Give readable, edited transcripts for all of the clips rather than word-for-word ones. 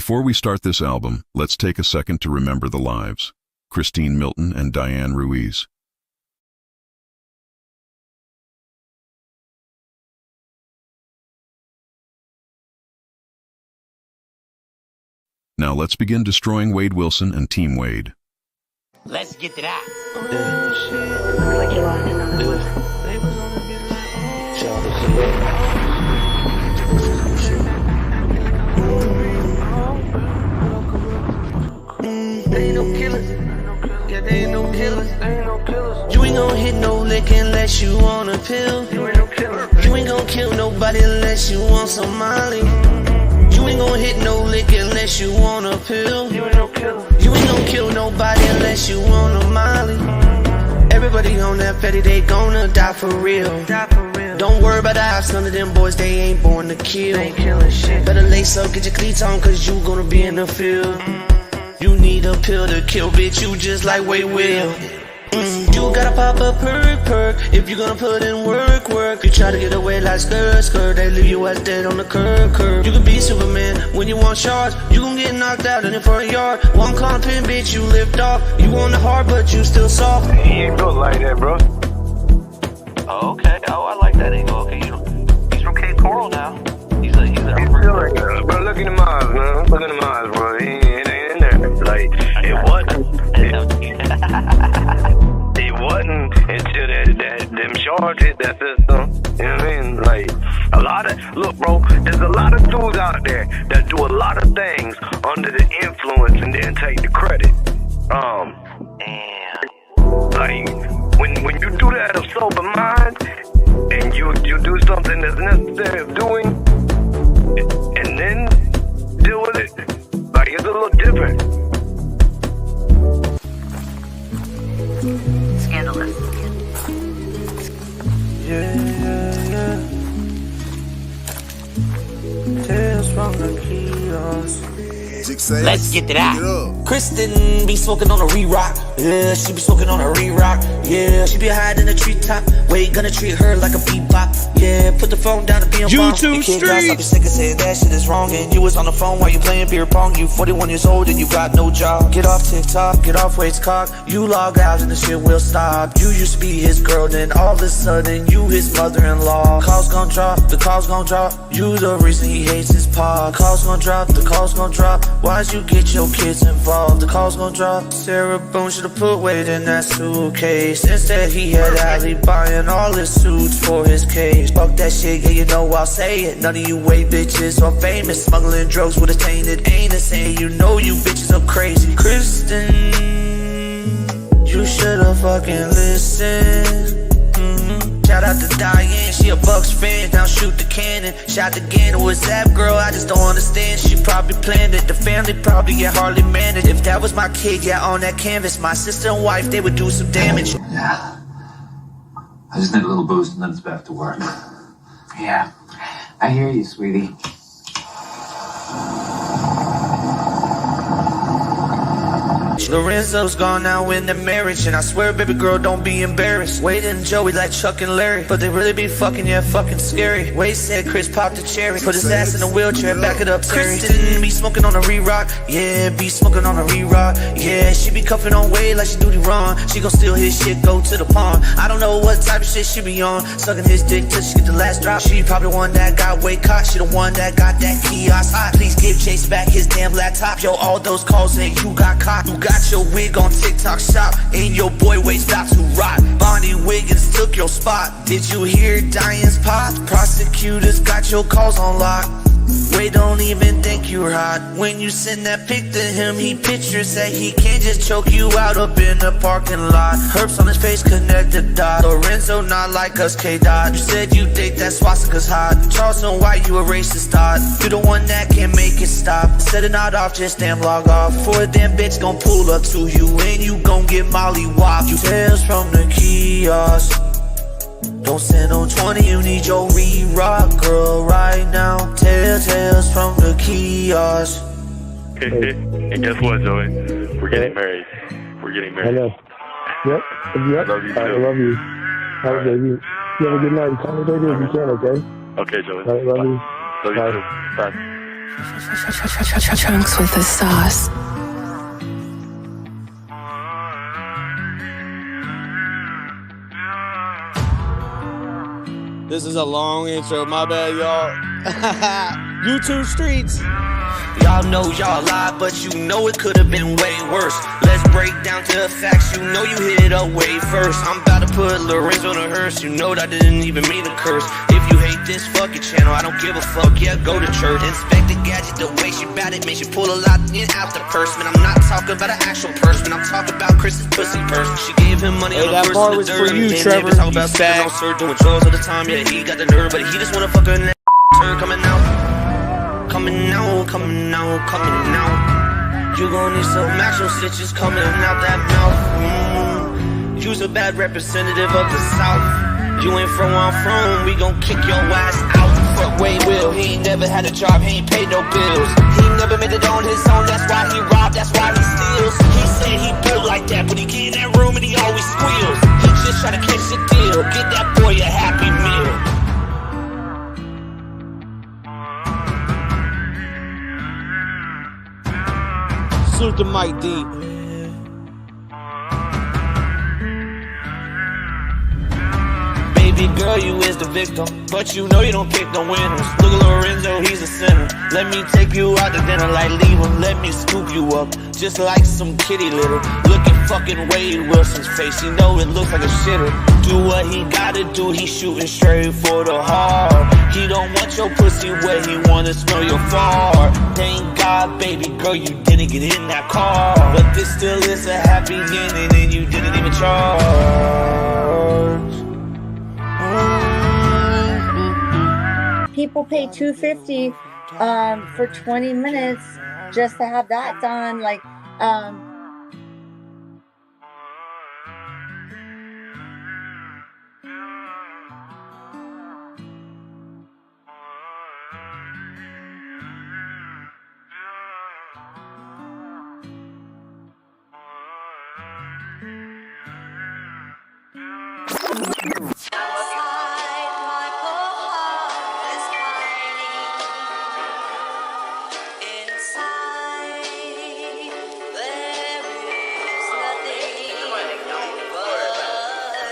Before we start this album, let's take a second to remember the lives. Christine Milton and Diane Ruiz. Now let's begin destroying Wade Wilson and Team Wade. Let's get to that. Looks like you lost another one. They ain't no killers. Yeah, they ain't no killers. You ain't gon' hit no lick unless you want a pill. You ain't no killer. You ain't gon' kill nobody unless you want some Molly. You ain't gon' hit no lick unless you want a pill. You ain't no killer. You ain't gon' kill nobody unless you want a Molly. Everybody on that petty, they gonna die for real. Don't worry about the odds, none of them boys, they ain't born to kill. They ain't killing shit. Better lace up, get your cleats on, cause you gonna be in the field. You need a pill to kill, bitch, you just like Wade Will. You gotta pop a perk, if you gonna put in work. You try to get away like skirt, they leave you as dead on the curb. You can be Superman when you want shards, you gon' get knocked out in the front yard. One pin, bitch, you lift off. You want the hard, but you still soft. He ain't built like that, bro. Oh, okay. Oh, I like that angle. Okay, he's from Cape Coral now. He's still like that. Bro, look at the eyes, man. Look at the eyes, bro. It ain't in there. Like, it wasn't. It wasn't until them shards hit that system. You know what I mean? Like, look, bro, there's a lot of dudes out there that do a lot of things under the influence and then take the credit. Like, when you do that of sober mind and you do something that's necessary of doing and then deal with it, like, it's a little different. Scandalous. Yeah. Tales from the kiosk. Let's get to that. Kristen be smoking on a re-rock. Yeah, she be smoking on a re-rock. Yeah, she be hiding in the treetop. Wade gonna treat her like a bebop. Yeah, put the phone down and be on YouTube Street. I be sick of saying that shit is wrong. And you was on the phone while you playing beer pong. You 41 years old and you got no job. Get off TikTok, get off Wade's cock. You log out and the shit will stop. You used to be his girl, then all of a sudden you his mother-in-law. Calls gon' drop, the calls gon' drop. You the reason he hates his pa. Calls gon' drop, the calls gon' drop. Why'd you get your kids involved? The calls gon' drop. Sarah Boone should've put Wade in that suitcase. Instead he had Ali buying all his suits for his case. Fuck that shit, yeah, you know I'll say it. None of you Wade bitches are famous. Smuggling drugs with a tainted anus. And you know you bitches are crazy. Kristen, you should've fucking listened. Shout out to Diane, she a Bucks fan, now shoot the cannon. Shot the Gannon, what's that girl? I just don't understand. She probably planned it, the family probably get hardly managed. If that was my kid, yeah, on that canvas, my sister and wife, they would do some damage. Yeah. I just need a little boost and then it's back to work. Yeah, I hear you, sweetie. Lorenzo's gone now in the marriage, and I swear, baby girl, don't be embarrassed. Wade and Joey like Chuck and Larry, but they really be fucking, yeah, fucking scary. Wade said Chris popped the cherry, put his ass in a wheelchair, back it up, Terry. Kristen be smoking on a re-rock, yeah, be smoking on a re-rock, yeah. She be cuffing on Wade like she do the wrong. She gon' steal his shit, go to the pond. I don't know what type of shit she be on, sucking his dick till she get the last drop. She probably the one that got Wade caught, she the one that got that kiosk hot. Please give Chase back his damn laptop. Yo, all those calls and you got caught. You got your wig on TikTok shop, and your boy Wade's about to rot. Bonnie Wiggins took your spot. Did you hear Diane's pop? Prosecutors got your calls on lock. Wade don't even think you're hot. When you send that pic to him, he pictures that he can't just choke you out up in the parking lot. Herpes on his face, connect the dots. Lorenzo not like us, K-Dot. You said you think that swastika's hot. Charleston White, you a racist thought. You the one that can't make it stop. Set it not off, just damn log off. Before a damn bitch gon' pull up to you, and you gon' get molly whopped. You tales from the kiosk. Don't send no 20, you need your re-rock, girl, right now. Tales from the kiosk. And guess what, Joey? We're getting married. We're getting married. I know. Yep. I love you, too. I love you. Have a baby. You have a good night. Call me later if you can, okay? Okay, Joey. All right, love you. Love you, Bye. too. Bye. Trunks with the sauce. This is a long intro. My bad, y'all. YouTube streets. Y'all know y'all lie, but you know it could have been way worse. Let's break down to the facts, you know you hit it up way first. I'm about to put Lorenz on a hearse, you know that I didn't even mean to curse. If you hate this fucking channel, I don't give a fuck, yeah, go to church. Inspect the gadget, the way she bat it, makes you pull a lot in out the purse. Man, I'm not talking about an actual purse, man, I'm talking about Chris's pussy purse. She gave him money on the first and the third. You, and Trevor. talk about sitting on sir, doing drugs all the time, yeah, he got the nerve, but he just wanna fuck her in that turd coming out. Coming out, coming out, coming out. You gon' need some actual stitches coming out that mouth. You's a bad representative of the South. You ain't from where I'm from, we gon' kick your ass out. Fuck Wayne Will, he ain't never had a job, he ain't paid no bills. He never made it on his own, that's why he robbed, that's why he steals. He said he built like that, but he get in that room and he always squeals. He just try to catch the deal, get that boy a happy meal. Salute to Mike D. Baby girl, you is the victim, but you know you don't pick the winners. Look at Lorenzo, he's a sinner. Let me take you out to dinner like leave him. Let me scoop you up, just like some kitty litter. Look at fucking Wade Wilson's face, you know it looks like a shitter. Do what he gotta do, he's shooting straight for the heart. He don't want your pussy wet, he wanna smell your fart. Thank God, baby girl, you didn't get in that car. But this still is a happy ending and you didn't even charge. People pay $250 for 20 minutes just to have that done. Like,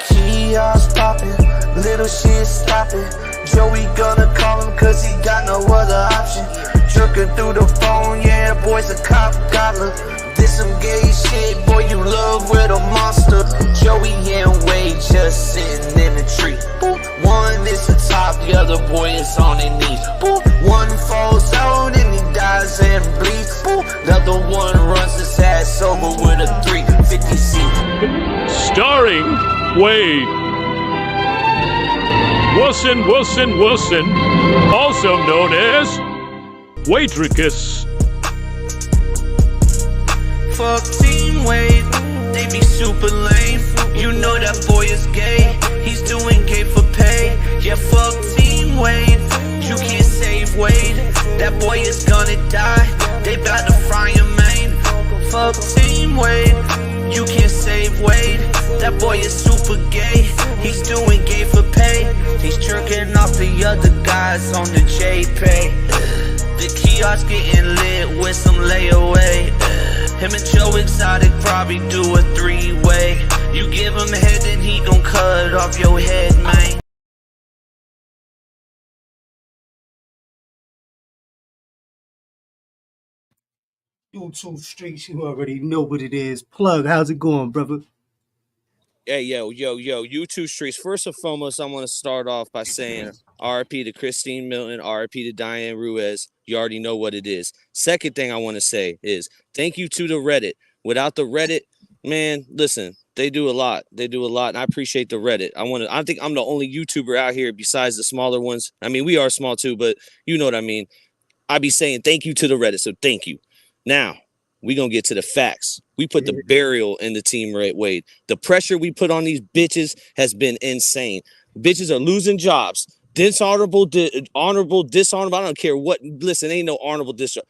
Chaos poppin', little shit stoppin'. Joey gonna call him cause he got no other option. Jerking through the phone, yeah, boy's a cop gobbler. This some gay shit, boy, you love with a monster. Joey and Wade just sitting in the tree. Boop. One is the top, the other boy is on his knees. Boop. One falls out and he dies and bleeds. Boop. The other one runs his ass over with a 350C. Starring Wade Wilson, also known as Waitricus. Fuck Team Wade, they be super lame. You know that boy is gay, he's doing gay for pay. Yeah, fuck Team Wade, you can't save Wade. That boy is gonna die, they bout to fry him, man. Fuck Team Wade, you can't save Wade. That boy is super gay, he's doing gay for pay. He's jerking off the other guys on the JPay. The kiosk getting lit with some layaway. Him and Joe Exotic probably do a 3-way. You give him head and he gon' cut off your head, man. YouTube Streets, you already know what it is. Plug, how's it going, brother? Hey, yo, YouTube streets. First and foremost, I want to start off by saying RIP to Christine Milton, RIP to Diane Ruiz. You already know what it is. Second thing I want to say is thank you to the Reddit. Without the Reddit, man, listen, they do a lot. They do a lot, and I appreciate the Reddit. I think I'm the only YouTuber out here besides the smaller ones. I mean, we are small too, but you know what I mean. I be saying thank you to the Reddit, so thank you. Now, we going to get to the facts. We put the burial in the Team Wade. The pressure we put on these bitches has been insane. Bitches are losing jobs. Dishonorable, honorable, dishonorable. I don't care what. Listen, ain't no honorable dishonorable.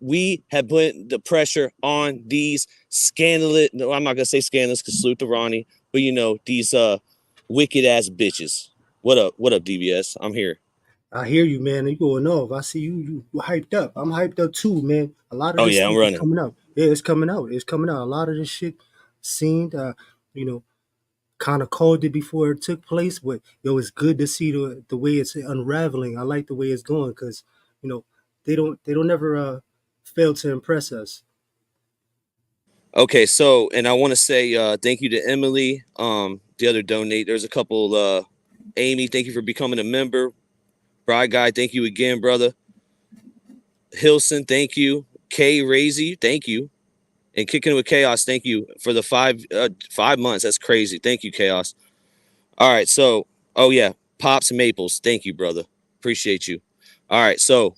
We have put the pressure on these scandalous. No, I'm not going to say scandalous because salute to Ronnie. But, you know, these wicked ass bitches. What up, DBS? I'm here. I hear you, man. You going off. I see you hyped up. I'm hyped up too, man. A lot of Oh this yeah, I'm stuff is running. coming out. Yeah, it's coming out. It's coming out. A lot of this shit seemed, you know, kind of called it before it took place, but yo, it's good to see the way it's unraveling. I like the way it's going because, you know, they don't ever fail to impress us. Okay, so and I want to say thank you to Emily. The other donate. There's a couple. Amy, thank you for becoming a member. Bride Guy, thank you again, brother. Hilson, thank you. Kay Razy, thank you. And Kicking It With Chaos, thank you for the 5 months. That's crazy. Thank you, Chaos. All right, so oh yeah, Pops Maples, thank you, brother. Appreciate you. All right, so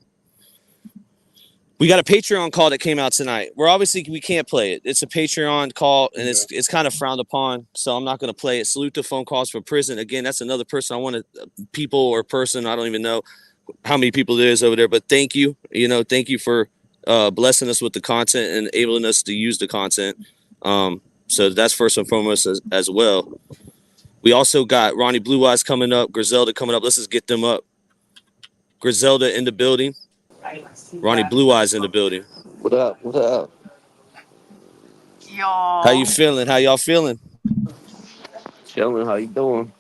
we got a Patreon call that came out tonight. We can't play it. It's a Patreon call, and it's kind of frowned upon, so I'm not going to play it. Salute to phone calls for prison. Again, that's another person I want to people or person. I don't even know how many people there is over there, but thank you. Thank you for blessing us with the content and enabling us to use the content. So that's first and foremost as well. We also got Ronnie Blue Eyes coming up, Griselda coming up. Let's just get them up. Griselda in the building. Ronnie Blue Eyes in the building. What up? What up? How you feeling? How y'all feeling? Chilling. How you doing?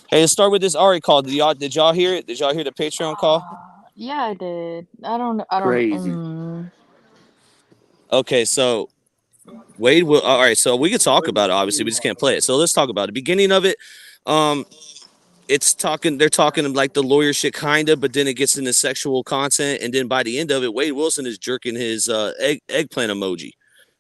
Hey, let's start with this Ari call. Did y'all hear it? Did y'all hear the Patreon call? Yeah, I did. I don't. Crazy. Okay, so Wade will. All right, so we can talk about it. Obviously, we just can't play it. So let's talk about it. The beginning of it. They're talking like the lawyer shit kind of, but then it gets into sexual content, and then by the end of it, Wade Wilson is jerking his eggplant emoji,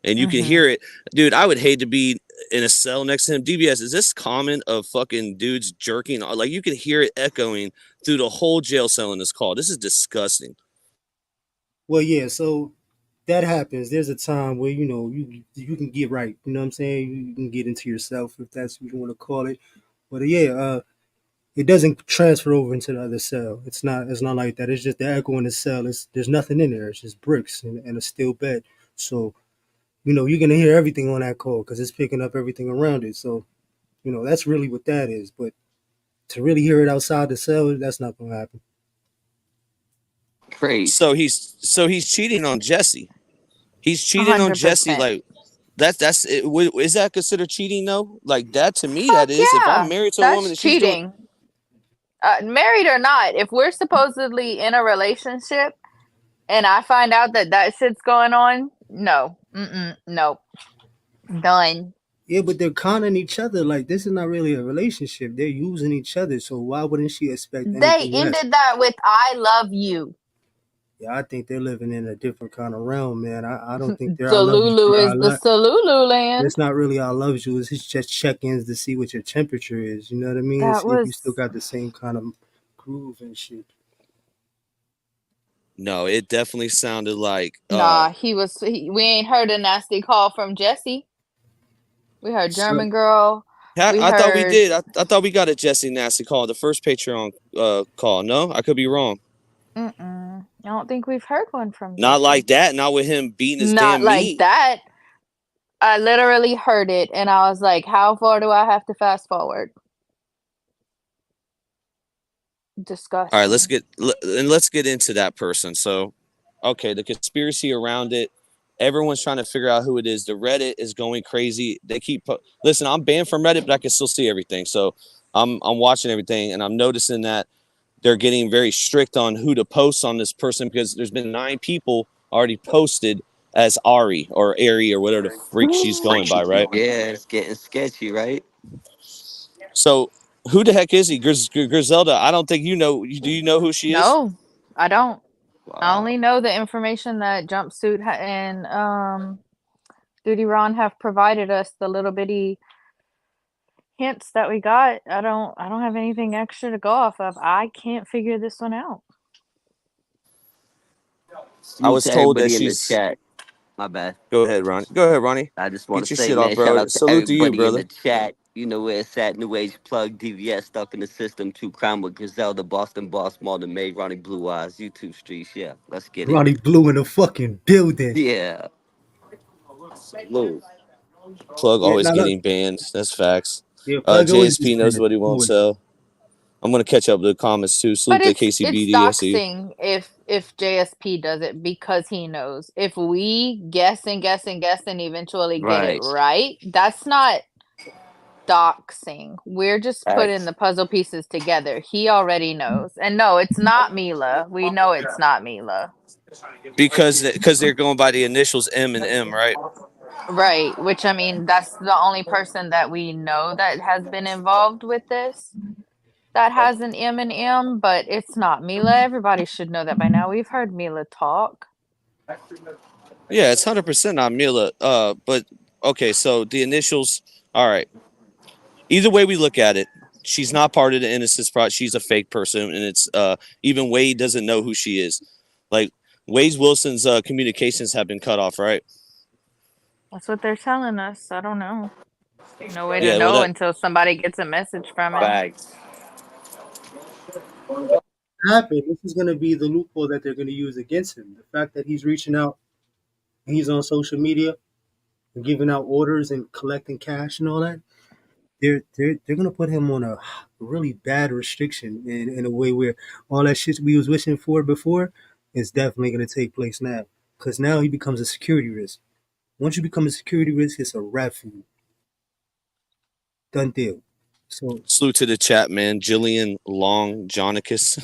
and you can hear it, dude. I would hate to be in a cell next to him. DBS, is this common of fucking dudes jerking? Like you can hear it echoing through the whole jail cell in this call. This is disgusting. Well, yeah, so that happens. There's a time where you can get right. You know what I'm saying? You can get into yourself if that's what you want to call it. But yeah, it doesn't transfer over into the other cell. It's not like that. It's just the echo in the cell. There's nothing in there. It's just bricks and a steel bed. So, you're gonna hear everything on that call because it's picking up everything around it. So, that's really what that is. But to really hear it outside the cell, that's not gonna happen. Crazy. So he's cheating on Jesse. He's cheating 100%. On Jesse. Like that's it. Is that considered cheating though? Like that to me, that is. Yeah, if I'm married to a woman, and she's cheating. Married or not, if we're supposedly in a relationship and I find out that shit's going on, no. Nope. Done. Yeah, but they're conning each other. Like, this is not really a relationship. They're using each other. So why wouldn't she expect anything They ended that with, I love you. Yeah, I think they're living in a different kind of realm, man. I don't think they're Salulu is the Salulu land. It's not really I love you. It's just check-ins to see what your temperature is. You know what I mean? See if you still got the same kind of groove and shit. No, it definitely sounded like nah. We ain't heard a nasty call from Jesse. We heard German girl. I thought we did. I thought we got a Jesse nasty call. The first Patreon call. No, I could be wrong. I don't think we've heard one from. Not Jesse. Like that. Not with him beating his not damn like meat. That. I literally heard it, and I was like, "How far do I have to fast forward?" Disgusting. All right, let's get into that person. So, okay, the conspiracy around it. Everyone's trying to figure out who it is. The Reddit is going crazy. They keep listen. I'm banned from Reddit, but I can still see everything. So I'm watching everything, and I'm noticing that they're getting very strict on who to post on this person because there's been 9 people already posted as Ari or Ari or whatever the freak she's going by, right? Yeah, it's getting sketchy, right? So who the heck is he? Griselda, I don't think you know. Do you know who she is? No, I don't. Wow. I only know the information that Jumpsuit and Duty Ron have provided us, the little bitty hints that we got. I don't have anything extra to go off of. I can't figure this one out. I was told that she's in the chat. My bad. Go ahead, Ronnie. I just want to say, shit man, off, bro. shout out to Salute to you, everybody brother. in the chat. You know where it's at. New Age Plug, DVS, Stuck in the System, True Crime with Griselda, Boston Boss, Malden May, Ronnie Blue Eyes, YouTube Streets. Yeah, let's get it. Ronnie Blue in the fucking building. Yeah. Blue. Plug always getting banned. That's facts. Yeah, JSP knows what he won't sell. I'm gonna catch up to the comments too. Salute But to it's KCBD. I see you. doxing if JSP does it because he knows. If we guess and guess and guess and eventually get it right, that's not doxing. We're just putting the puzzle pieces together. He already knows. And no, it's not Mila. We know it's not Mila. Because they're going by the initials M and M, right? Right, which I mean, that's the only person that we know that has been involved with this that has an M and M, but it's not Mila. Everybody should know that by now. We've heard Mila talk. Yeah, it's 100% not Mila. But okay, so the initials. All right. Either way we look at it, she's not part of the Innocence Project. She's a fake person, and it's even Wade doesn't know who she is. Like Wade Wilson's communications have been cut off, right? That's what they're telling us. I don't know. No way to know until somebody gets a message from him. Happen. This is going to be the loophole that they're going to use against him. The fact that he's reaching out, he's on social media, and giving out orders and collecting cash and all that. They're going to put him on a really bad restriction in a way where all that shit we was wishing for before is definitely going to take place now. Because now he becomes a security risk. Once you become a security risk, it's a wrap for you. Done deal. So salute to the chat, man. Jillian Long Jonicus.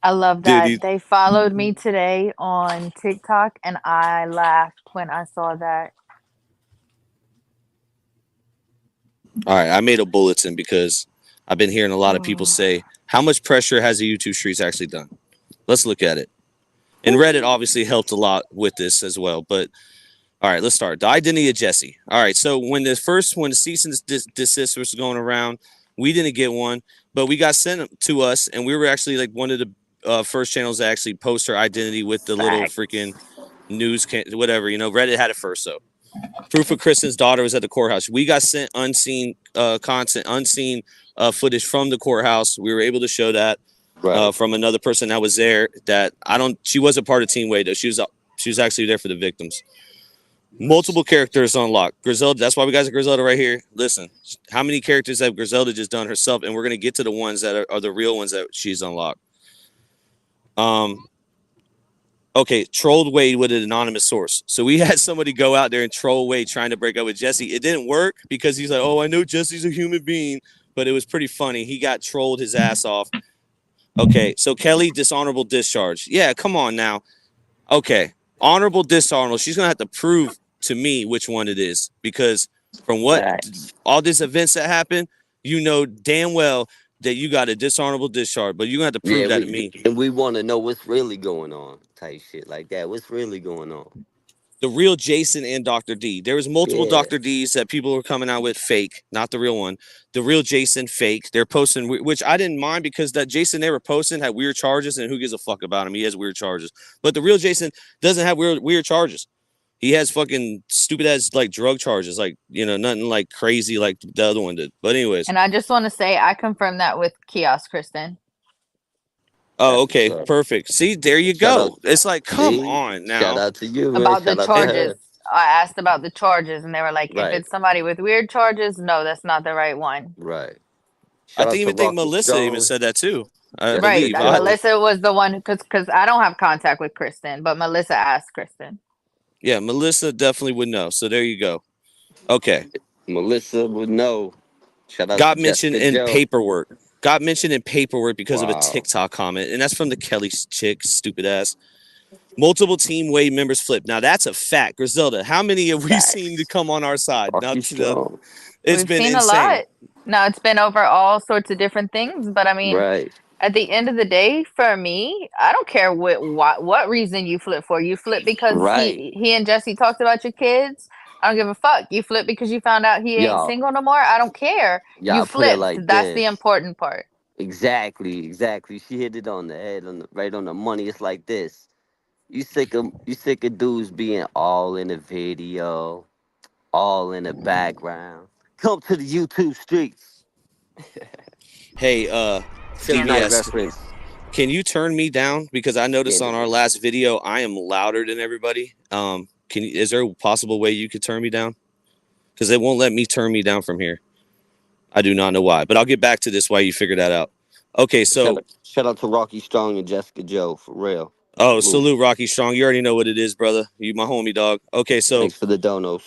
I love that. They followed me today on TikTok, and I laughed when I saw that. All right, I made a bulletin because I've been hearing a lot of people say, how much pressure has the YouTube streets actually done? Let's look at it. And Reddit obviously helped a lot with this as well. But all right, let's start. The identity of Jesse. All right, so when the cease and desist was going around, we didn't get one, but we got sent to us, and we were actually like one of the first channels to actually post her identity with the little freaking news, whatever. You know, Reddit had it first, so. Proof of Kristen's daughter was at the courthouse. We got sent unseen unseen footage from the courthouse. We were able to show that from another person that was there. That she wasn't part of Team Wade though. She was actually there for the victims. Multiple characters unlocked. Griselda. That's why we got Griselda right here. Listen, how many characters have Griselda just done herself? And we're gonna get to the ones that are the real ones that she's unlocked. Okay, trolled Wade with an anonymous source. So we had somebody go out there and troll Wade trying to break up with Jesse. It didn't work because he's like, oh, I know Jesse's a human being, but it was pretty funny. He got trolled his ass off. Okay, so Kelly, dishonorable discharge. Yeah, come on now. Okay, honorable, dishonorable. She's going to have to prove to me which one it is because from what all these events that happen, you know damn well that you got a dishonorable discharge, but you're going to have to prove that to me. And we want to know what's really going on, type shit like that. What's really going on? The real Jason and Dr. D. There was multiple Dr. Ds that people were coming out with fake, not the real one. The real Jason fake. They're posting, which I didn't mind because that Jason they were posting had weird charges, and who gives a fuck about him? He has weird charges. But the real Jason doesn't have weird charges. He has fucking stupid ass like drug charges, like, you know, nothing like crazy like the other one did. But anyways. And I just want to say I confirmed that with Kiosk Kristen. Oh, okay, perfect. See, there you go. It's like, come on now. Shout out to you, man. About the charges. I asked about the charges, and they were like, if it's somebody with weird charges, no, that's not the right one. Right. I think Melissa even said that too. Right. Melissa was the one because I don't have contact with Kristen, but Melissa asked Kristen. Yeah, Melissa definitely would know. So there you go. Okay. Melissa would know. Shout out got mentioned in paperwork. Got mentioned in paperwork because of a TikTok comment. And that's from the Kelly chick, stupid ass. Multiple Team Wade members flipped. Now that's a fact. Griselda, how many have we seen to come on our side? It's We've been seen insane. A lot. No, it's been over all sorts of different things. But I mean, at the end of the day, for me, I don't care what reason you flip for. You flip because he and Jesse talked about your kids. I don't give a fuck. You flip because you found out he ain't single no more. I don't care. You flipped. Like that's the important part. Exactly. She hit it on the head, right on the money. It's like this. You sick of dudes being all in the video, all in the background. Come to the YouTube streets. Hey, CBS, can you turn me down? Because I noticed on our last video, I am louder than everybody. Is there a possible way you could turn me down? Because it won't let me turn me down from here. I do not know why, but I'll get back to this while you figure that out. Okay, so Shout out to Rocky Strong and Jessica Joe, for real. salute Rocky Strong. You already know what it is, brother. You my homie, dog. Okay, so Thanks for the donos.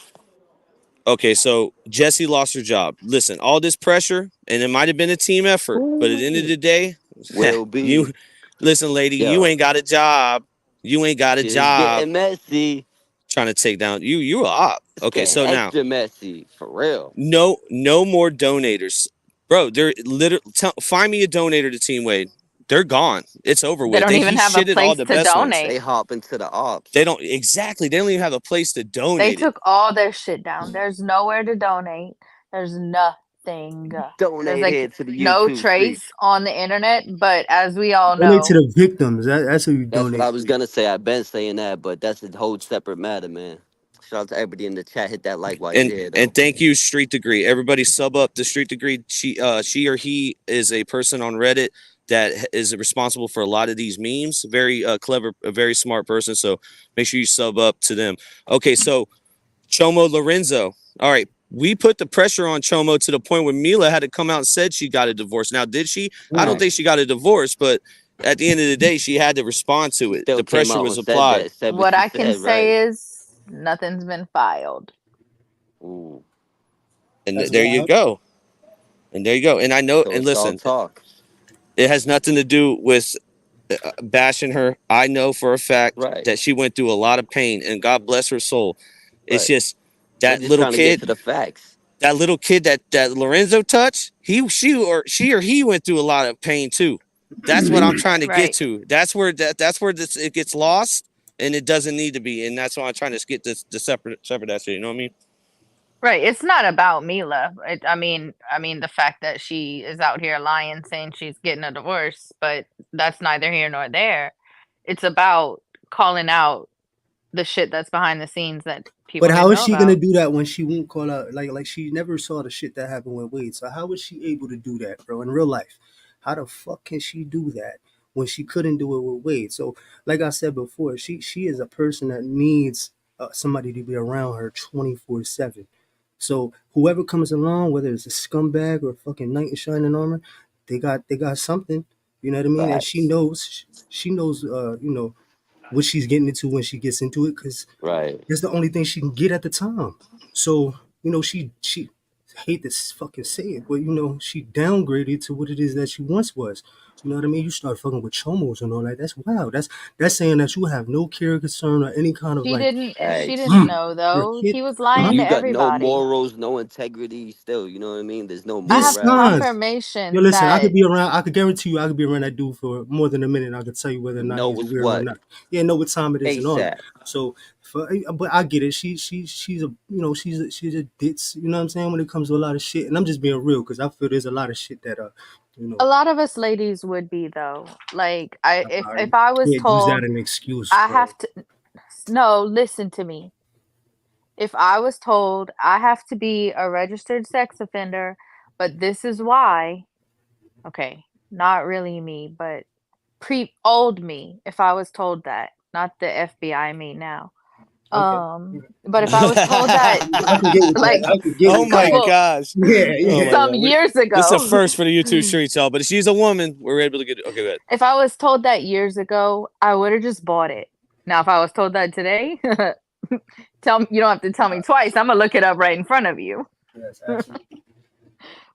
Okay, so Jesse lost her job. Listen, all this pressure, and it might have been a team effort, but at the end of the day, Will be. you listen, lady, Yo. you ain't got a job. You ain't got a It's job. getting messy. Trying to take down you a op. Okay, so now Extra messy, for real. no more donators, bro. They're literally find me a donator to Team Wade. They're gone. It's over with. They don't even have a shitted all place the to best ones. donate. They hop into the ops. They don't exactly. They don't even have a place to donate. They took all their shit down. There's nowhere to donate. There's nothing. Donate There's like it to the no YouTube trace streets. on the internet. But as we all know, Donate to the victims. That's who you That's donate. what I was gonna say. I've been saying that, but that's a whole separate matter, man. Shout out to everybody in the chat. Hit that like while you're here, though. And thank you, Street Degree. Everybody sub up to Street Degree. She or he is a person on Reddit that is responsible for a lot of these memes. Very clever, a very smart person. So make sure you sub up to them. Okay, so Chomo Lorenzo. All right, we put the pressure on Chomo to the point where Mila had to come out and said she got a divorce. Now, did she? I don't think she got a divorce, but at the end of the day, she had to respond to it. Still The came pressure out was and said applied. that, said what she I can said, say right? is nothing's been filed. Ooh. And That's there you wild. go. And there you go. And I know, So and it's all listen, talk. it has nothing to do with bashing her. I know for a fact Right. that she went through a lot of pain, and God bless her soul. It's Right. just I'm that just little trying to get kid, to the facts. that little kid that Lorenzo touched. She or he went through a lot of pain too. That's what I'm trying to get Right. to. That's where it gets lost, and it doesn't need to be. And that's why I'm trying to get the separate that shit. You know what I mean? Right. It's not about Mila. I mean, the fact that she is out here lying, saying she's getting a divorce, but that's neither here nor there. It's about calling out the shit that's behind the scenes that people. But how didn't is know she about. gonna do that when she won't call out? Like she never saw the shit that happened with Wade. So how was she able to do that, bro? In real life, how the fuck can she do that when she couldn't do it with Wade? So, like I said before, she is a person that needs somebody to be around her 24/7. So whoever comes along, whether it's a scumbag or a fucking knight in shining armor, they got something. You know what I mean? And she knows what she's getting into when she gets into it, because Right. that's the only thing she can get at the time. So, she hate to fucking say it, but she downgraded to what it is that she once was. You know what I mean? You start fucking with chomos and all that. That's wild. That's saying that you have no care, concern, or any kind of She like. didn't. She Hey, didn't know You're a though. kid. He was lying you to got no everybody. morals, no integrity. Still, you know what I mean. There's no I moral have This value. guy. confirmation Yo, listen, I that could guarantee you I could be around that dude for more than a minute, and I could tell you whether or not Know he's what's weird or what. not. Yeah, know what time it is and all that. ASAP. So, but I get it. She's a she's a ditz. You know what I'm saying? When it comes to a lot of shit, and I'm just being real because I feel there's a lot of shit that a lot of us ladies would be though. Like if I was can't use that told as an excuse. I bro. have to no, listen to me. If I was told I have to be a registered sex offender, but this is why, okay, not really me, but old me, if I was told that, not the FBI me now. Okay. But if I was told that I can get with like that. I can get Oh with my that. gosh. Yeah. some years ago. This is a first for the YouTube streets, y'all. But if she's a woman, we're able to get it. Okay, good. If I was told that years ago, I would have just bought it. Now, if I was told that today, you don't have to tell me twice. I'm gonna look it up right in front of you. Yes, absolutely.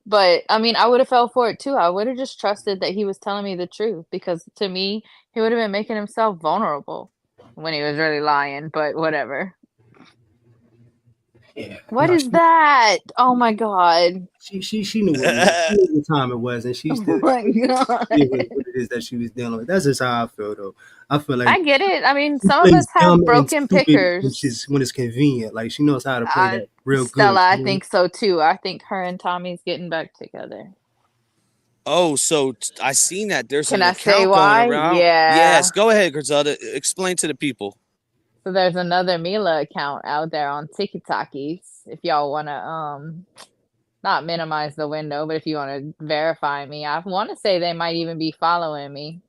But I mean, I would have fell for it too. I would have just trusted that he was telling me the truth, because to me, he would have been making himself vulnerable when he was really lying. But whatever. Yeah. What No, is that? Oh my god. She knew what time it was, and she still Oh my god. knew what it is that she was dealing with. That's just how I feel, though. I feel like I get it. I mean, she some of plays us have dumb and broken stupid, pickers. which is when it's convenient. Like she knows how to play that real Stella, good. I you know? think so too. I think her and Tommy's getting back together. Oh, so I seen that. There's Can an I account say going why? around. Yeah. Yes, go ahead, Griselda. Explain to the people. So there's another Mila account out there on TikTokies. If y'all wanna not minimize the window, but if you want to verify me, I want to say they might even be following me.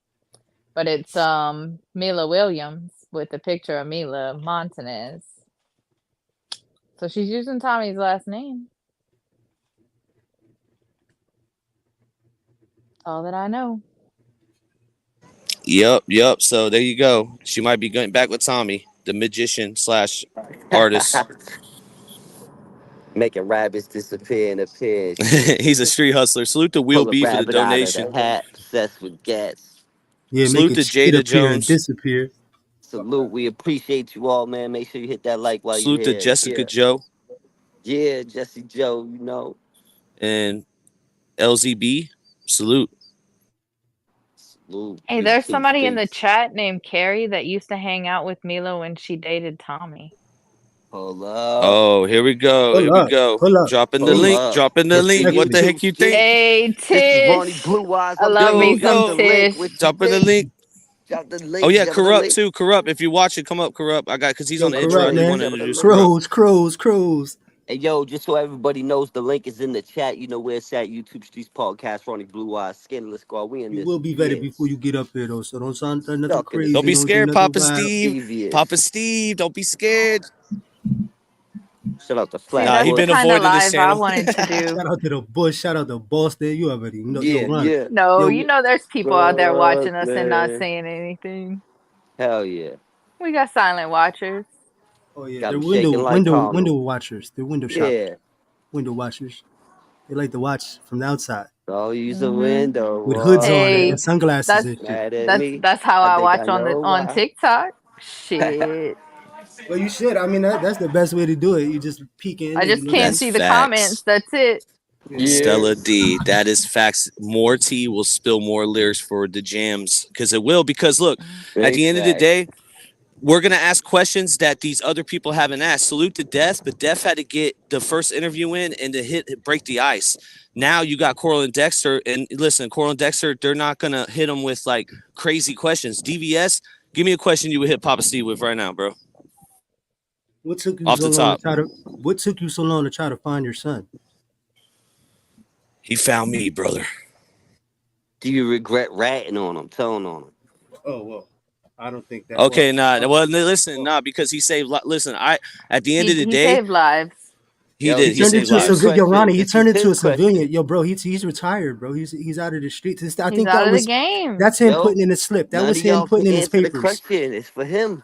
But it's Mila Williams with a picture of Mila Montanez. So she's using Tommy's last name. All that I know. Yep. So there you go. She might be going back with Tommy, the magician / artist. Making rabbits disappear and appear. He's a street hustler. Salute to Will Pull a B for the rabbit out of donation. the hat, obsessed with gas. Yeah, Salute make to it shit Jada appear and Jones. disappear. Salute. We appreciate you all, man. Make sure you hit that like while Salute you're to here. Jessica Joe Yeah, Jesse Joe, you know. and LZB. Salute. Salute. Hey, there's somebody in the chat named Carrie that used to hang out with Mila when she dated Tommy. Hold up. Oh, here we go. Hold Here up. we go. Hold up. Dropping the Hold link. up. Dropping the link. What the heck you think? Hey, This is Ronnie Tish. Blue Eyes. I love me some Tish. Dropping the link. Drop the link. Oh yeah, drop the Corrupt link. too. Corrupt. If you watch it, come up. Corrupt. I got because he's Yo, on the intro. Corrupt, I didn't want to man. introduce Corrupt. Crows. Hey, yo, just so everybody knows, the link is in the chat. You know where it's at. YouTube Streets Podcast, Ronnie Blue Eyes, Skinless Squad. We in You this. will be vetted before you get up here, though. So don't sound nothing Suck it. crazy. Don't be do scared, nothing Papa wild. Steve. Devious. Papa Steve, don't be scared. Shout out to See, Flat. Nah, he that's been the kind of avoiding this live I channel. wanted to do. Shout out to the Bush. Shout out to Boston. You already know. Yeah, yo, Ron. yeah. No, Yo, you know there's people out there watching us and not Brooklyn. saying anything. Hell yeah. We got silent watchers. Oh yeah, Got they're 'em shaking like Carmel. window watchers. They're window shoppers. Yeah. Window watchers. They like to watch from the outside So use a Mhm. window. with hoods on Hey, and sunglasses that's and shit. Mad at me. that's how I think watch on know on why. TikTok. Shit. Well, you should. I mean, that's the best way to do it. You just peek in. I and just you can't That's see the facts. comments. That's it. Yeah. Stella D, that is facts. More tea will spill more lyrics for the jams because it will. Because look, at the end of the day, we're gonna ask questions that these other people haven't asked. Salute to Death, but Death had to get the first interview in and to break the ice. Now you got Coral and Dexter, and listen, Coral and Dexter, they're not gonna hit them with like crazy questions. DVS, give me a question you would hit Papa Steve with right now, bro. What took you Off so the long top. to try to? What took you so long to try to find your son? He found me, brother. Do you regret ratting on him, telling on him? Oh well, I don't think that. Okay, well, listen, because he saved. Listen, at the end of the He day, saved lives. he Yo, did. he He turned saved into a lives. civilian. Yo, Ronnie, he This turned is into a his question. civilian. Yo, bro, he's retired, bro. He's out of the streets. I He's think out that of was the game. that's him Yo, putting in his slip. That None was of him y'all putting can in his answer the papers. question. It's for him.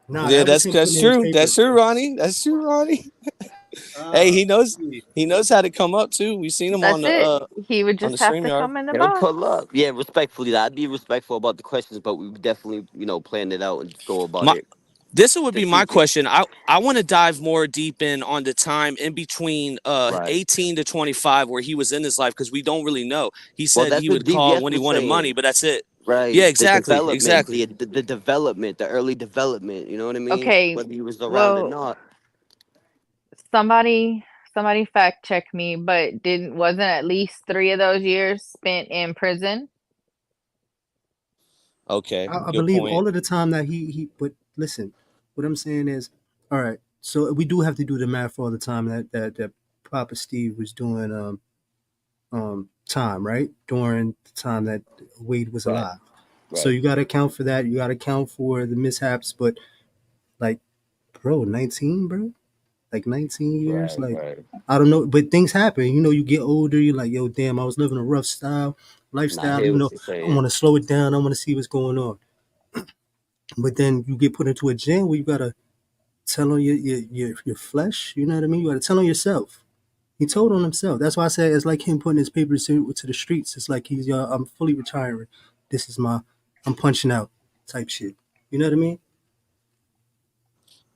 Nah, Yeah, that was him that's putting in his true. That's papers. true, Ronnie. That's true, Ronnie. Hey, he knows how to come up too. We seen him That's on the it. He would on the just have to StreamYard. come in the He'll box. pull up. Yeah, respectfully. I'd be respectful about the questions, but we would definitely, plan it out and go about My- it. This would be my Strategic. question. I want to dive more deep in on the time in between Right. 18 to 25 where he was in his life because we don't really know. He Well, said that's he what would call DVS when he was wanted saying. money, but that's it. Right. Yeah, The exactly. development, Exactly. The development, the early development. You know what I mean? Okay, Whether he was around or well, not. somebody fact check me, but wasn't at least 3 of those years spent in prison? Okay. I good believe point. all of the time that he. But listen, what I'm saying is, all right. So we do have to do the math for all the time that Papa Steve was doing time, right, during the time that Wade was Right. alive. So Right. you got to account for that. You got to account for the mishaps. But like, bro, 19, bro, like 19 years, Right. like. Right. I don't know, but things happen. You know, you get older. You're like, yo, damn, I was living a rough And I lifestyle. hear You what know, you're I saying. want to slow it down. I want to see what's going on. But then you get put into a jam where you gotta tell on your flesh. You know what I mean? You gotta tell on yourself. He told on himself. That's why I said it's like him putting his papers to the streets. It's like he's, I'm fully retiring. This is I'm punching out type shit. You know what I mean?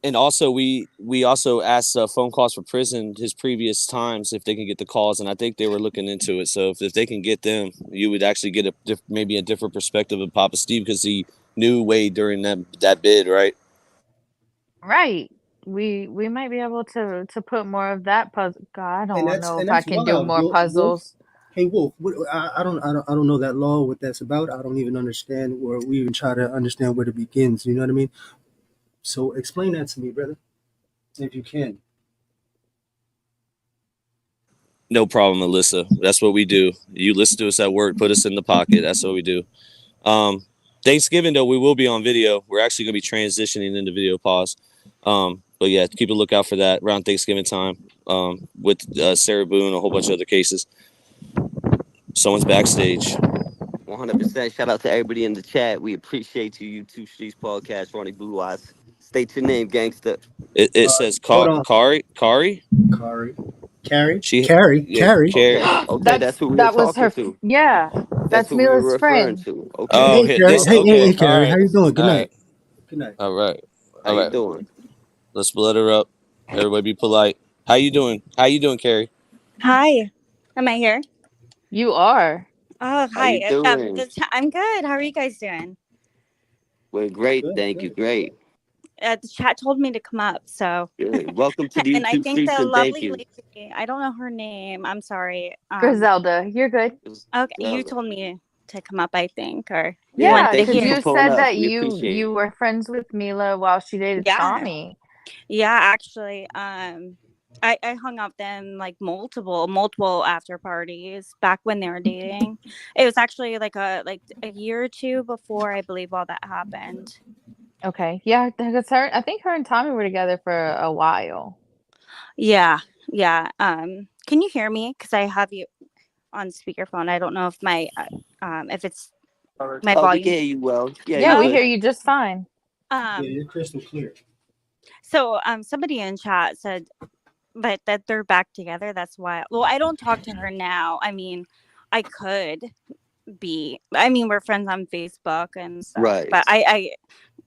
And also, we also asked phone calls for prison his previous times if they can get the calls, and I think they were looking into it. So if they can get them, you would actually get maybe a different perspective of Papa Steve because he knew Wade during that bid, right? Right. We might be able to put more of that puzzle. God, I don't know if I that's can do wild. more Wolf. puzzles. Hey Wolf, I don't know that law, what that's about. I don't even understand, or we even try to understand where it begins. You know what I mean? So explain that to me, brother, if you can. No problem, Alyssa. That's what we do. You listen to us at work, put us in the pocket. That's what we do. Thanksgiving, though, we will be on video. We're actually going to be transitioning into video pause. But yeah, keep a lookout for that around Thanksgiving time with Sarah Boone, a whole bunch of other cases. Someone's backstage. 100%. Shout out to everybody in the chat. We appreciate you. U2 Streets Podcast, Ronnie Blue Eyes. State your name, gangster. It says Hold on. Kari. Carrie. Carrie. She Carrie. yeah, Carrie. Carrie. Okay, that's who we were That was talking her. to. Yeah, That's that's who we were Mila's referring friend. to. Oh, Okay. Hey, Carrie. this Hey, okay. Carrie. All right. How you doing? Good All night. right. Good night. All right. How All you right. doing? Let's let her up. Everybody be polite. How you doing? How you doing, Carrie? Hi. Am I here? You are. Oh, How you hi. doing? I'm good. How are you guys doing? We're great. Good, Thank you. good. Great. The chat told me to come up, so. Good. Welcome to the And I YouTube think Streets, the and thank lovely you. lady, I don't know her name. I'm sorry. Griselda, you're good. Okay, you Griselda. told me to come up, I think, or you Yeah, wanted Yeah, to thank you because hear. for you pulling said up. that We you appreciate it. were friends with Mila while she dated Yeah. Tommy. Yeah, actually, I hung out with them like multiple after parties back when they were dating. It was actually like a year or two before, I believe, all that happened. Okay, yeah, because I think her and Tommy were together for a while. Yeah. Can you hear me? Because I have you on speakerphone. I don't know if if it's my Oh, we volume. can hear you well. Yeah, Yeah, you we good. hear you just fine. Yeah, you're crystal clear. So somebody in chat said that they're back together. That's why. Well, I don't talk to her now. I mean, I could be. I mean, we're friends on Facebook and stuff. Right. But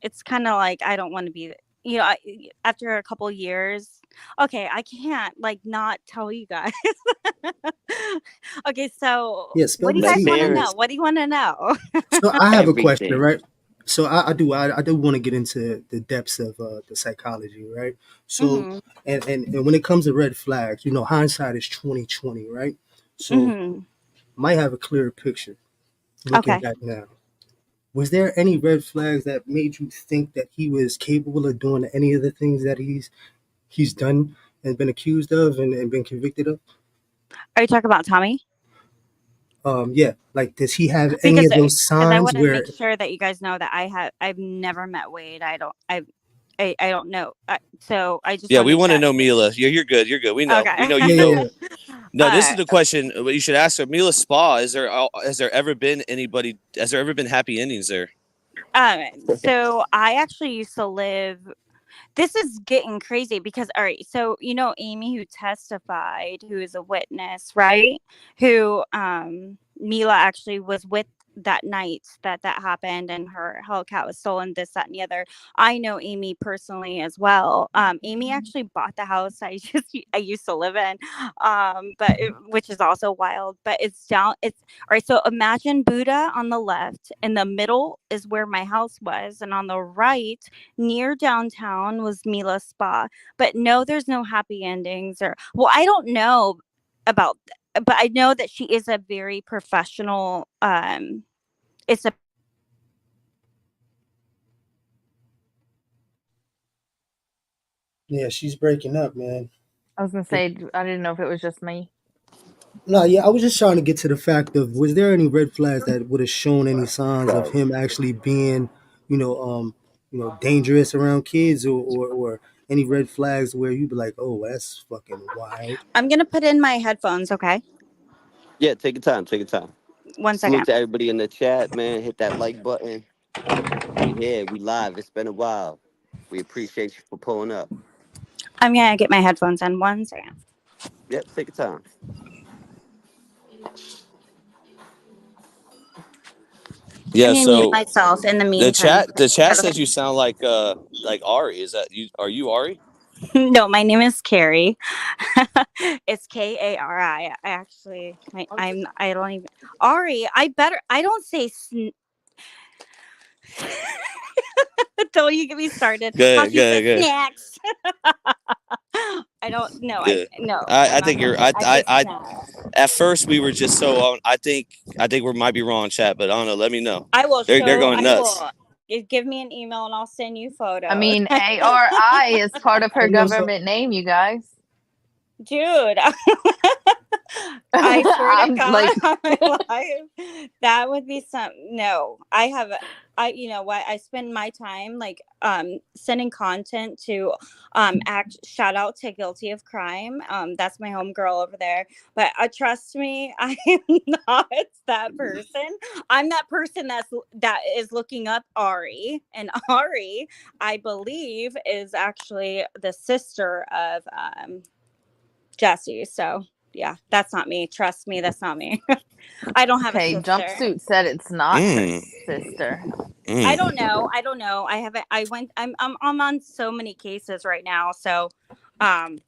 it's kind of like I don't want to be. After a couple years, okay, I can't not tell you guys. Okay, so Yeah, spill what do the you guys tea. want to Share know? it. What do you want to know? So I have a question, Everything. right? So I do want to get into the depths of the psychology, right? So hmm and when it comes to red flags, hindsight is 20/20, right? So hmm might have a clearer picture looking Okay. back now. Was there any red flags that made you think that he was capable of doing any of the things that he's done and been accused of and been convicted of? Are you talking about Tommy? Yeah, like does he have any Because of those I signs want to where make sure that you guys know that I've never met Wade. I don't know. So I just Yeah, want to we make want to that. know Mila. You're good. You're good. We know. Okay. We know yeah, you yeah, know. yeah. No, this is Uh, the question. What you should ask her. Mila Spa. Has there ever been anybody? Has there ever been happy endings there? so I actually used to live. This is getting crazy because, all right, so Amy, who testified, who is a witness, right? Who Mila actually was with that night that happened, and her Hellcat was stolen, this, that, and the other. I know Amy personally as well. Amy actually bought the house I used to live in, which is also wild. But it's all right. So imagine Buddha on the left, in the middle is where my house was, and on the right, near downtown, was Mila Spa. But no, there's no happy endings, I don't know about. But I know that she is a very professional. It's a Yeah, she's breaking up, man. I was gonna say I didn't know if it was just me. No, yeah, I was just trying to get to the fact of was there any red flags that would have shown any signs of him actually being, dangerous around kids or any red flags where you'd be like, oh, that's fucking wild. I'm gonna put in my headphones. Okay, Yeah, take your time. Take your time. one Salute second. to everybody in the chat, man. Hit that like button. We here. We live. It's been a while. We appreciate you for pulling up. I'm gonna get my headphones in. One second. Yep, take your time. Yeah. I'm gonna mute So myself in the meantime. the chat says you sound like Ari. Is that you? Are you Ari? No, my name is Carrie. It's Kari. I actually, I don't even Ari. I don't say. Don't you get me started. How Good. she said Good. snacks. I don't know. Good. No. I I'm think not you're. gonna say I. snacks. At first, we were just so on. I think we might be wrong, chat. But I don't know. Let me know. I will They're show. going I nuts. will. Give me an email and I'll send you photos. I mean, ARI is part of her I know so- government name, you guys. Dude. I swear to I'm God, like- on my life, that would be some. No, I have. you know what, I spend my time like sending content to shout out to Guilty of Crime. That's my homegirl over there. But trust me, I am not that person. I'm that person that is looking up Ari, and Ari, I believe, is actually the sister of Jesse. So yeah, that's not me. Trust me, that's not me. I don't have a sister. Jumpsuit said it's not her sister. I don't know. I haven't. I'm on so many cases right now. So, my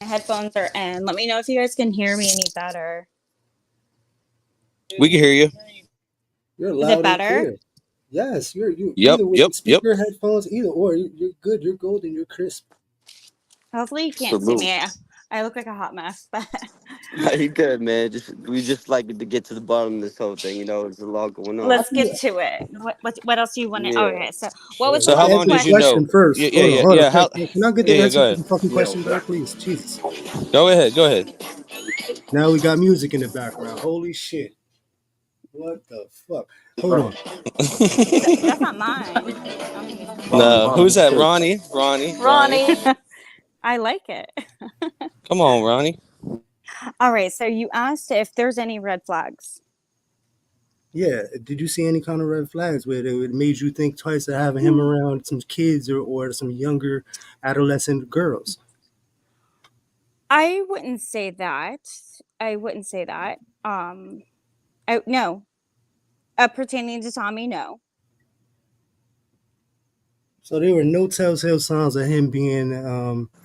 headphones are in. Let me know if you guys can hear me any better. We can hear you. You're Is loud it and better? clear. Yes, you're Yep, either with yep, speaker headphones, either or. You're good. You're golden. You're crisp. Hopefully you can't see me. I look like a hot mess, but You good, man. We just like to get to the bottom of this whole thing. You know, there's a lot going on. let's get to it. What else do you want to? Yeah. Okay, so what was So how the long did question? you know? Question first. Yeah. Hold on. How, Can I get the yeah, answer go to ahead. the fucking question back, please? Jesus. Go ahead. Now we got music in the background. Holy shit. What the fuck? Hold on. That's not mine. No, who's that? Ronnie. I like it. Come on, Ronnie. All right. So you asked if there's any red flags. Yeah. Did you see any kind of red flags where it made you think twice of having him around some kids or some younger adolescent girls? I wouldn't say that. No. Pertaining to Tommy, no. So there were no telltale signs of him being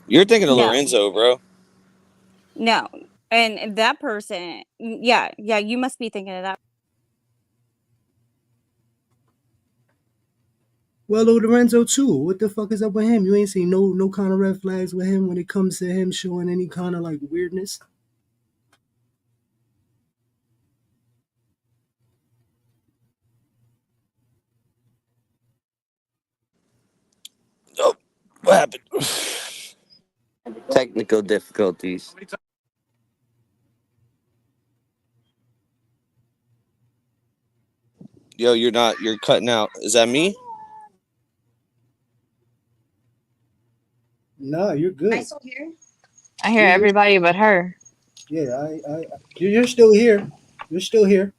You're thinking of No. Lorenzo, bro. No. And that person, yeah, you must be thinking of that. well, Lorenzo too. What the fuck is up with him? You ain't seen no kind of red flags with him when it comes to him showing any kind of like weirdness? Oh, what happened? Technical difficulties. Yo, you're cutting out. Is that me? No, you're good. still hear? I hear everybody but her. Yeah, you're still here. You're still here.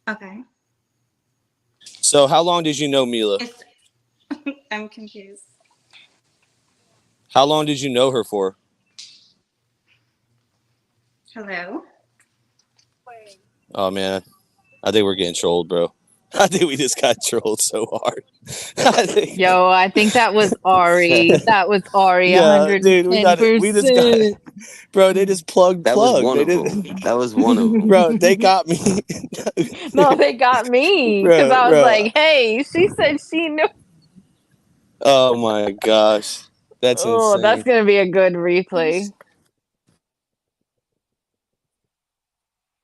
Okay. So how long did you know Mila? I'm confused. How long did you know her for? Hello? Oh man, I think we're getting trolled, bro. I think we just got trolled so hard. Yo, I think that was Ari. That was Ari. Yeah, 110%. dude, we just got it. Bro, they just plugged. That was one of them. That was one of them. Bro, they got me. No, they got me because I was like, "Hey, she said she knew." Oh my gosh, that's insane. That's gonna be a good replay.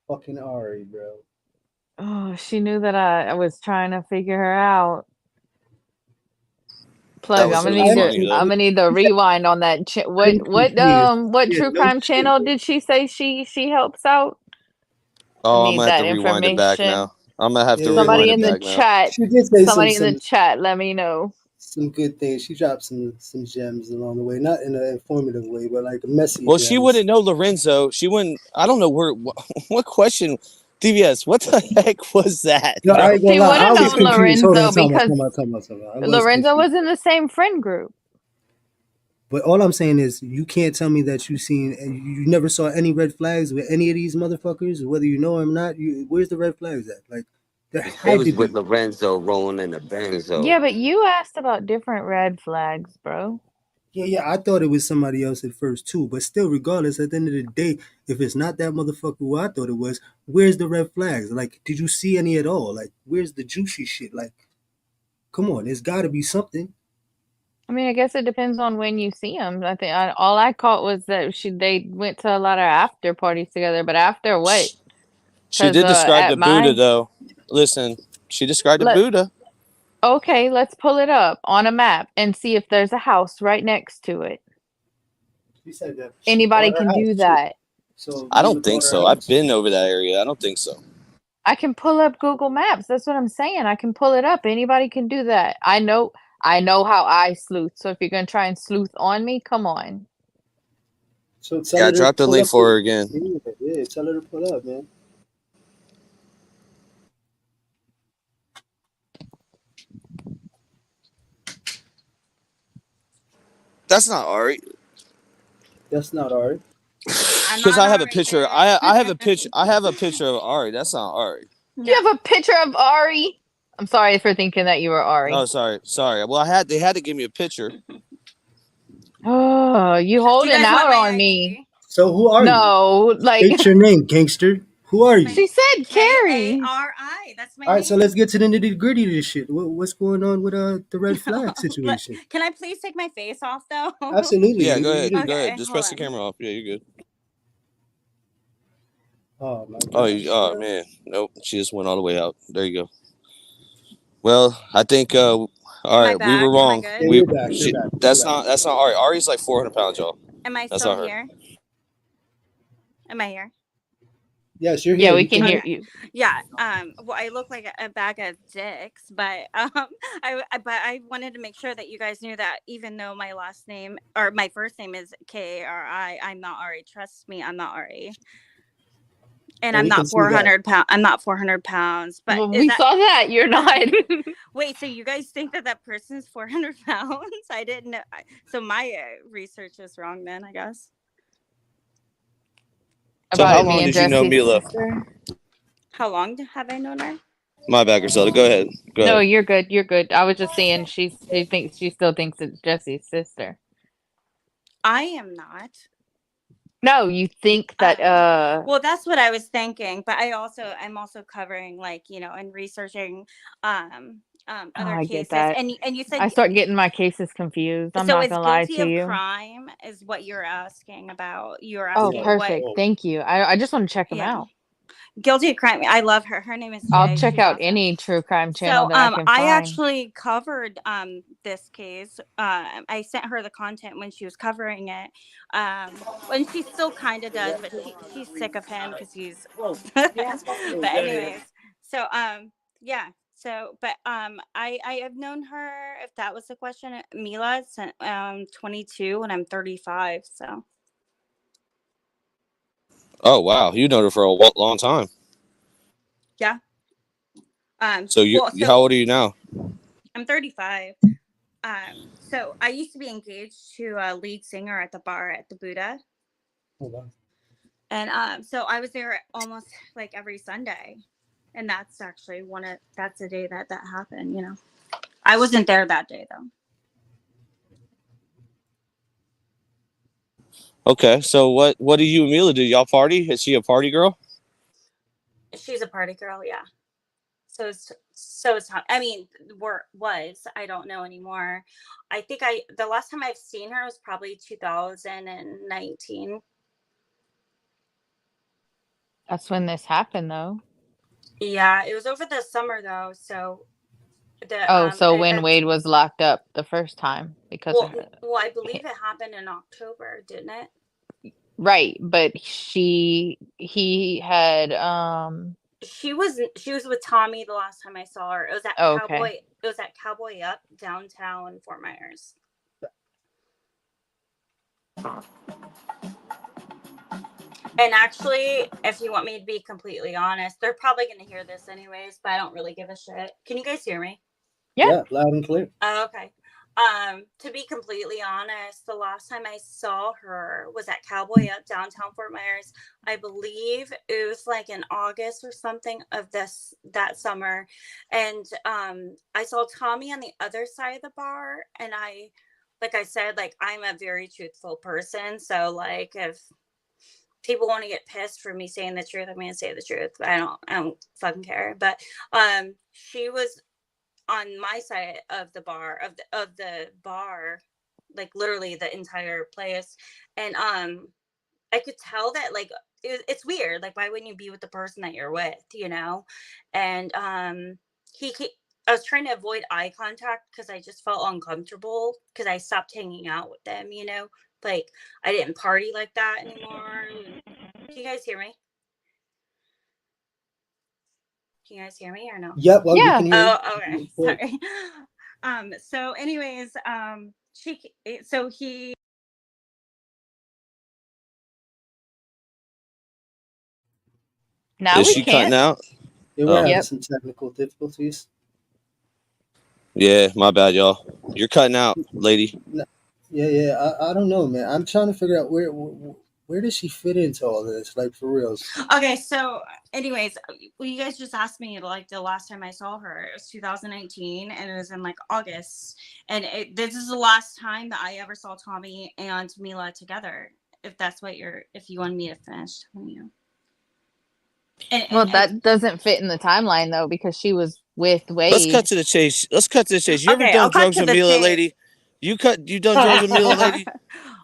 Fucking Ari, bro. Oh, she knew that I was trying to figure her out. Plug. I'm gonna need the rewind on that. What true crime channel did she say she helps out? Oh, I'm gonna have to rewind it back now. I'm gonna have to somebody rewind in it the back chat. She did say somebody in the chat. Let me know. Some good things. She dropped some gems along the way, not in an informative way, but like a messy. Well, gems. she wouldn't know Lorenzo. She wouldn't. I don't know what question. DVS, what the heck was that? No, I ain't gonna She lie. would I have was known confused. Lorenzo Time because out. Lorenzo was in the same friend group. But all I'm saying is, you can't tell me that you never saw any red flags with any of these motherfuckers, whether you know them or not. Where's the red flags at? Like, there It had was to be. with Lorenzo rolling in the benzo. Yeah, but you asked about different red flags, bro. Yeah, I thought it was somebody else at first too. But still, regardless, at the end of the day, if it's not that motherfucker who I thought it was, where's the red flags? Like, did you see any at all? Like, where's the juicy shit? Like, come on, there's got to be something. I mean, I guess it depends on when you see them. I think all I caught was that they went to a lot of after parties together. But after what? She did describe the Buddha, though. Listen, she described the Buddha. Okay, let's pull it up on a map and see if there's a house right next to it. You said that anybody can do that. So I don't think so. I've been over that area. I don't think so. I can pull up Google Maps. That's what I'm saying. I can pull it up. Anybody can do that. I know how I sleuth. So if you're gonna try and sleuth on me, come on. So tell Yeah, I her to dropped the pull link up. for her again. Yeah, tell her to pull up, man. That's not Ari. That's not Ari. Because I have a picture. I have a picture. I have a picture of Ari. That's not Ari. You have a picture of Ari? I'm sorry for thinking that you were Ari. Oh, sorry. Well, they had to give me a picture. Oh, you holding out on me. So who are you? No, like State your name, gangster. Who are you? she said Carrie. K-A-R-I. That's my All right, name. so let's get to the nitty gritty of this shit. What's going on with the red flag situation? Can I please take my face off though? Absolutely. Yeah, go ahead. Okay, Go ahead. Just press the hold on. camera off. Yeah, you're good. Oh my Oh, gosh. oh man. Nope. She just went all the way out. There you go. Well, I think all right, we were wrong. Yeah, you're back. You're back. That's not Ari. Ari's like 400 pounds, y'all. Am I That's still not her. here? Am I here? Yes, you're here. Yeah, we can hear you. Yeah. Well, I look like a bag of dicks, but I wanted to make sure that you guys knew that even though my last name or my first name is K-A-R-I, I'm not Ari. Trust me, I'm not Ari. And I'm not 400 pounds. I'm not 400 pounds. But well, we saw that. You're not. Wait, so you guys think that person's 400 pounds? I didn't know. So my research is wrong then, I guess. So how long did you know Mila? How long have I known her? My bad, Griselda. Go ahead. No, you're good. You're good. I was just saying she still thinks it's Jesse's sister. I am not. No, you think that well, that's what I was thinking, but I'm also covering and researching other I cases. get that. And you said I start getting my cases confused. I'm so not it's gonna lie guilty to of you. crime is what you're asking about. You're Oh, asking perfect. what Thank you. I just want to check them out. guilty of crime. I love her. Her name is I'll Jay. check She's out awesome. any true crime channel So that I can find. I actually covered this case. I sent her the content when she was covering it. And she still kind of does, but she's sick of him because he's but anyways. So yeah. So but I have known her, if that was the question, Mila, since 22 and I'm 35. So Oh wow, you known her for a long time. yeah. So how old are you now? I'm 35. So I used to be engaged to a lead singer at the bar at the Buddha. Oh wow. And so I was there almost like every Sunday. And that's actually that's the day that happened, I wasn't there that day though. Okay, so what do you and Mila do? Y'all party? Is she a party girl? She's a party girl, yeah. So it's I mean, I don't know anymore. I think the last time I've seen her was probably 2019. That's when this happened, though. Yeah, it was over the summer though. So when Wade was locked up the first time because well, I believe it happened in October, didn't it? Right, but he had She was with Tommy the last time I saw her. It was at Cowboy. It was at Cowboy Up downtown Fort Myers. And actually, if you want me to be completely honest, they're probably going to hear this anyways, but I don't really give a shit. Can you guys hear me? Yeah, loud and clear. Oh, okay. To be completely honest, the last time I saw her was at Cowboy Up downtown Fort Myers. I believe it was like in August or something of that summer. And I saw Tommy on the other side of the bar. And like I said, I'm a very truthful person. So if people want to get pissed for me saying the truth, I'm going to say the truth. I don't fucking care. But she was on my side of the bar of the bar, like literally the entire place. And I could tell that it's weird. Like, why wouldn't you be with the person that you're with, And I was trying to avoid eye contact because I just felt uncomfortable because I stopped hanging out with them, like I didn't party like that anymore. Can you guys hear me? Can you guys hear me or no? Yep, well, we Yeah. can hear you. Oh, okay. Sorry. So anyways, so he Now Is we she can't. cutting out? Yeah, we're Oh, having Yep. some technical difficulties. yeah. My bad, y'all. You're cutting out, lady. Yeah. I don't know, man. I'm trying to figure out where does she fit into all this, like for reals. Okay, so anyways, well, you guys just asked me like the last time I saw her. It was 2019, and it was in like August. And this is the last time that I ever saw Tommy and Mila together. If that's what if you want me to finish telling you. Well, that doesn't fit in the timeline though, because she was with Wade. Let's cut to the chase. You ever Okay, done I'll cut drugs to with the Mila, chase. lady? You done drugs with Mila, lady?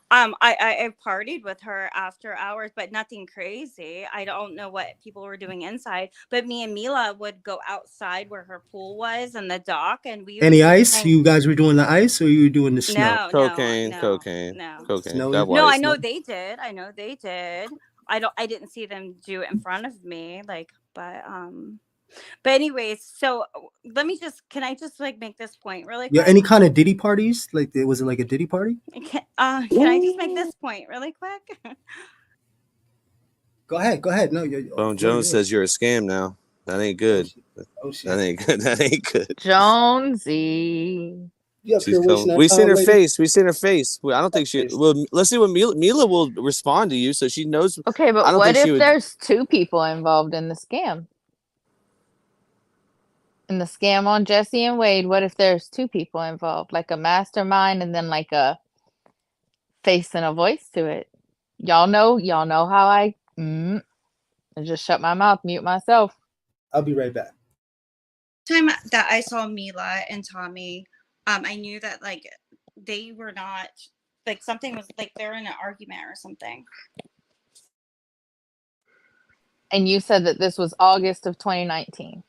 I partied with her after hours, but nothing crazy. I don't know what people were doing inside, but me and Mila would go outside where her pool was and the dock, and we Any would ice? hang- You guys were doing the ice, or you were doing the snow? No, Cocaine. Snowy? That No, white. I know they did. I didn't see them do it in front of me, but anyways, so can I just like make this point really quick? Yeah, any kind of Diddy parties? Like, was it like a Diddy party? Can I just make this point really quick? Go ahead. No, Bone Jones says you're a scam now. That ain't good. Oh shit. That ain't good. That ain't good. Jonesy. You up She's here wasting coming. our We seen time, her lady? face. We seen her face. I don't think she. Well, let's see what Mila will respond to you, so she knows. Okay, I but don't what think she if would. there's two people involved in the scam? In the scam on Jesse and Wade, what if there's two people involved, like a mastermind and then like a face and a voice to it? Y'all know how I just shut my mouth, mute myself. I'll be right back. Time that I saw Mila and Tommy, I knew that like they were not like something was like they're in an argument or something. And you said that this was August of 2019.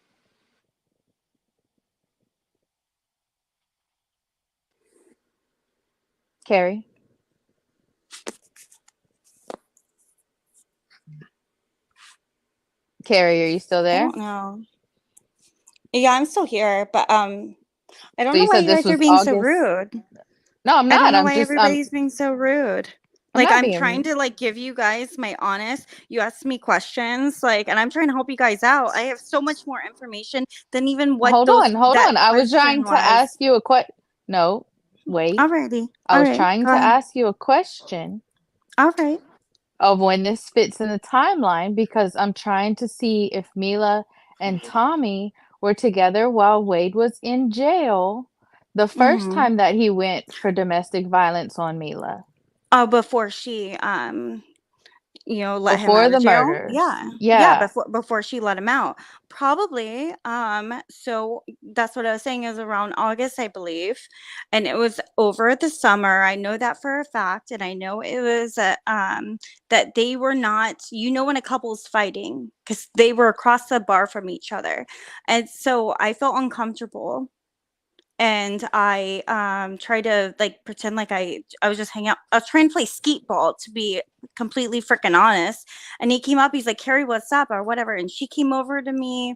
Carrie? Carrie, are you still I there? don't know. Yeah, I'm still here, but I don't So know you why said you this guys are was being so August? rude. No, I'm I don't not. know I'm why just everybody's being so rude. Like not I'm being trying rude. to like give you guys my honest. You asked me questions, like, and I'm trying to help you guys out. I have so much more information than even what Hold those on. that I was trying question to was. ask you a question. No, wait. Alrighty. I was Alright, trying go to ahead. ask you a question Alright. of when this fits in the timeline, because I'm trying to see if Mila and Tommy were together while Wade was in jail the first Mhm. time that he went for domestic violence on Mila. Oh, before she let him Before out the of jail. murders. Yeah. Yeah. Before she let him out. Probably. So that's what I was saying, is around August, I believe. And it was over the summer. I know that for a fact. And I know it was that they were not, when a couple's fighting, because they were across the bar from each other. And so I felt uncomfortable. And I tried to like pretend like I was just hanging out. I was trying to play skeet ball, to be completely freaking honest. And he came up, he's like, Carrie, what's up? Or whatever. And she came over to me.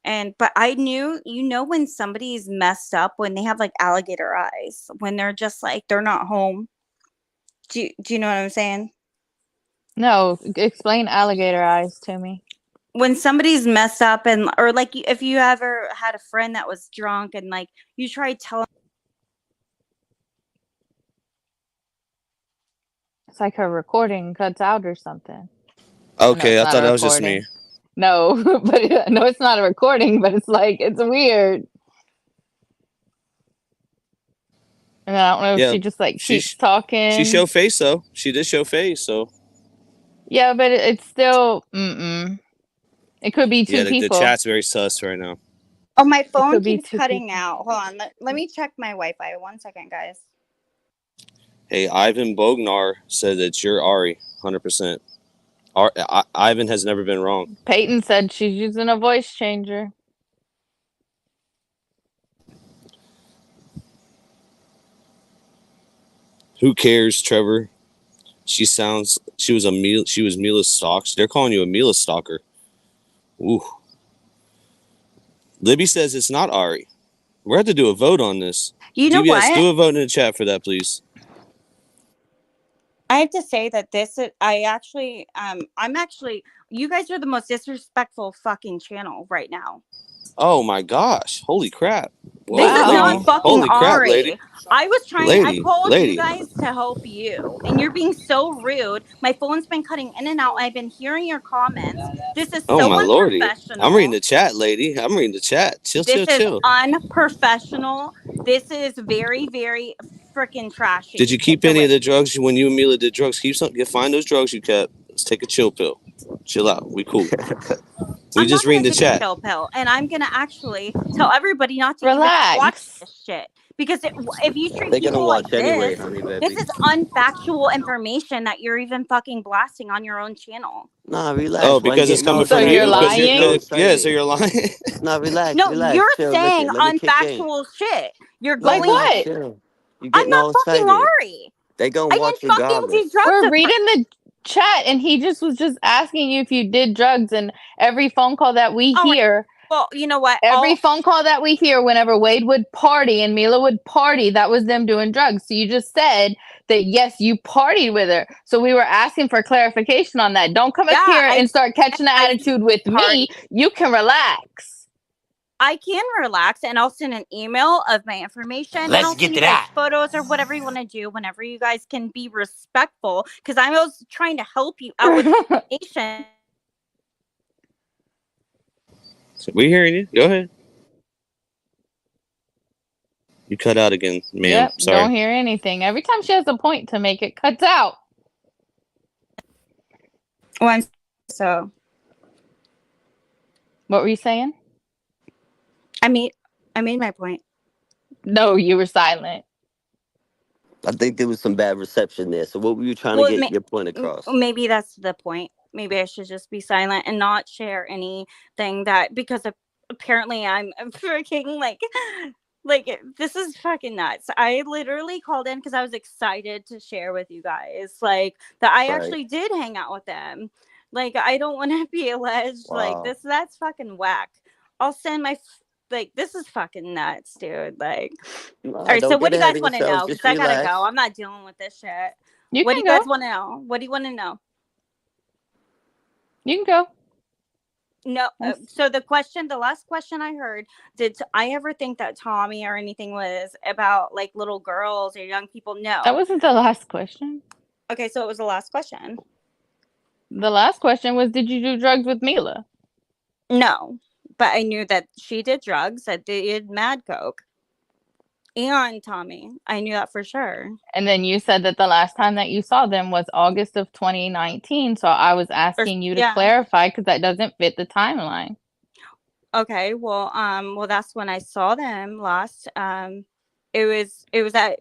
But I knew, when somebody's messed up, when they have like alligator eyes, when they're just like, they're not home. Do you know what I'm saying? No, explain alligator eyes to me. When somebody's messed up, or like if you ever had a friend that was drunk and like you tried telling. It's like her recording cuts out or something. Okay, No, I it's thought not a that was just me. recording. No, but no, it's not a recording, but it's like, it's weird. And I don't know if Yeah, she just like keeps talking. She showed face though. She did show face, so Yeah, but it's still It could be two yeah. The people. chat's very sus right now. Oh, my phone could be keeps two cutting people. out. Hold on. Let me check my Wi-Fi. 1 second, guys. Hey, Ivan Bognar said that you're Ari, 100%. Ivan has never been wrong. Peyton said she's using a voice changer. Who cares, Trevor? She was Mila stalker. They're calling you a Mila stalker. Ooh. Libby says it's not Ari. We're going to do a vote on this. You know DBS, what? do a vote in the chat for that, please. I have to say that this is, you guys are the most disrespectful fucking channel right now. Oh my gosh. Holy crap. This is not fucking Holy crap, Ari. lady. I was trying, I Lady, called lady. you guys to help you, and you're being so rude. My phone's been cutting in and out. I've been hearing your comments. This is Oh so my lordy. unprofessional. I'm reading the chat, lady. I'm reading the chat. Chill, This is chill. unprofessional. This is very, very freaking trashy. Did you keep any of the drugs when you and Mila did drugs? Find those drugs you kept. Let's take a chill pill. Chill out. We cool. We just reading the chat. Chill pill, and I'm gonna actually tell everybody not to Relax. even watch this shit. Because if you treat They're gonna people like watch anyway, this, honey baby. this is unfactual information that you're even fucking blasting on your own channel. Nah, relax. Oh, Why because you it's getting coming all from excited? you. you're Because lying? yeah, so you're lying. Nah, relax. No, relax. you're Chill, saying listen, let me kick in. unfactual shit. You're Like going. what? Chill. You I'm getting all not fucking excited. Ari. They gonna I watch didn't fucking do regardless. drugs. We're with reading the chat, and he was just asking you if you did drugs, and every phone call that we Oh, hear, Well, you know what? every phone call that we hear whenever Wade would party and Mila would party, that was them doing drugs. So you just said that, yes, you partied with her. So we were asking for clarification on that. Don't come up Yeah, here and start catching the attitude with me. You can relax. I can relax, and I'll send an email of my information. and Let's I'll get send to you guys that. photos or whatever you want to do. Whenever you guys can be respectful, because I was trying to help you out with information. So we hearing you. Go ahead. You cut out again, ma'am. Yep, Sorry. don't hear anything. Every time she has a point to make, it cuts out. So, What were you saying? I made my point. No, you were silent. I think there was some bad reception there. So what were you trying to get your point across? Maybe that's the point. Maybe I should just be silent and not share anything because apparently I'm freaking like this is fucking nuts. I literally called in because I was excited to share with you guys that I actually did hang out with them. I don't want to be alleged that's fucking whack. I'll send my this is fucking nuts, dude. All right, so what do you guys want to know? Because I gotta go. I'm not dealing with this shit. What do you guys want to know? What do you want to know? You can go. No. So the last question I heard, did I ever think that Tommy or anything was about little girls or young people? No. That wasn't the last question. Okay, so it was the last question. The last question was, did you do drugs with Mila? No, but I knew that she did drugs. I did mad coke. And Tommy. I knew that for sure. And then you said that the last time that you saw them was August of 2019. So I was asking you to clarify because that doesn't fit the timeline. Okay, well, that's when I saw them last. It was at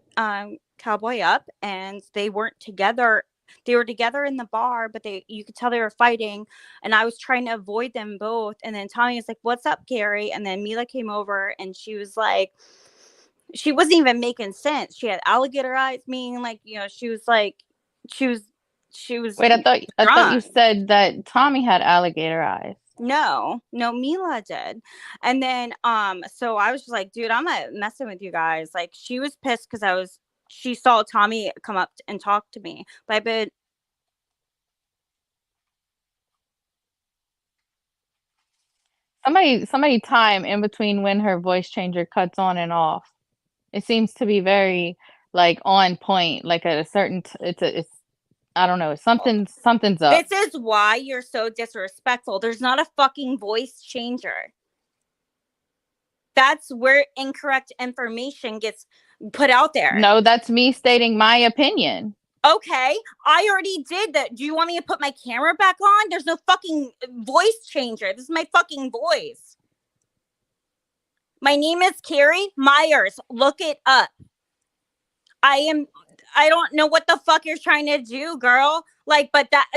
Cowboy Up, and they weren't together. They were together in the bar, but you could tell they were fighting, and I was trying to avoid them both. And then Tommy was like, "What's up, Gary?" And then Mila came over, and she was like, she wasn't even making sense. She had alligator eyes, meaning she was. Wait, I thought you said that Tommy had alligator eyes. No, Mila did. And then, so I was just like, dude, I'm not messing with you guys. She was pissed because she saw Tommy come up and talk to me. But I've been. Somebody time in between when her voice changer cuts on and off. It seems to be very on point, at a certain it's I don't know, something's up. This is why you're so disrespectful. There's not a fucking voice changer. That's where incorrect information gets put out there. No, that's me stating my opinion. Okay, I already did that. Do you want me to put my camera back on? There's no fucking voice changer. This is my fucking voice. My name is Carrie Myers. Look it up. I don't know what the fuck you're trying to do, girl. But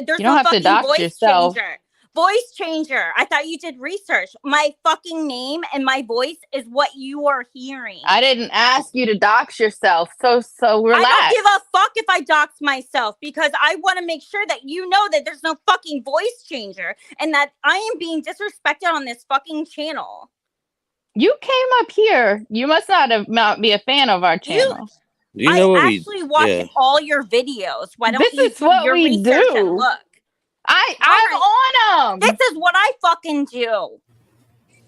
there's you don't no have fucking to dox voice yourself. changer. Voice changer. I thought you did research. My fucking name and my voice is what you are hearing. I didn't ask you to dox yourself. So relax. I don't give a fuck if I dox myself because I want to make sure that you know that there's no fucking voice changer and that I am being disrespected on this fucking channel. You came up here. You must not be a fan of our channel. You know what actually watch all your videos. Why don't This you is what your we research do. and look? I'm on them. This is what I fucking do.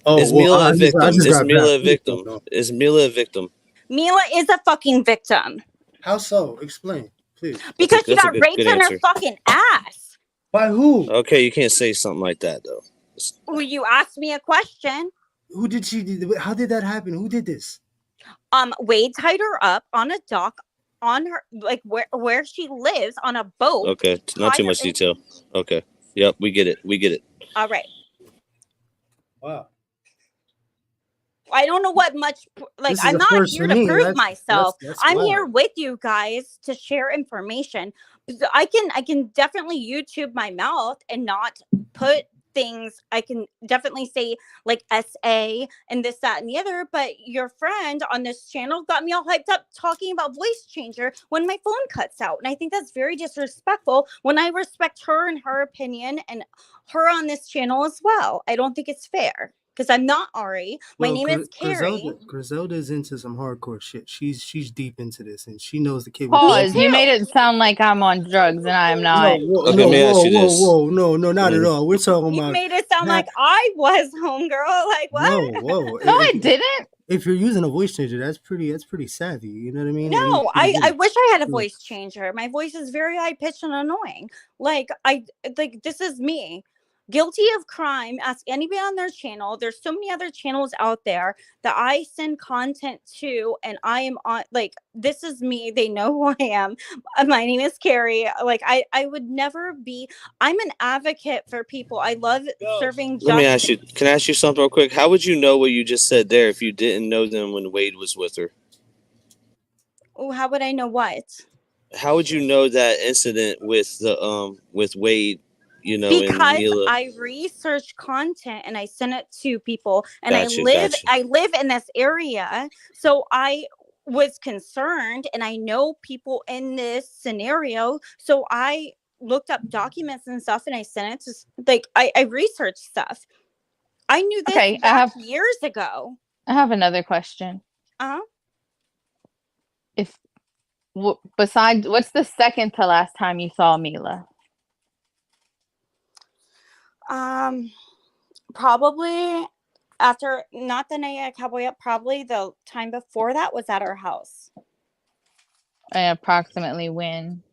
Oh, Is Mila a victim? I just Is got Mila a back. victim? Is Mila a victim? Mila is a fucking victim. How so? Explain, please. Because she That's a got good raped in her answer. fucking ass. By who? Okay, you can't say something like that though. Well, you asked me a question. Who did she? How did that happen? Who did this? Wade tied her up on a dock on her like where she lives on a boat. Okay, not too much detail. Okay, yep, we get it. We get it. All right. Wow. I don't know what much like I'm not here to prove myself. I'm here with you guys to share information. I can definitely YouTube my mouth and not put things. I can definitely say like SA and this, that, and the other, but your friend on this channel got me all hyped up talking about voice changer when my phone cuts out. And I think that's very disrespectful when I respect her and her opinion and her on this channel as well. I don't think it's fair. Because I'm not Ari. My name is Carrie. Griselda's into some hardcore shit. She's deep into this, and she knows the cable. Pause. You made it sound like I'm on drugs, and I am not. Whoa, no, not at all. We're talking about. You made it sound like I was homegirl. Like what? Whoa. No, I didn't. If you're using a voice changer, that's pretty savvy. You know what I mean? No, I wish I had a voice changer. My voice is very high pitched and annoying. Like this is me. Guilty of crime. Ask anybody on their channel. There's so many other channels out there that I send content to, and I am on. Like this is me. They know who I am. My name is Carrie. Like I would never be. I'm an advocate for people. I love serving justice. Let me ask you. Can I ask you something real quick? How would you know what you just said there if you didn't know them when Wade was with her? Oh, how would I know what? How would you know that incident with the with Wade? You know, because I research content and I send it to people, and I live in this area, so I was concerned, and I know people in this scenario, so I looked up documents and stuff, and I sent it to I researched stuff. I knew this years ago. I have another question. Besides, what's the second to last time you saw Mila? Probably after not the night at Cowboy Up, probably the time before that was at our house. Approximately when?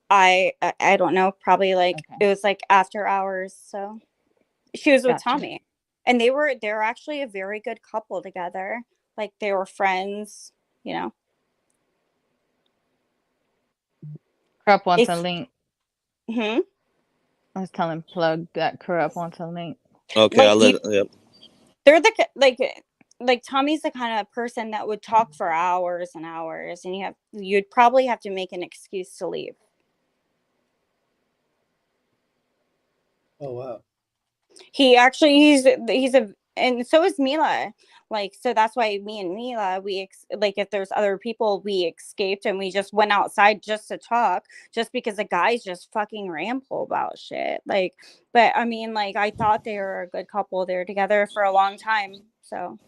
I don't know, probably it was like after hours. So she was with Tommy, and they're actually a very good couple together. Like they were friends, you know. Corrupt wants a link. Hmm. I was telling Plug that Corrupt wants a link. Okay, I'll let. Yep. They're like Tommy's the kind of person that would talk for hours and hours, and you'd probably have to make an excuse to leave. Oh wow. He's and so is Mila. Like, so that's why me and Mila, if there's other people, we escaped and we just went outside just to talk, just because the guys just fucking ramble about shit. Like, but I mean, like, I thought they were a good couple. They were together for a long time. So,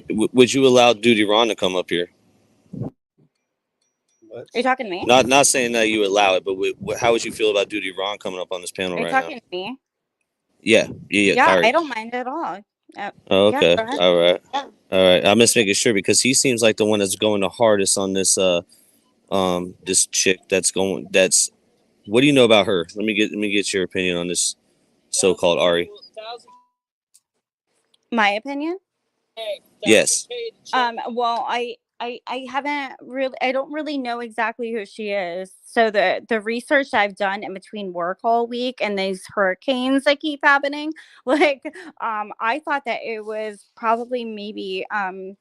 would you allow Duty Ron to come up here? What? Are you talking to me? Not saying that you allow it, but how would you feel about Duty Ron coming up on this panel right now? Are you talking to me? Yeah. I don't mind at all. Oh, okay. Yeah, all right. I'm just making sure because he seems like the one that's going the hardest on this this chick that's what do you know about her? Let me get your opinion on this so-called Ari. My opinion? Yes. Well, I haven't really, I don't really know exactly who she is. So the research I've done in between work all week and these hurricanes that keep happening, I thought that it was probably maybe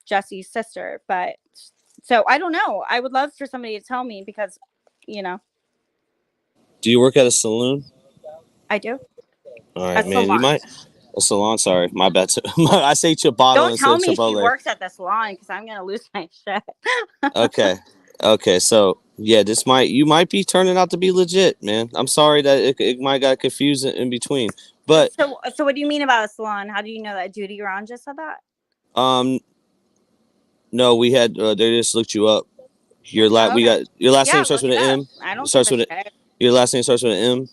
Jesse's sister, but so I don't know. I would love for somebody to tell me because, you know. Do you work at a saloon? I do. All right, man. You might. A salon, sorry, my bad. I say Ciabatta. Don't tell me she works at the salon because I'm gonna lose my shit. Okay. So yeah, you might be turning out to be legit, man. I'm sorry that it might got confused in between, but so what do you mean about a salon? How do you know that Duty Ron just said that? No, we had they just looked you up. We got your last name starts with an M. I don't Starts give with a shit. your last name starts with an M.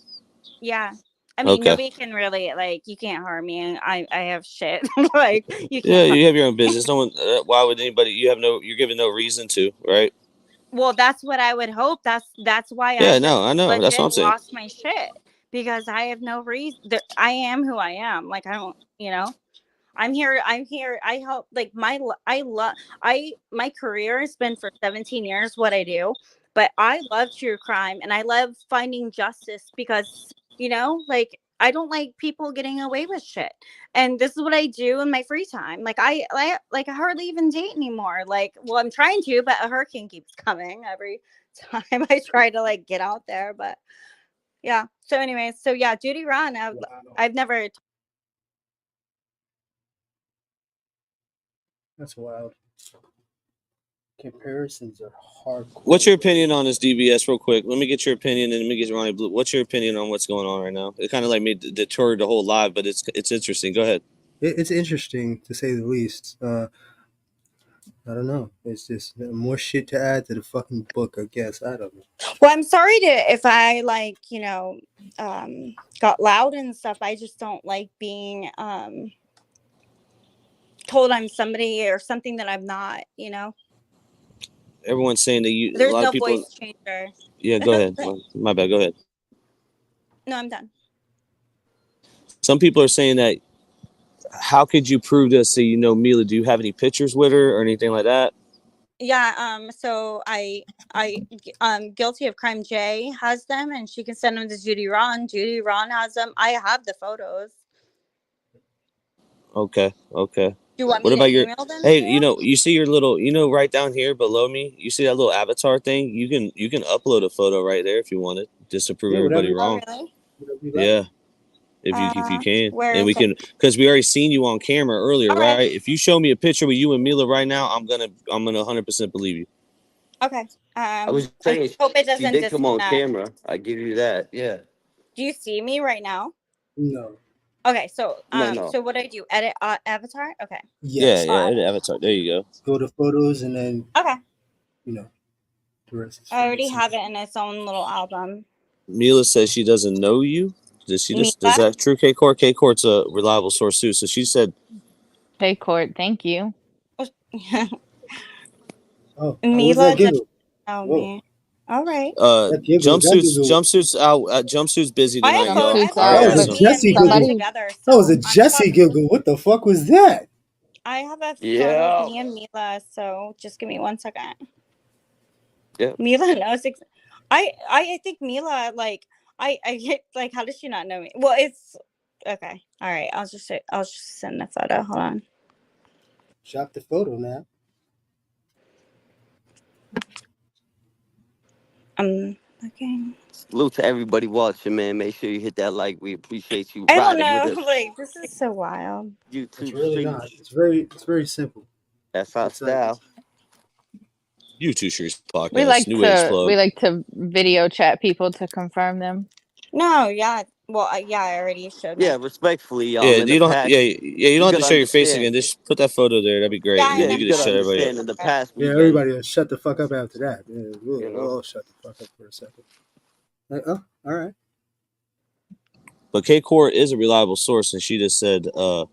Yeah. I mean, Okay. nobody can really you can't harm me. And I have shit. Like you can't. Yeah, harm you have your own business. No one. Why would anybody? You're given no reason to, right? Well, that's what I would hope. That's why Yeah, I no, I know. That's what I'm legit saying. lost my shit because I have no reason. I am who I am. Like I don't, I'm here. I help. Like my career has been for 17 years what I do, but I love true crime and I love finding justice because like I don't like people getting away with shit, and this is what I do in my free time. Like I hardly even date anymore. Like, well, I'm trying to, but a hurricane keeps coming every time I try to get out there. But yeah. So anyways, Duty Ron. I've never. That's wild. Comparisons are hardcore. What's your opinion on this DBS, real quick? Let me get your opinion, and let me get Ronnie Blue. What's your opinion on what's going on right now? It kind of made detoured the whole live, but it's interesting. Go ahead. It's interesting to say the least. I don't know. It's just more shit to add to the fucking book, I guess. I don't know. Well, I'm sorry if I got loud and stuff. I just don't like being told I'm somebody or something that I'm not. Everyone's saying that There's a lot no of people. voice changer. Yeah, go ahead. My bad. Go ahead. No, I'm done. Some people are saying that. How could you prove this? So Mila. Do you have any pictures with her or anything like that? Yeah. So I Guilty of Crime J has them, and she can send them to Judy Ron. Judy Ron has them. I have the photos. Okay. Do you want What me about to your? email them? Hey, you see your little, right down here below me. You see that little avatar thing? You can upload a photo right there if you wanted, just to prove everybody wrong. Oh, really? Yeah, if you can, where and we is can, because we already seen you on camera earlier, All right? right. If you show me a picture with you and Mila right now, I'm gonna 100% believe you. Okay. I was saying, hope it she doesn't did come on disconnect. camera. I give you that. Yeah. Do you see me right now? No. Okay, so No. so what do I do? Edit avatar? Okay. Yes. Yeah, edit avatar. There you go. Go to photos and then Okay. the rest is I already have it in its own little album. Mila says she doesn't know you. Does that true? K-Court? K-Court's a reliable source too. So she said, K-Court, thank you. Oh, Mila doesn't know me. All right. Jumpsuits out. Jumpsuits busy tonight, y'all. That was a Jesse giggle. That was a Jesse giggle. What the fuck was that? I have a photo of me and Mila, so just give me 1 second. Yeah. Mila knows. I think Mila I get how does she not know me? Well, it's okay. All right. I'll just send the photo. Hold on. Shop the photo now. Okay. Salute to everybody watching, man. Make sure you hit that like. We appreciate you. I don't riding know. with us. This is so wild. YouTube It's really streams. not. It's very simple. That's our style. YouTube Streets podcast. We like New Age to video chat people to confirm them. No, yeah. Well, I already showed. Yeah, respectfully, y'all. Yeah, you don't. Past, you don't have to show your face again. Just put that photo there. That'd be great. Yeah, you can just shut everybody up. In the past, everybody will shut the fuck up after that. Yeah, we'll all shut the fuck up for a second. All right. But K-Court is a reliable source, and she just said the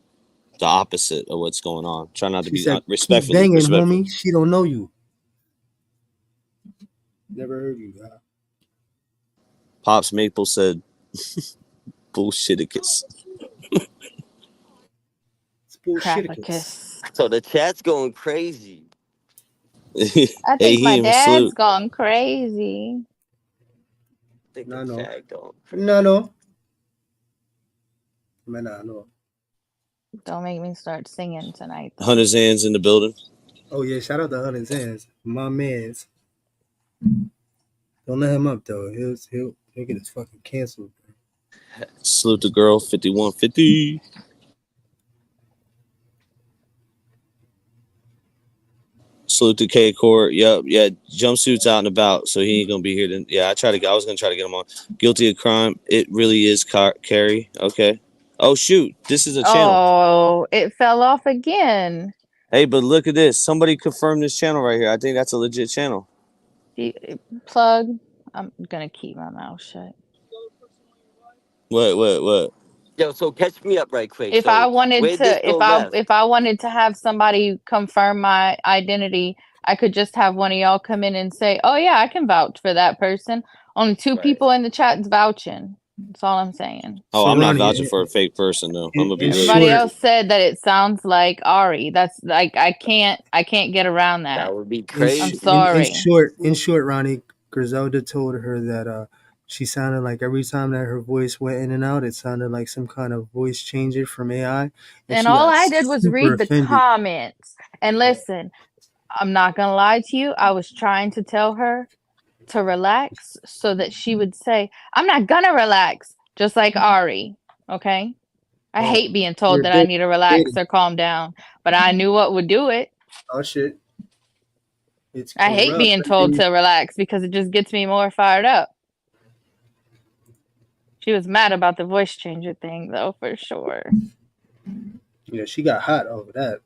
opposite of what's going on. Try not to be respectful. Banging, homie. She don't know you. Never heard you. Pops Maple said, "Bullshiticus." It's bullshiticus. So the chat's going crazy. I think my dad's gone crazy. No. Don't make me start singing tonight. Hunter Zan's in the building. Oh yeah, shout out to Hunter Zan's, my man's. Don't let him up though. He'll get his fucking canceled. Salute the girl 5150. Salute to K-Court. Yep, yeah. Jumpsuits out and about, so he ain't gonna be here. Then, yeah, I was gonna try to get him on. Guilty of Crime. It really is Carrie. Okay. Oh shoot, this is a channel. Oh, it fell off again. Hey, but look at this. Somebody confirmed this channel right here. I think that's a legit channel. Plug. I'm gonna keep my mouth shut. What? Yo, so catch me up right quick. If So I wanted where this to, go left? if I wanted to have somebody confirm my identity, I could just have one of y'all come in and say, "Oh yeah, I can vouch for that person." Only two people in the chat's vouching. That's all I'm saying. Oh, So I'm not Ronnie, vouching for a fake person though. I'm gonna be in real. Everybody short, else said that it sounds like Ari. That's like I can't get around that. That would be in, crazy. sh- I'm sorry. in short, Ronnie, Griselda told her that she sounded like every time that her voice went in and out, it sounded like some kind of voice changer from AI, and And she all got I did was super read the offended. comments. And listen, I'm not gonna lie to you. I was trying to tell her to relax so that she would say, "I'm not gonna relax," just like Ari. Okay. I hate being told that I need to relax or calm down, but I knew what would do it. Oh shit! It's I hate corrupt. being told to relax because it just gets me more fired up. She was mad about the voice changer thing, though, for sure. Yeah, she got hot over that.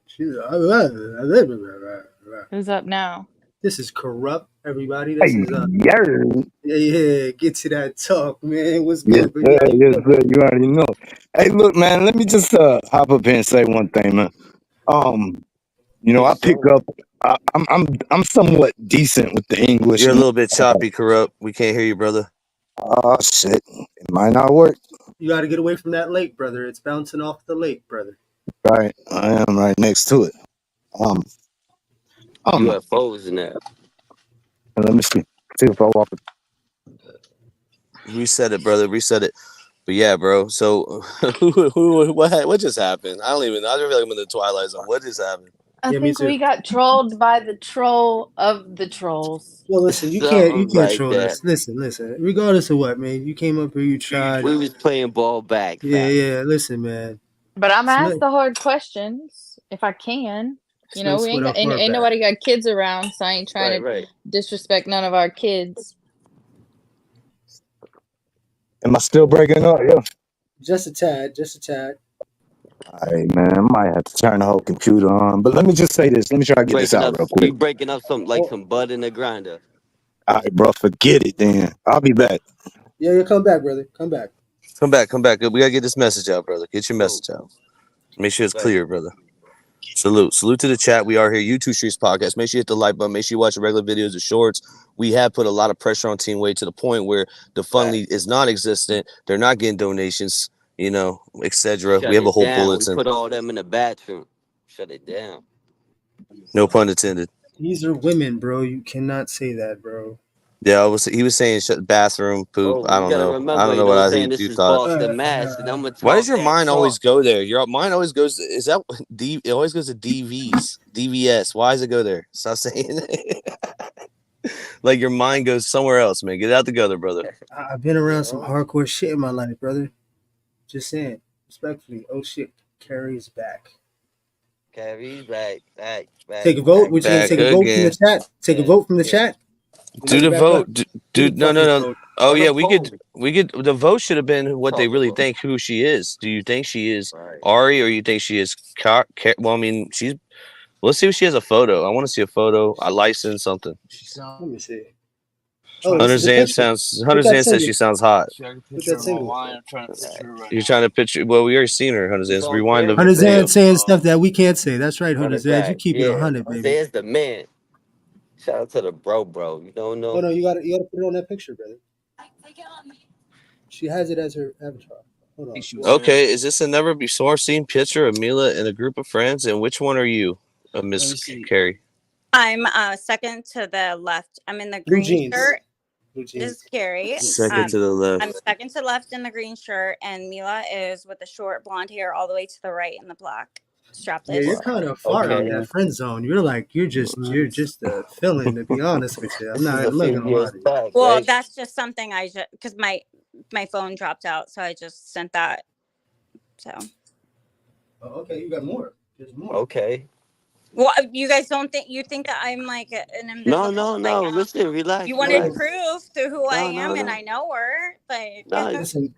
Who's up now? This is corrupt, everybody. This is yeah. Get to that talk, man. What's good? Yes, sir. You already know. Hey, look, man. Let me just hop up here and say one thing, man. I pick up. I'm somewhat decent with the English. You're a little bit choppy, corrupt. We can't hear you, brother. Oh shit! It might not work. You got to get away from that lake, brother. It's bouncing off the lake, brother. Right, I am right next to it. UFOs in there. Let me see if I walk. Reset it, brother. Reset it. But yeah, bro. So what just happened? I feel like I'm in the Twilight Zone. What just happened? I think we got trolled by the troll of the trolls. Well, listen, you can't troll us. Listen. Regardless of what, man, you came up here, you tried. We was playing ball back. Yeah. Listen, man. But I'm asked the hard questions if I can. You know, we ain't nobody got kids around, so I ain't trying to disrespect none of our kids. Am I still breaking up? Yeah. Just a tad. Hey man, I might have to turn the whole computer on. But let me just say this. Let me try to get this out real quick. We breaking up some butt in the grinder. All right, bro. Forget it then. I'll be back. Yeah, come back, brother. Come back. Come back. We gotta get this message out, brother. Get your message out. Make sure it's clear, brother. Salute to the chat. We are here, U2 Streets Podcast. Make sure you hit the like button. Make sure you watch the regular videos, the shorts. We have put a lot of pressure on Team Wade to the point where the funding is non-existent. They're not getting donations, etc. We have a whole bulletin. Put all them in the bathroom. Shut it down. No pun intended. These are women, bro. You cannot say that, bro. Yeah, he was saying bathroom poop. I don't know. I don't know what I think you thought. Why does your mind always go there? Your mind always goes. Is that D? It always goes to DVS. Why does it go there? Stop saying it. Like your mind goes somewhere else, man. Get it out together, brother. I've been around some hardcore shit in my life, brother. Just saying, respectfully. Oh shit, Carrie's back. Carrie's back. Take a vote. Would you take a vote from the chat? Take a vote from the chat. Do the vote, dude. No. Oh yeah, we could. The vote should have been what they really think who she is. Do you think she is Ari, or you think she is? Well, I mean, she's. Let's see if she has a photo. I want to see a photo. A license, something. Let me see. Hunter Zan says she sounds hot. You're trying to picture. Well, we already seen her. Hunter Zan. Rewind the. Hunter Zan saying stuff that we can't say. That's right, Hunter Zan. You keep it 100, baby. There's the man. Shout out to the bro. You don't know. Oh no, you gotta put it on that picture, brother. She has it as her avatar. Hold on. Okay, is this a never before seen picture of Mila and a group of friends? And which one are you, Miss Carrie? I'm second to the left. I'm in the green shirt. This is Carrie. Second to the left. I'm second to the left in the green shirt, and Mila is with the short blonde hair all the way to the right in the black. Strapless. Yeah, you're kind of far out of that friend zone. You're just a feeling, to be honest with you. I'm not gonna lie. Well, that's just something because my phone dropped out, so I just sent that. So. Oh, okay, you got more. There's more. Okay. Well, you guys don't think that I'm like an invisible? No. Listen, relax. You wanted proof to who I am, and I know her. Like, listen,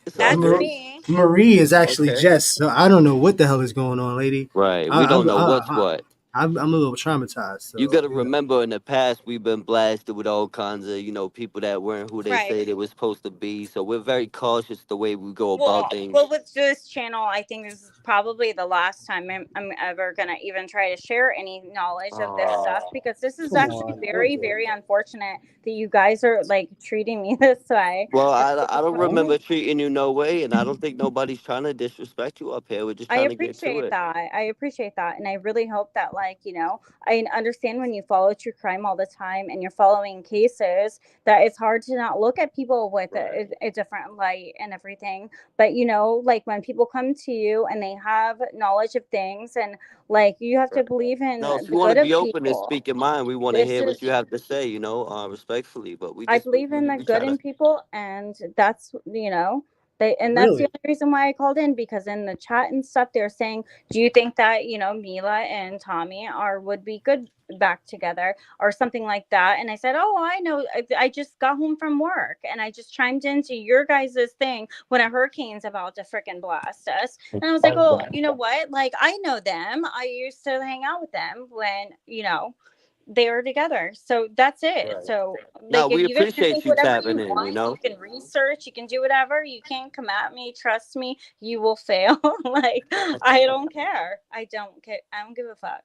It's all That's good. me. Marie is actually Okay. Jess, so I don't know what the hell is going on, lady. Right. We don't know what's what. I'm a little traumatized. So, You gotta remember, in the past, we've been blasted with all kinds of, people that weren't who they Right. say they were supposed to be. So we're very cautious the way we go about things. Well, with this channel, I think this is probably the last time I'm ever gonna even try to share any knowledge of this stuff, because this is actually very, very unfortunate that you guys are like treating me this way. Well, I don't remember treating you no way, and I don't think nobody's trying to disrespect you up here. We're just I trying to get to appreciate it. that. I appreciate that. And I really hope that, like, I understand when you follow true crime all the time and you're following cases, that it's hard to not look at people with a different light and everything. But, like when people come to you and they have knowledge of things, and like you have to believe in No, if the you want good to of be open and people. speak your mind, we want to This hear what is you have to say, respectfully. But I believe in the we good try in to. people, and that's that's the really, only reason why I called in, because in the chat and stuff they're saying, do you think that Mila and Tommy would be good back together or something like that? And I said, oh, I know, I just got home from work and I just chimed into your guys' thing when a hurricane's about to freaking blast us, and I was like, oh, you know what, like, I know them, I used to hang out with them when they were together. So that's it. Right. So, No, like, if we you guys can appreciate think you whatever tapping you in. want, you can research, you can do whatever. You can't come at me. Trust me, you will fail. Like, I don't care. I don't care. I don't give a fuck.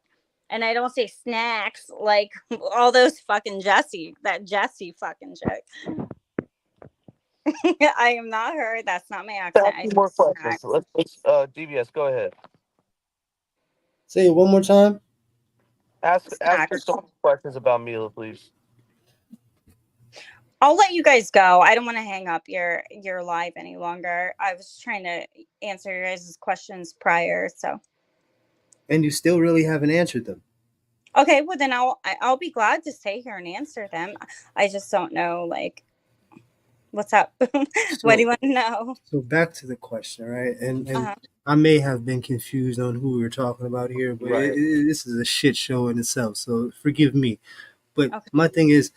And I don't say snacks like all those fucking that Jesse fucking chick. I am not her. That's not my accent. I More say questions. snacks. Let's DBS, go ahead. say it one more time. Ask Snacks. her some questions about Mila, please. I'll let you guys go. I don't want to hang up your live any longer. I was trying to answer your guys' questions prior, so. And you still really haven't answered them. Okay, well then I'll be glad to stay here and answer them. I just don't know, like, what's up? What do you want to know? So back to the question, right? And I may have been confused on who we were talking about here, but Right. this is a shit show in itself. So forgive me. But Okay. my thing is,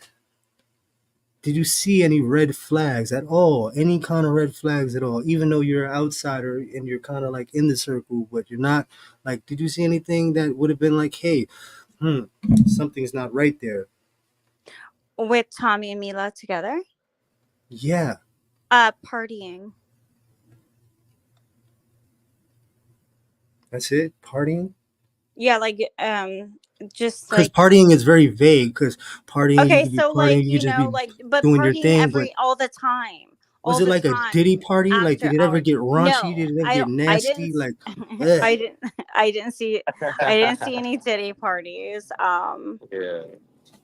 did you see any red flags at all? Any kind of red flags at all? Even though you're an outsider and you're kind of like in the circle, but you're not, like, did you see anything that would have been like, hey, something's not right there? With Tommy and Mila together? Yeah. Partying. That's it? Partying? Yeah, like, just Because like. partying is very vague. Because partying, Okay, you could be so partying, like, you could just be like, but doing your partying thing. But all the time. was All it the like a time. Diddy party? Like, After did it ever hours. get raunchy? No, Did it ever I get don't. nasty? Like, I didn't see any Diddy parties. Yeah.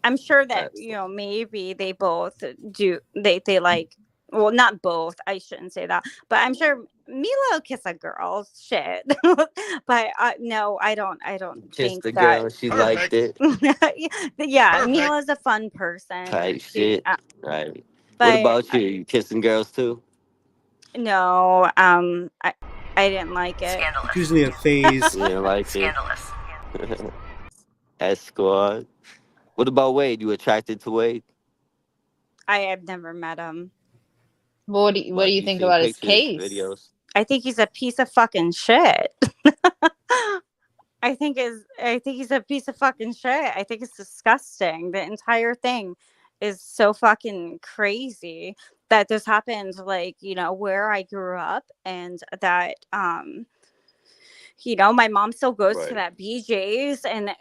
I'm sure that maybe they both do. They like. Well, not both. I shouldn't say that, but I'm sure Mila will kiss a girl. Shit, but no, I don't. I don't Kissed think the that. girl, she liked it. Yeah, Mila's a fun person. Type shit. Right. But What about you? You kissing girls too? no, I didn't like it. it's usually a phase. You didn't like it? Escort. What about Wade? You attracted to Wade? I have never met him. What do you think about his case? Videos. I think he's a piece of fucking shit. I think he's a piece of fucking shit. I think it's disgusting. The entire thing is so fucking crazy that this happened, like, where I grew up, and that my mom still goes to that BJ's, and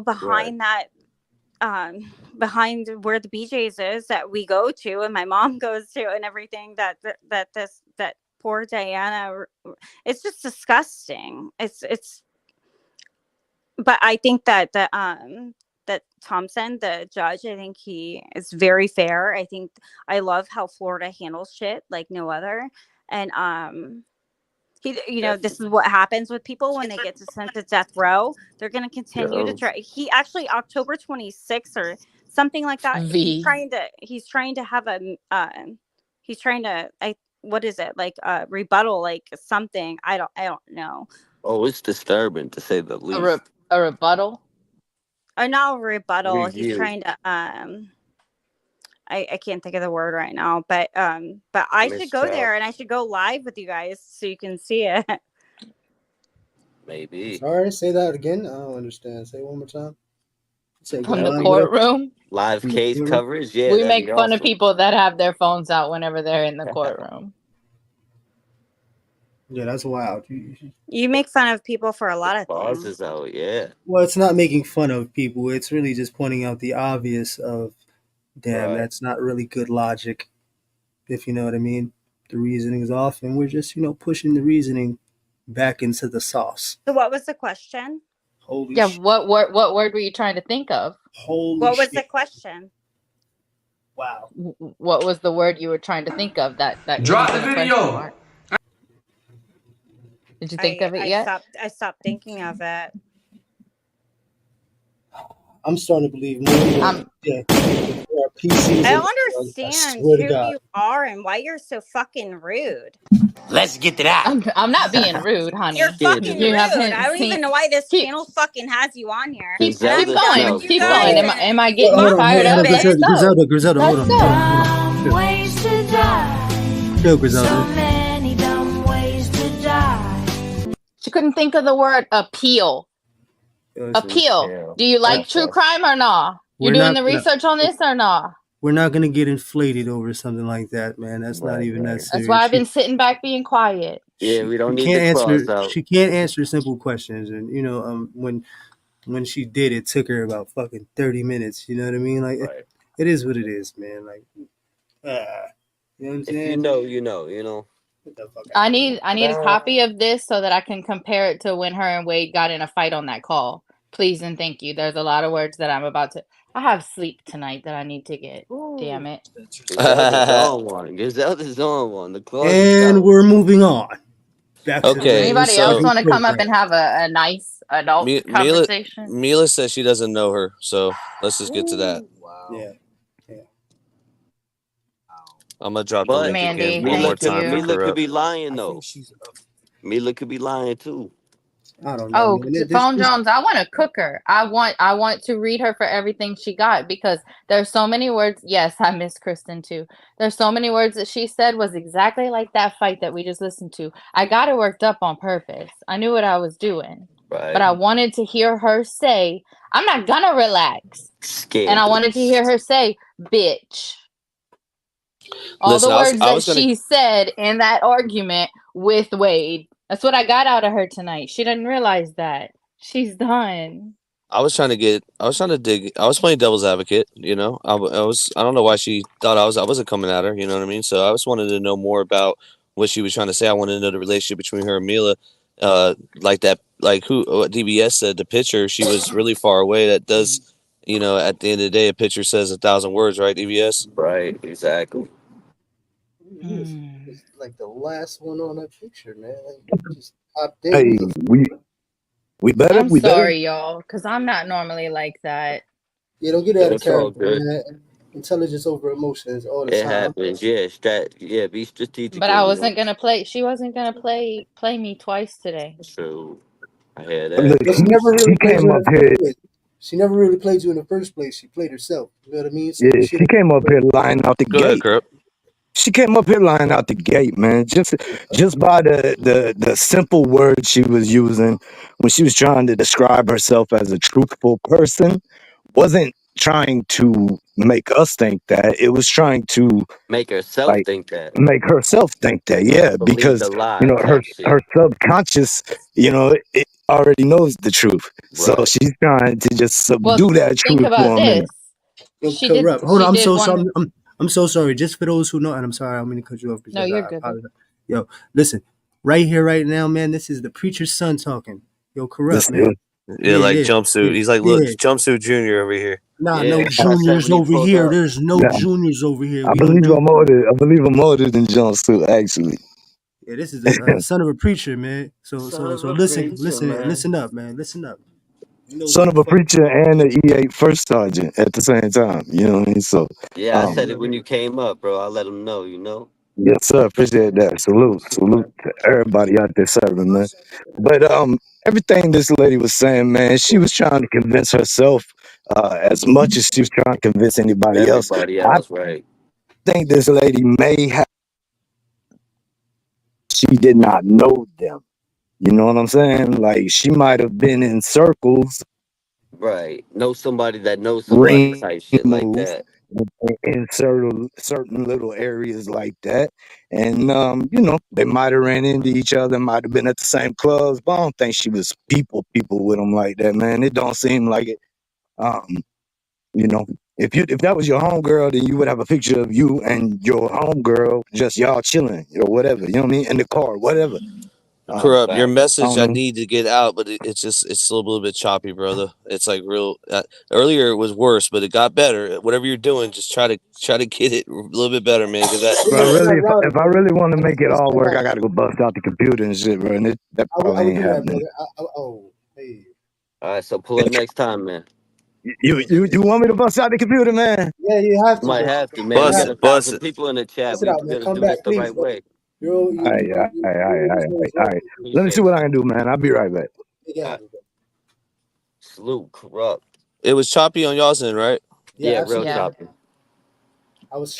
behind that behind where the BJ's is that we go to and my mom goes to and everything, that poor Diana, it's just disgusting. It's but I think that that Thompson, the judge, I think he is very fair. I love how Florida handles shit like no other. And this is what happens with people when they get sent to death row. They're going to continue to try. He actually, October 26th or something like that. He's trying to have what is it? Like a rebuttal, like something. I don't know. Oh, it's disturbing to say the least. A rebuttal? Or not a rebuttal. Review. He's trying to I can't think of the word right now, but I should go there and I should go live with you guys so you can see it. Maybe. Sorry, say that again. I don't understand. Say it one more time. Say From go the live. courtroom. Live From the case courtroom. coverage. Yeah, We that'd make be fun of awesome. people that have their phones out whenever they're in the courtroom. Yeah, that's wild. You make fun of people for a lot of Bars things. is out. Yeah. Well, it's not making fun of people. It's really just pointing out the obvious of, damn, Right. that's not really good logic, if you know what I mean. The reasoning is off, and we're just, pushing the reasoning back into the sauce. So what was the question? Holy Yeah, shit. what word were you trying to think of? Holy What was shit. the question? Wow. What was the word you were trying to think of that Drop ended the in a question video. mark? Did you think of it I yet? stopped thinking of it. I'm starting to believe more. Yeah. There are PCs. I in don't the world. I understand swear to who God. you are and why you're so fucking rude. Let's get to that. I'm not being rude, honey. You're fucking You rude. haven't I don't even seen. know why this Keep channel fucking has you on here. keep Griselda going. self, Keep bro. going. Am I getting Hold on, fired up? Let's stupid. go. Griselda, hold Let's on. go. Ways to die. Chill, Griselda. Many dumb ways to die. She couldn't think of the word appeal. Appeal. Yeah. Do you like true crime or not? You're We're doing not- the research on this or not? We're not gonna get inflated over something like that, man. That's not Right, even right. that serious. That's why I've been sitting back being quiet. Yeah, we don't She need can't the cross answer. out. She can't answer simple questions, and when she did, it took her about fucking 30 minutes. You know what I mean? Like, Right. it is what it is, man. Like, you know what I'm If saying? you know, you know, you know. Get the fuck out. I need a copy of this so that I can compare it to when her and Wade got in a fight on that call. Please and thank you. There's a lot of words that I'm about to. I have sleep tonight that I need to get. Damn it. Griselda's on one. Griselda's on one. The clause is And out. we're moving on. Back to the Okay, Anybody so else want to come up program. and have a nice adult conversation? Mila says she doesn't know her, so let's just get to that. Yeah. I'm gonna drop the But link Mandy, again one thank more time you. for Mila could corrupt. be lying though. Mila could be lying too. I don't know. Oh, man. Phone Jones, I want to cook her. I want to read her for everything she got because there's so many words. Yes, I miss Kristen too. There's so many words that she said was exactly like that fight that we just listened to. I got it worked up on purpose. I knew what I was doing. Right. But I wanted to hear her say, I'm not gonna relax. And I wanted to hear her say, bitch. All Listen, the I was- words I that was gonna- she said in that argument with Wade. That's what I got out of her tonight. She didn't realize that. She's done. I was trying to dig. I was playing devil's advocate, you know. I don't know why she thought I wasn't coming at her, you know what I mean? So I just wanted to know more about what she was trying to say. I wanted to know the relationship between her and Mila. Like what DBS said, the picture, she was really far away. That does, you know, at the end of the day, a picture says 1,000 words, right, DBS? Right, exactly. It's like the last one on that picture, man. Like, just popped in. Hey, we better. I'm We better. sorry, y'all, because I'm not normally like that. Yeah, don't get out of It's all character, good. man. Intelligence over emotions all the It time. happens. Yeah, be strategic. But I wasn't gonna play. She wasn't gonna play me twice today. So I hear Look, that. She never really she played came you in up the here. first place. She never really played you in the first place. She played herself. You know what I mean? So Yeah, she came up here lying out the Go ahead, gate. Corrupt. She came up here lying out the gate, man. Just by the simple words she was using when she was trying to describe herself as a truthful person, wasn't trying to make us think that. It was trying to Make herself like think that. make herself think that. Yeah, Believe because the lie you know her type shit. her subconscious, you know, it already knows the truth. So Right. she's trying to just Well, subdue that think truth for about a minute. this. Yo, She did. corrupt. Hold She on, I'm did so one. sorry. I'm so sorry. Just for those who know, and I'm sorry, I'm going to cut you off. No, Griselda. you're I good. apologize. Yo, listen, right here, right now, man. This is the preacher's son talking. Yo, corrupt, This man. Yeah, like Yeah. jumpsuit. He's like, look, Yeah. jumpsuit junior over here. Nah, Yeah, no I said juniors when he over pulled here. up. There's no Nah, juniors over here. I We don't believe do. I'm older than jumpsuit, actually. Yeah, this is the son of a preacher, man. So Son of a listen, preacher, man. listen up, man. Listen up. You know Son who of the a fuck. preacher and an E8 first sergeant at the same time. You know what I mean? So, Yeah, I said it when you came up, bro. I let him know, you know. yes, sir. Appreciate that. Salute to everybody out there serving, man. But everything this lady was saying, man, she was trying to convince herself as much as she was trying to convince anybody else. Everybody I else, right? think this lady may have, she did not know them. You know what I'm saying? Like, she might have been in circles, Right. Know somebody that knows somebody type shit like rings, that. in certain little areas like that. And, you know, they might have ran into each other, might have been at the same clubs, but I don't think she was people with them like that, man. It don't seem like it. You know, if that was your homegirl, then you would have a picture of you and your homegirl, just y'all chilling or whatever, you know what I mean? In the car, whatever. Corrupt. Your I message don't I know. need to get out, but it's a little bit choppy, brother. It's like real. Earlier it was worse, but it got better. Whatever you're doing, just try to get it a little bit better, man. Because If I really want to make it all work, I gotta go bust out the computer and shit, bro. And that probably ain't happening. Oh, hey. All right, so pull up next time, man. You want me to bust out the computer, man? Yeah, you have to. Might have to, man. We got 1,000 people in the chat. Bust We it out, man. gotta Come do back, this the please. right way. All right. Let me see what I can do, man. I'll be right back. Salute, Corrupt. it was choppy on y'all's end, right? Yeah, real absolutely. choppy. I was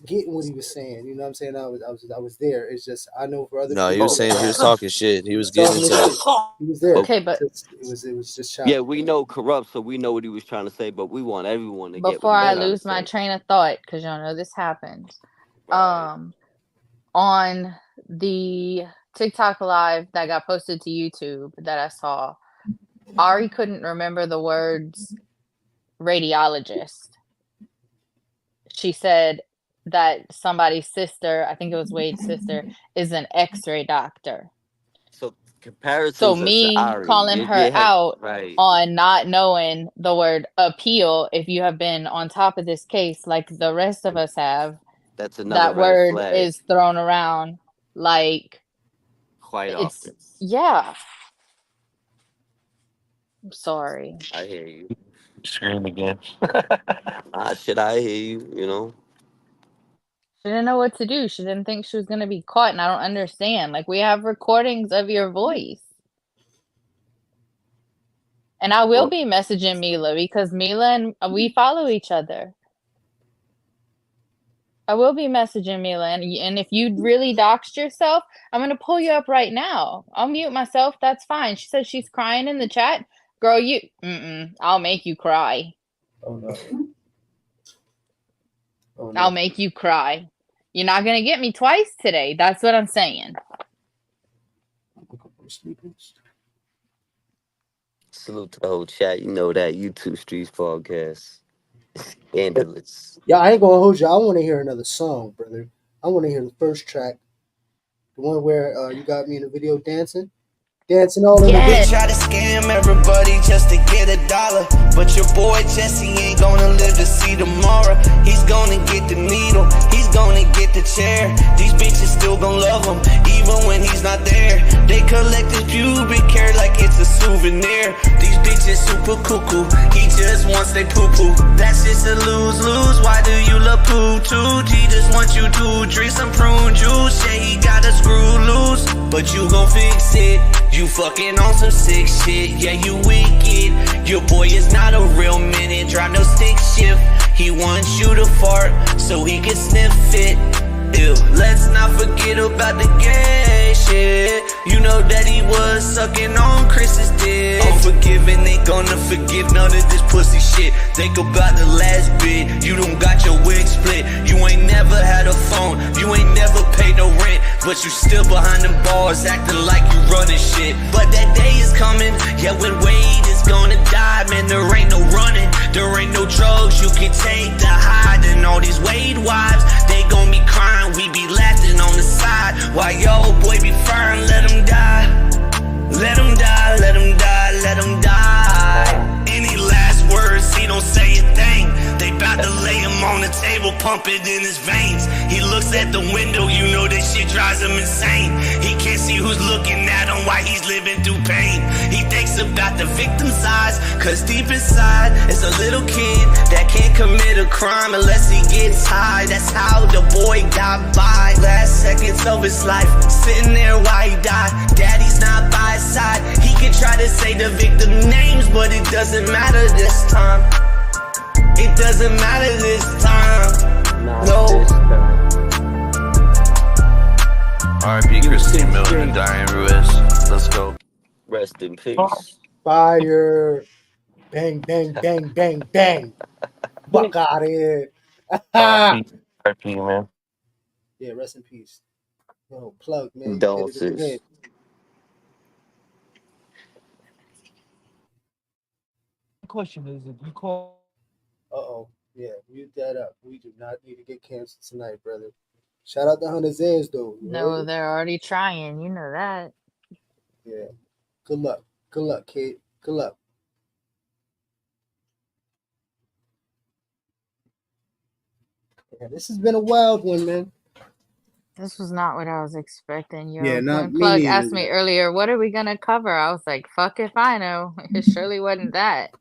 getting what he was saying. You know what I'm saying? I was there. It's just I know for other No, people. he was saying he was talking shit. He was getting into it. He was there. Okay, but it was just choppy. Yeah, we know Corrupt, so we know what he was trying to say, but we want everyone to get before what I he's trying lose to my say. train of thought, because y'all know this happens. On the TikTok live that got posted to YouTube that I saw, Ari couldn't remember the words radiologist. She said that somebody's sister, I think it was Wade's sister, is an X-ray doctor. So comparisons So to me Ari, calling her yeah, out right. on not knowing the word appeal, if you have been on top of this case like the rest of us have, That's another that red word flag. is thrown around like Quite it's often. yeah. I'm sorry. I hear you. Scream again. Shit, I hear you, you know. She didn't know what to do. She didn't think she was gonna be caught, and I don't understand. Like, we have recordings of your voice. And I will be messaging Mila because Mila and we follow each other. I will be messaging Mila, and if you really doxed yourself, I'm gonna pull you up right now. I'll mute myself. That's fine. She said she's crying in the chat. Girl, I'll make you cry. Oh no. Oh, no. I'll make you cry. You're not gonna get me twice today. That's what I'm saying. Salute to the whole chat. You know that YouTube Streets podcast. Scandalous. Yeah, I ain't gonna hold you. I want to hear another song, brother. I want to hear the first track, the one where you got me in the video dancing all in the They try to scam everybody just to get $1, but your boy Jesse ain't gonna live to see tomorrow. He's gonna get the needle, he's gonna get the chair. These bitches still gonna love him, even when he's not there. They collect his pubic hair like it's a souvenir. These bitches super cuckoo, he just wants they poo-poo. That's just a lose-lose, why do you love poo too? He just wants you to drink some prune juice. Yeah, he got a screw loose, but you gon' fix it. You fucking on some sick shit, yeah, you wicked. Your boy is not a real minute, drive no stick shift. He wants you to fart so he can sniff it. Ew, let's not forget about the gay shit. You know that he was sucking on Chris's dick. Unforgiving, ain't gonna forgive none of this pussy shit. Think about the last bit, you don't got your wig split. You ain't never had a phone, you ain't never paid no rent, but you still behind them bars, acting like you running shit. But that day is coming, yeah, when Wade is gonna die. Man, there ain't no running, there ain't no drugs you can take to hide. And all these Wade wives, they gon' be crying, we be laughing on the side. While yo boy be firing, let him die. Let him die, let him die, let him die. Any last words, he don't say a thing. They bout to lay him on the table, pump it in his veins. He looks at the window, you know that shit drives him insane. He can't see who's looking at him while he's living through pain. He thinks about the victim's eyes, cause deep inside is a little kid that can't commit a crime unless he gets high. That's how the boy got by. Last seconds of his life, sitting there while he died. Daddy's not by his side, he can try to say the victim names, but it doesn't matter this time. It doesn't matter this time. No. R.I.P. Christine Milton and Diane Ruiz. Let's go. Rest in peace. Fire. Bang, bang, bang, bang, bang. Fuck out of here. R.I.P. man. Yeah, rest in peace. Yo, plug, man. Condolences. The question is, if you call... Uh-oh. Yeah, mute that up. We do not need to get canceled tonight, brother. Shout out to Hunter Zans, though. No, they're already trying. You know that. Yeah. Good luck. Good luck, Kate. Good luck. Yeah, this has been a wild one, man. This was not what I was expecting. Yo, Yeah, not when me Plug neither. asked me earlier, what are we gonna cover? I was like, fuck if I know. It surely wasn't that.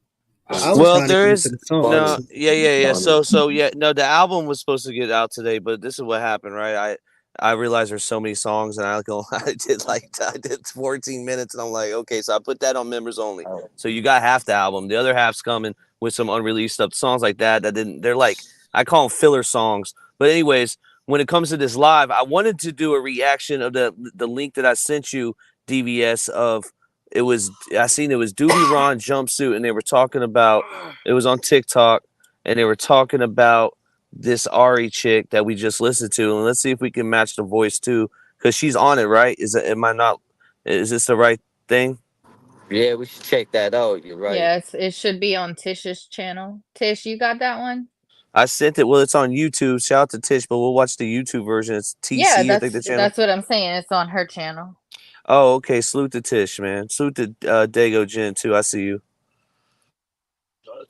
I was Well, trying to there get is into the song. no, yeah. So the album was supposed to get out today, but this is what happened, right? I realized there's so many songs, and I did 14 minutes, and I'm like, okay, so I put that on members only. So you got half the album. The other half's coming with some unreleased stuff, songs like that didn't. They're like, I call them filler songs. But anyways, when it comes to this live, I wanted to do a reaction of the link that I sent you, DVS, of it was Duty Ron Jumpsuit, and they were talking about, it was on TikTok, and they were talking about this Ari chick that we just listened to, and let's see if we can match the voice too, because she's on it, right? Is this the right thing? Yeah, we should check that out. You're right. Yeah, it should be on Tish's channel. Tish, you got that one? I sent it. Well, it's on YouTube. Shout out to Tish, but we'll watch the YouTube version. It's TC, Yeah, I think the channel. that's what I'm saying. It's on her channel. Oh, okay. Salute to Tish, man. Salute to Dago Jen too. I see you.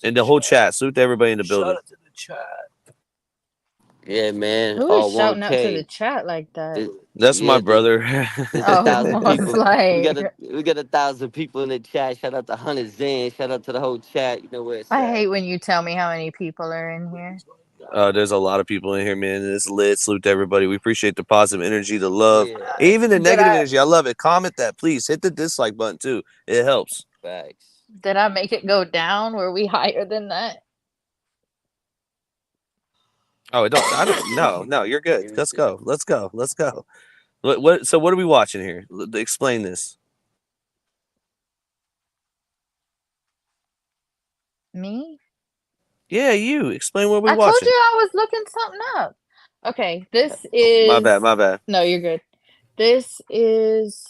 And the whole chat. Salute to everybody in the building. Shout out to the chat. Yeah, man. Who All is shouting out to 1K. the chat like that? That's my brother. There's Oh, 1,000 I was people. like- We got 1,000 people in the chat. Shout out to Hunter Zan. Shout out to the whole chat. You know where it's I at. hate when you tell me how many people are in here. There's a lot of people in here, man. It's lit. Salute to everybody. We appreciate the positive energy, the love, Yeah. even the Did negative I- energy. I love it. Comment that, please. Hit the dislike button too. It helps. Facts. Did I make it go down? Were we higher than that? Oh, I don't. No, you're good. Let's go. So what are we watching here? Explain this. Me? Yeah, you explain what we're I watching. told you I was looking something up. Okay, this is My bad. No, you're good. This is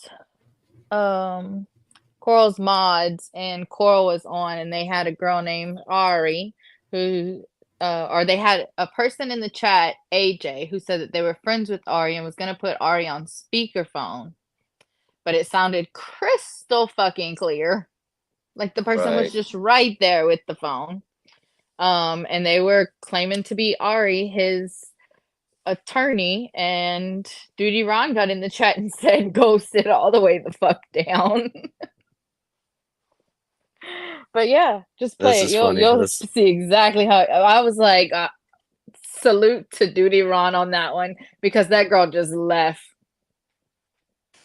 Coral's mods, and Coral was on, and they had a girl named Ari who or they had a person in the chat, AJ, who said that they were friends with Ari and was gonna put Ari on speakerphone, but it sounded crystal fucking clear. Like the person was Right. just right there with the phone. And they were claiming to be Ari, his attorney, and Duty Ron got in the chat and said, go sit all the way the fuck down. But yeah, just play This it. is funny. You'll Let's- see exactly how I was like, salute to Duty Ron on that one, because that girl just left.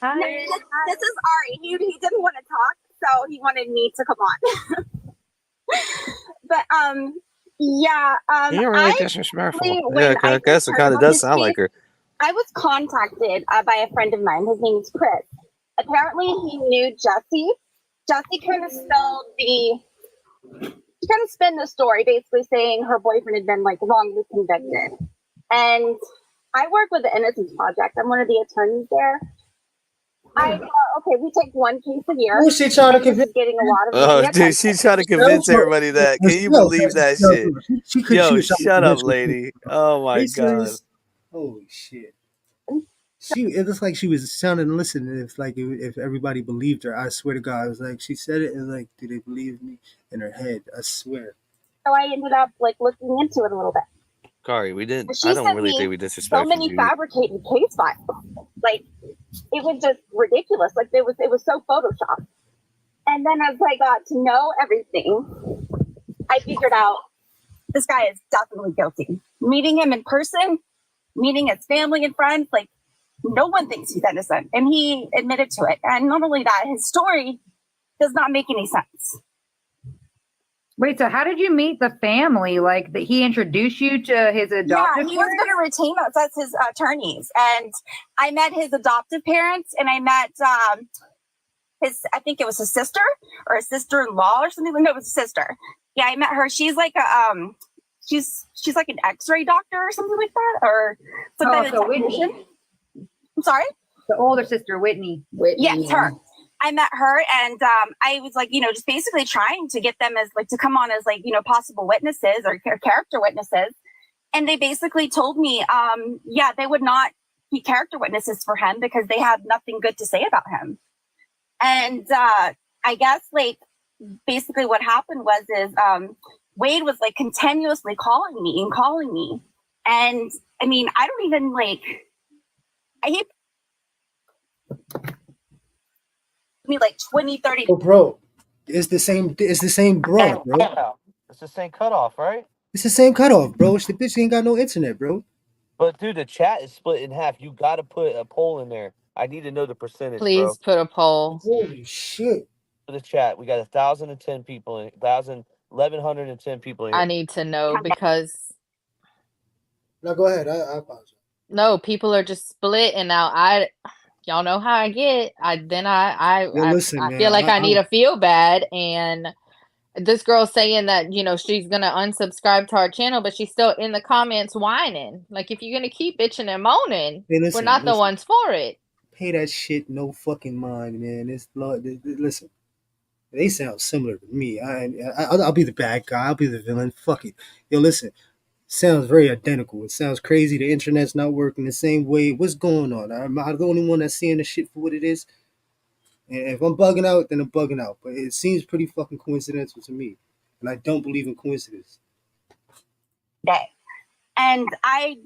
No, this is Ari. He didn't want to talk, so he wanted me to come on. But yeah, You're really I disrespectful. actually, Yeah, when I guess it heard kind of about does this sound like case, her. I was contacted by a friend of mine. His name is Chris. Apparently, he knew Jesse. Jesse kind of spun the story, basically saying her boyfriend had been like wrongly convicted. And I work with the Innocence Project. I'm one of the attorneys there. Okay, we take one case a year. Who's she trying to and this is convince? getting a lot of Oh, media dude, attention. she's trying to convince everybody that. Can you believe that shit? She Yo, was trying to shut up, convince you. lady. Oh my Are you god. serious? Holy shit. It was like she was sounding and listening. If if everybody believed her, I swear to God, it was like she said it and like, do they believe me? In her head, I swear. So I ended up like looking into it a little bit. Kari, we didn't. She I don't sent really me think we so disrespected many you. fabricated case files. Like it was just ridiculous. Like it was so photoshopped. And then as I got to know everything, I figured out this guy is definitely guilty. Meeting him in person, meeting his family and friends, like no one thinks he's innocent. And he admitted to it. And not only that, his story does not make any sense. Wait, so how did you meet the family? Like, that he introduced you to his adoptive Yeah, he was going to retain us as his attorneys. And I met his adoptive parents, and I met I think it was his sister or his sister-in-law or something. No, it was a sister. Yeah, I met her. She's like a she's like an X-ray doctor or something like that, or some kind of technician. I'm sorry? The older sister, Whitney. Yes, her. I met her, and I was like, just basically trying to get them as like to come on as like, possible witnesses or character witnesses. And they basically told me, they would not be character witnesses for him because they had nothing good to say about him. And I guess like basically what happened was Wade was like continuously calling me. And I mean, I don't even me like 20, 30. Oh, bro, it's the same broad, bro. It's the same cutoff, right? It's the same cutoff, bro. The bitch ain't got no internet, bro. But dude, the chat is split in half. You got to put a poll in there. I need to know the percentage, Please put a poll. Holy shit. For the chat, we got 1,010 people in 1,110 people in here. I need to know because No, go ahead. I apologize. no, people are just split, and now y'all know how I get. I feel like I need to feel bad, and this girl's saying that she's gonna unsubscribe to our channel, but she's still in the comments whining. Like, if you're gonna keep bitching and moaning, we're not the ones for it. Pay that shit no fucking mind, man. Listen, they sound similar to me. I'll be the bad guy. I'll be the villain. Fuck it. Yo, listen. Sounds very identical. It sounds crazy. The internet's not working the same way. What's going on? Am I the only one that's seeing the shit for what it is? And if I'm bugging out, then I'm bugging out. But it seems pretty fucking coincidental to me. And I don't believe in coincidence. And I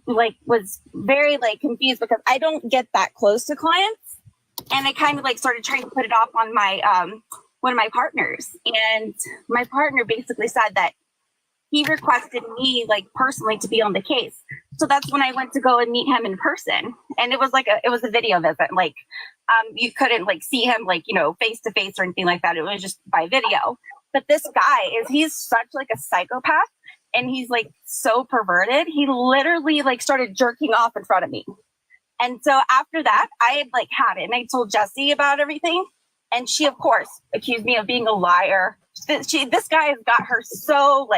was very confused because I don't get that close to clients. And I kind of started trying to put it off on my one of my partners. And my partner basically said that he requested me personally to be on the case. So that's when I went to go and meet him in person. And it was a video visit. You couldn't see him face to face or anything like that. It was just by video. But this guy he's such a psychopath, and he's so perverted. He literally started jerking off in front of me. And so after that, I had had it, and I told Jessie about everything. And she, of course, accused me of being a liar. This guy has got her so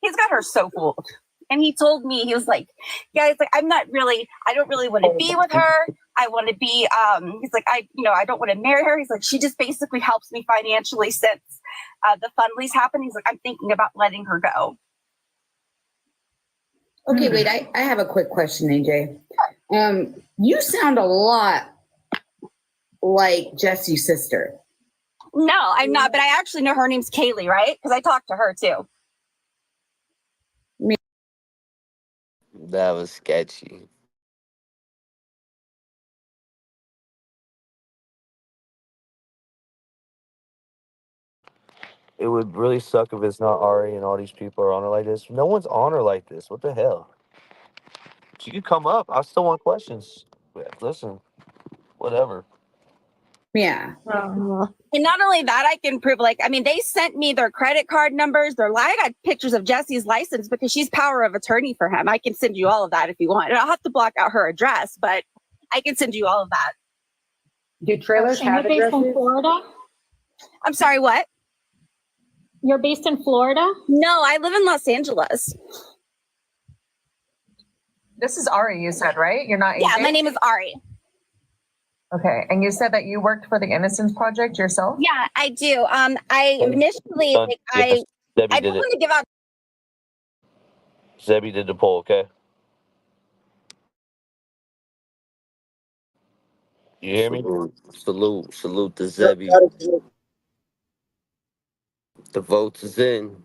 he's got her so fooled. And he told me, he was like, yeah, he's like, I don't really want to be with her. I want to be, he's like, I don't want to marry her. He's like, she just basically helps me financially since the Fundleys happened. He's like, I'm thinking about letting her go. Okay, wait, I have a quick question, AJ. You sound a lot like Jessie's sister. No, I'm not, but I actually know her name's Kaylee, right? Because I talked to her too. That was sketchy. It would really suck if it's not Ari and all these people are on her like this. No one's on her like this. What the hell? She could come up. I still want questions. Listen, whatever. Yeah. And not only that, I can prove they sent me their credit card numbers. I got pictures of Jessie's license because she's power of attorney for him. I can send you all of that if you want. And I'll have to block out her address, but I can send you all of that. Do trailers have based addresses? in Florida? I'm sorry, what? You're based in Florida? No, I live in Los Angeles. This is Ari, you said, right? You're not AJ? Yeah, my name is Ari. Okay, and you said that you worked for the Innocence Project yourself? Yeah, I do. I initially, I don't want to give out. Zebby did the poll, okay? You hear me? Salute to Zebby. The votes is in.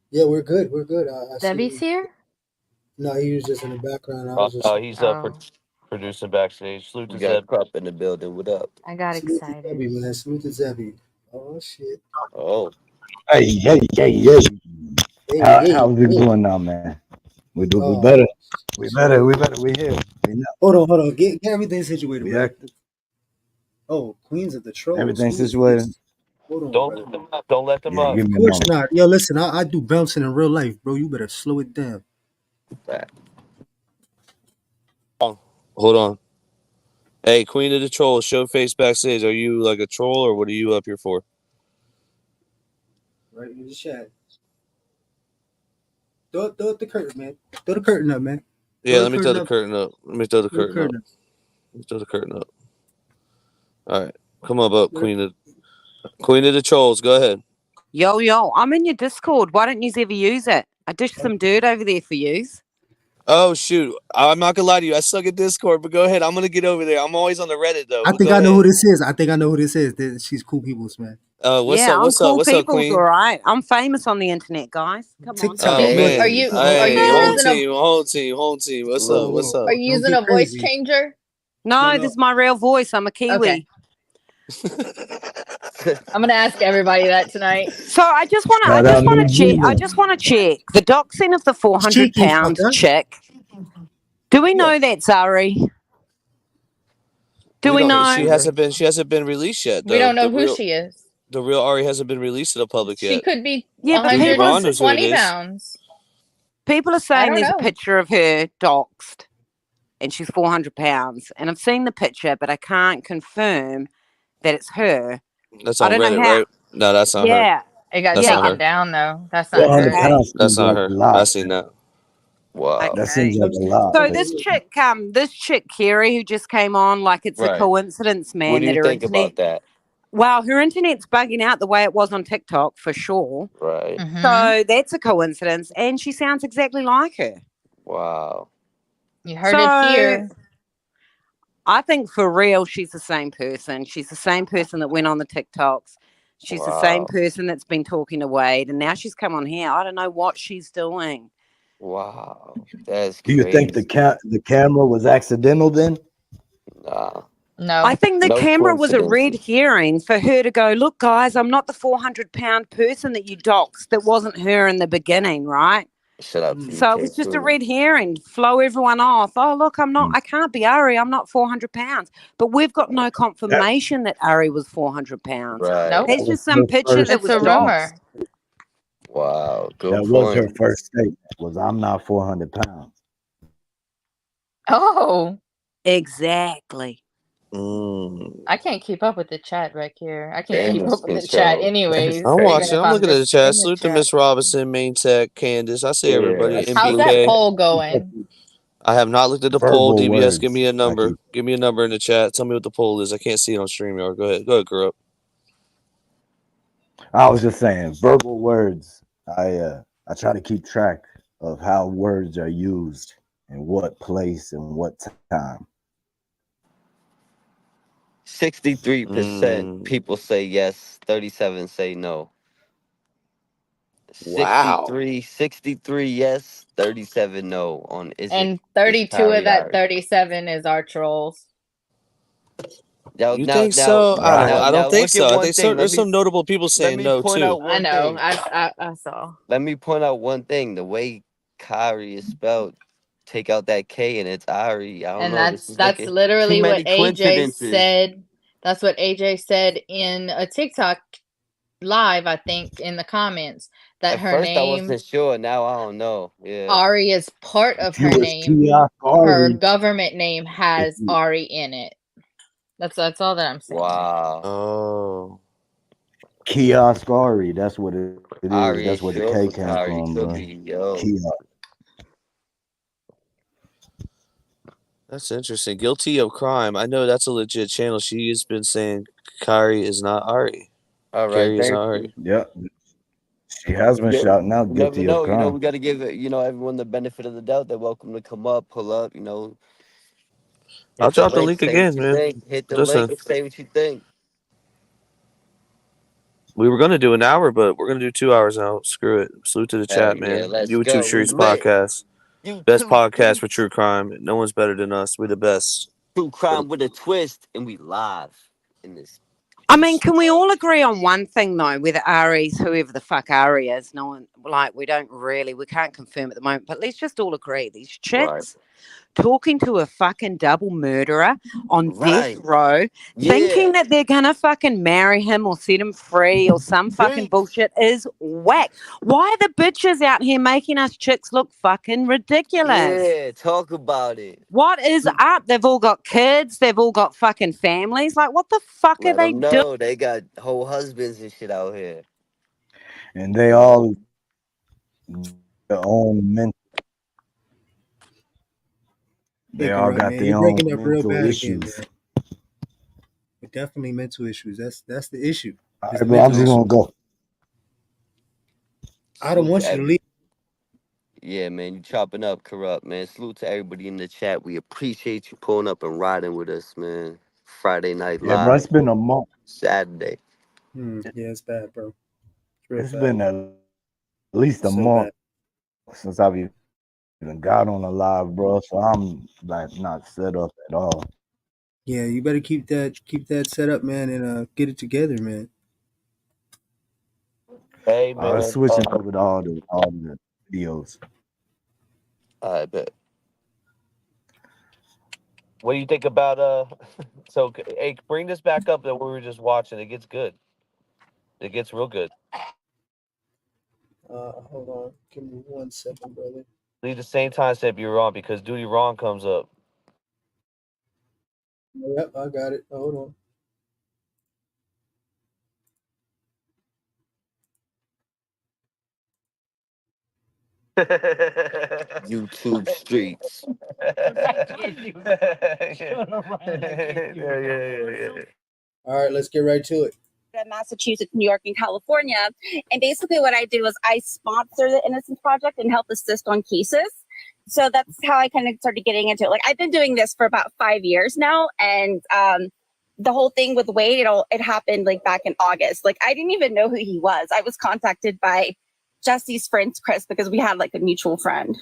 Yeah, we're good. We're good. Zebby's here? No, he was just in the background. He's producing backstage. Salute to We got Zeb. Crop in the building. What up? I got excited. Zebby, man. Salute to Zebby. Oh, shit. Oh. Hey. How's it going now, man? We better. We here. Hold on. Get everything situated, We bro. active. Oh, Queens of the Trolls. Everything Who is situated. this? Hold on, Don't brother. let them up. Don't let them Yeah, up. give Of me a course moment. not. Yo, listen, I do bouncing in real life, bro. You better slow it down. Hold on. Hey, Queen of the Trolls, show face backstage. Are you like a troll or what are you up here for? Right in the chat. Throw up the curtain, man. Throw the curtain up, man. Yeah, let me throw the curtain up. Let me throw the Throw the curtain up. curtain up. Let me throw the curtain up. All right. Come up, Queen of the Trolls. Go ahead. Yo, I'm in your Discord. Why don't you ever use it? I dished some dirt over there for yous. Oh, shoot. I'm not going to lie to you. I suck at Discord, but go ahead. I'm going to get over there. I'm always on the Reddit, though. I but think go I know ahead. who this is. She's cool people's, man. What's I'm cool What's up, people's, Queen? all right. I'm famous on the internet, guys. Come on. TikTok. Oh, man. Are you Hey, using home team. What's up? What's up? Are you using a voice changer? No, this is my real voice. I'm a Kiwi. Okay. I'm gonna ask everybody that tonight. So I just want to check the doxing of the 400 pound chick. Do we know that's Ari? Do we know? She hasn't been released yet, though. We don't know who she is. The real Ari hasn't been released to the public yet. She could be Yeah, but 120 pounds. People are saying don't there's know. a picture of her doxed and she's 400 pounds. And I've seen the picture, but I can't confirm that it's her. That's on Reddit, right? No, that's not her. It got That's not taken her. down though. That's not her. That's not her. I seen that. Wow. That seems like a lot. So this chick, Kerry, who just came on, like it's a Right. coincidence, man. What do that you her think internet, about that? Wow, her internet's bugging out the way it was on TikTok for sure. Right. So that's a coincidence, and she sounds exactly like her. Wow. You heard it here. I think for real, she's the same person. She's the same person that went on the TikToks. She's the same Wow. person that's been talking to Wade, and now she's come on here. I don't know what she's doing. Wow. That's Do you think the camera was accidental then? Nah. No. I think the No camera was a red coincidences. herring for her to go, look, guys, I'm not the 400-pound person that you doxed. That wasn't her in the beginning, right? Shut up. So it was just a red herring, flow everyone off. Oh, look, I can't be Ari. I'm not 400 pounds. But we've got no confirmation that Ari was 400 pounds. Right. Nope. There's just some picture that It's was a rumor. doxed. Wow. Good That point. was her first statement. Was I'm not 400 pounds. Oh, Exactly. I can't keep up with the chat right here. I can't Damn, keep that's up with the good chat show. anyways. I'm even watching. if I'm looking at the just chat. in the Salute to chat. Miss Robinson, Main Tech, Candace. I see everybody. How's that MBK. poll going? I have not looked at the poll. Verbal DBS, give words. me a number. Give me a number in the chat. Tell me what the poll is. I can't see it on StreamYard. Go ahead, girl. I was just saying, verbal words. I try to keep track of how words are used in what place and what time. 63% people say yes, 37 say no. Wow. 63 yes, 37 no on And 32 of that Ari. 37 is our trolls. You think so? I don't think so. I think there's some notable people saying no too. I know. I saw. Let me point out one thing. The way Kyrie is spelled, take out that K and it's Ari. I don't And know. that's literally what AJ said. That's what AJ said in a TikTok live, I think, in the comments. That At her first I name wasn't sure. Now I don't know. Yeah. Ari is part of her name. Her government name has Ari in it. That's all that I'm saying. Wow. Oh. Kiosk Ari, that's what it is. Ari That's where the sure K was came Ari from, bro. Cookie, yo. Kiosk. That's interesting. Guilty of crime. I know that's a legit channel. She has been saying Kyrie is not Ari. All right, Carrie is thank not you. Ari. Yep. She has been shouting out You never guilty know. of You know, crime. we got to give everyone the benefit of the doubt. They're welcome to come up, pull up. I'll drop the link say again, what you man. think. Hit the Listen. link and say what you think. We were gonna do an hour, but we're gonna do 2 hours now. Screw it. Salute to the Hell chat, yeah, man. let's YouTube go. Streets We lit. Podcast. Best podcast for true crime. No one's better than us. We're the best. True crime with a twist, and we live in this. I mean, can we all agree on one thing though? With Ari's, whoever the fuck Ari is, we can't confirm at the moment. But let's just all agree: these chicks talking to a fucking double murderer on death Right. row, Yeah. thinking that they're gonna fucking marry him or set him free or some fucking bullshit is whack. Why are the bitches out here making us chicks look fucking ridiculous? Yeah, talk about it. What is up? They've all got kids. They've all got fucking families. Like, what the fuck are Let they them doing? know they got whole husbands and shit out here. And they all their own mental. They all Right, got man. their You're own breaking up real mental bad again, issues. man. But definitely mental issues. That's the issue. All It's right, bro, I'm mental just gonna issues. go. I don't Salute want to you to leave. Yeah, man, you chopping up, Corrupt, man. Salute to everybody in the chat. We appreciate you pulling up and riding with us, man. Friday Night Yeah, bro, it's Live, been a month. Saturday. Yeah, it's bad, bro. It's real It's bad. been at least a So month bad. since I've even got on a live, bro. So I'm like not set up at all. Yeah, you better keep that set up, man, and get it together, man. Hey, I was man. switching over to all the videos. I bet. What do you think about so hey, bring this back up that we were just watching. It gets good. It gets real good. Hold on. Give me 1 second, brother. Leave the same time step you're on because Duty Ron comes up. Yep, I got it. Hold on. YouTube streets. All right, let's get right to it. Massachusetts, New York, and California. And basically what I did was I sponsor the Innocence Project and help assist on cases. So that's how I kind of started getting into it. Like I've been doing this for about 5 years now. And the whole thing with Wade, it happened like back in August. Like I didn't even know who he was. I was contacted by Jesse's friend, Chris, because we had like a mutual friend.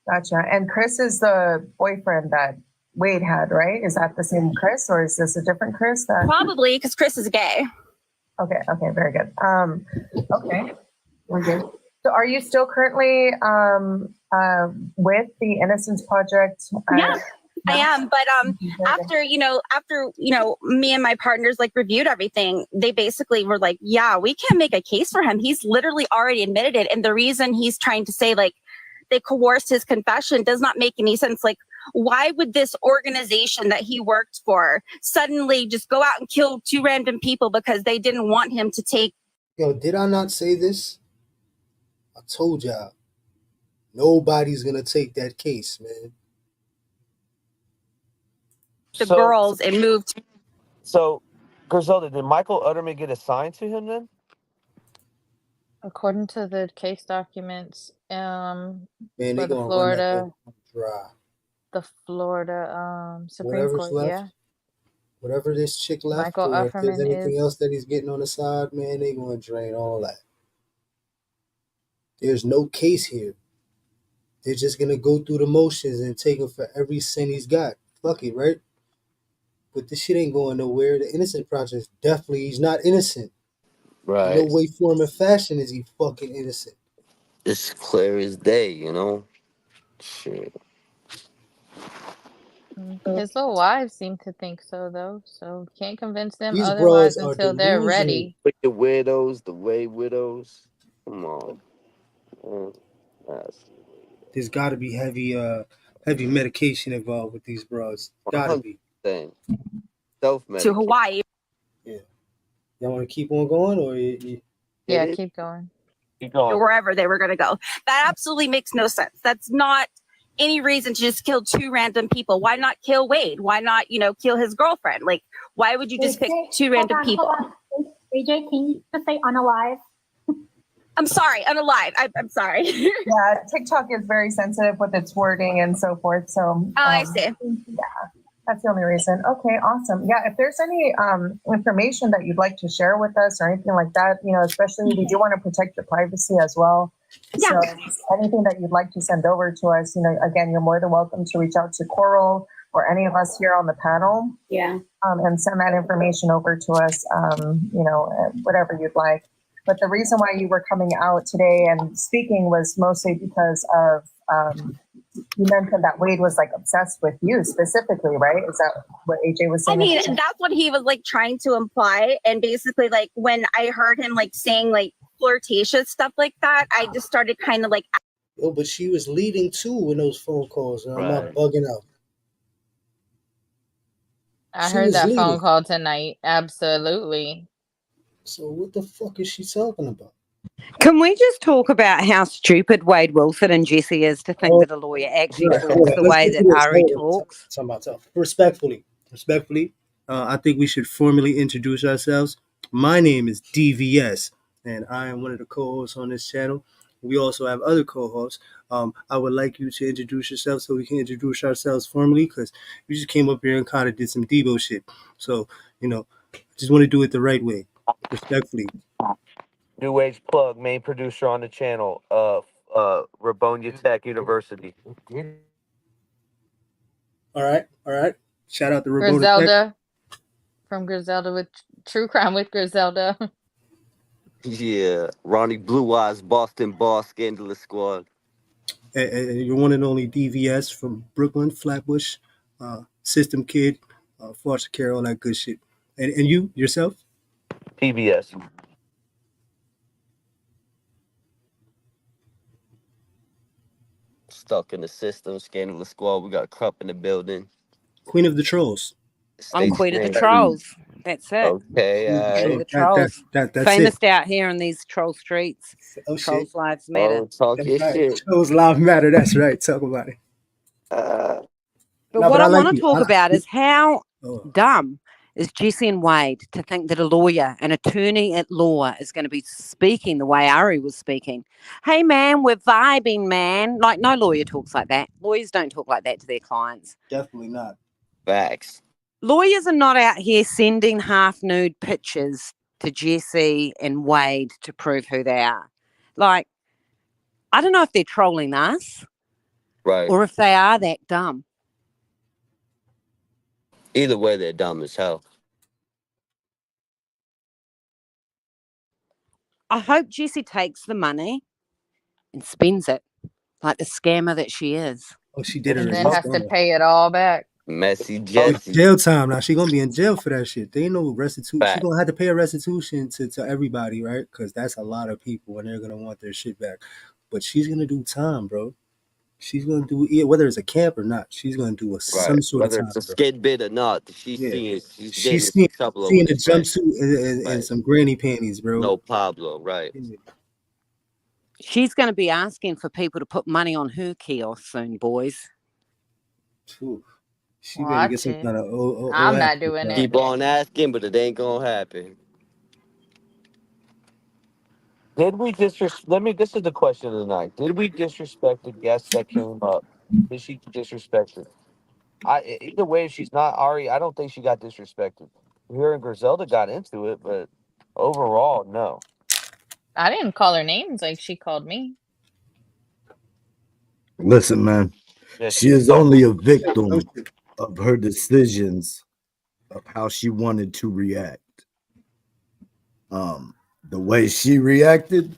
Gotcha. And Chris is the boyfriend that Wade had, right? Is that the same Chris or is this a different Chris? Probably because Chris is gay. Okay, very good. Okay, we're good. So are you still currently with the Innocence Project? Yeah, I am. But after me and my partners like reviewed everything, they basically were like, yeah, we can make a case for him. He's literally already admitted it. And the reason he's trying to say like they coerced his confession does not make any sense. Like, why would this organization that he worked for suddenly just go out and kill 2 random people because they didn't want him to take? Yo, did I not say this? I told y'all, nobody's gonna take that case, man. The girls and moved. So, Griselda, did Michael Utterman get assigned to him then? According to the case documents, Man, for they the gonna Florida, run that dry. Supreme Whatever's Court, left, yeah. whatever this chick left, Michael or if there's Ufferman anything is else that he's getting on the side, man, they gonna drain all that. There's no case here. They're just gonna go through the motions and take him for every cent he's got. Fuck it, right? But this shit ain't going nowhere. The Innocent Project, definitely, he's not innocent. Right. In no way, form, or fashion is he fucking innocent. It's clear as day, you know? Shit. his little wives seem to think so though, so can't convince them These otherwise bras are until they're delusional. ready. With the widows, the way widows. Come on. There's got to be heavy medication involved with these bras. Gotta be. Self-medication. To Hawaii. Yeah. Y'all want to keep on going, or you... Yeah, keep going. Keep going. Wherever they were going to go. That absolutely makes no sense. That's not any reason to just kill 2 random people. Why not kill Wade? Why not, kill his girlfriend? Like, why would you just pick 2 random people? AJ, can you just say unalive? I'm sorry, unalive. I'm sorry. Yeah, TikTok is very sensitive with its wording and so forth. So I see. Yeah, that's the only reason. Okay, awesome. Yeah, if there's any information that you'd like to share with us or anything like that, especially we do want to protect your privacy as well. Yeah. So anything that you'd like to send over to us, again, you're more than welcome to reach out to Coral or any of us here on the panel. Yeah. And send that information over to us, whatever you'd like. But the reason why you were coming out today and speaking was mostly because of you mentioned that Wade was like obsessed with you specifically, right? Is that what AJ was I saying? mean, that's what he was like trying to imply. And basically, like when I heard him like saying like flirtatious stuff like that, I just started kind of like. Oh, but she was leading too in those phone calls, and I'm not Right. bugging out. I She heard was that phone leading. call tonight. Absolutely. So what the fuck is she talking about? Can we just talk about how stupid Wade Wilson and Jesse is to think that a lawyer actually Right, talks hold the on. Let's way get that to this. Ari Hold on. talks? Talking about tough. Respectfully, I think we should formally introduce ourselves. My name is DVS, and I am one of the co-hosts on this channel. We also have other co-hosts. I would like you to introduce yourself so we can introduce ourselves formally, because you just came up here and kind of did some Debo shit. So, just want to do it the right way, respectfully. New Age Plug, main producer on the channel, Rabonia Tech University. All right. Shout out to Rabona Tech. Griselda from Griselda with True Crime with Griselda. Yeah, Ronnie Blue Eyes, Boston Boss, Scandalous Squad. And your one and only DVS from Brooklyn, Flatbush, System Kid, foster care, all that good shit. And you yourself? PBS. Stuck in the system, Scandalous Squad. We got Crump in the building. Queen of the Trolls. I'm Queen of the Trolls. That's it. Okay, Queen of the Trolls. That's Famous it. out here in these troll streets. Oh, Trolls shit. Lives Matter. talk That's your right. shit. Trolls Live Matter. That's right. Talk about it. But No, what but I like want to you. talk about is how Oh. dumb is Jesse and Wade to think that a lawyer, an attorney at law, is going to be speaking the way Ari was speaking. Hey, man, we're vibing, man. Like, no lawyer talks like that. Lawyers don't talk like that to their clients. Definitely not. Facts. Lawyers are not out here sending half-nude pictures to Jesse and Wade to prove who they are. Like, I don't know if they're trolling us Right. or if they are that dumb. Either way, they're dumb as hell. I hope Jessie takes the money and spends it like the scammer that she is. Oh, she did it. And then has to pay it all back. Messy Jesse. Jail time now. She gonna be in jail for that shit. They ain't no restitution. She Fact. gonna have to pay a restitution to everybody, right? Because that's a lot of people, and they're gonna want their shit back. But she's gonna do time, bro. She's gonna do whether it's a camp or not. She's gonna do some Right. sort Whether of time. it's a skid bit or not, she's Yeah. seeing she's She's getting seeing a couple of a ways, man. jumpsuit and Right. some granny panties, bro. No Pablo, right. She's going to be asking for people to put money on her kiosk soon, boys. Ooh. She better get some Watch it. kind of. I'm not doing it. Keep on asking, but it ain't gonna happen. Did we disrespect? This is the question of the night. Did we disrespect the guest that came up? Did she disrespect her? Either way, if she's not Ari, I don't think she got disrespected. Her and Griselda got into it, but overall, no. I didn't call her names like she called me. Listen, man, Yes. she is only a victim of her decisions of how she wanted to react. The way she reacted,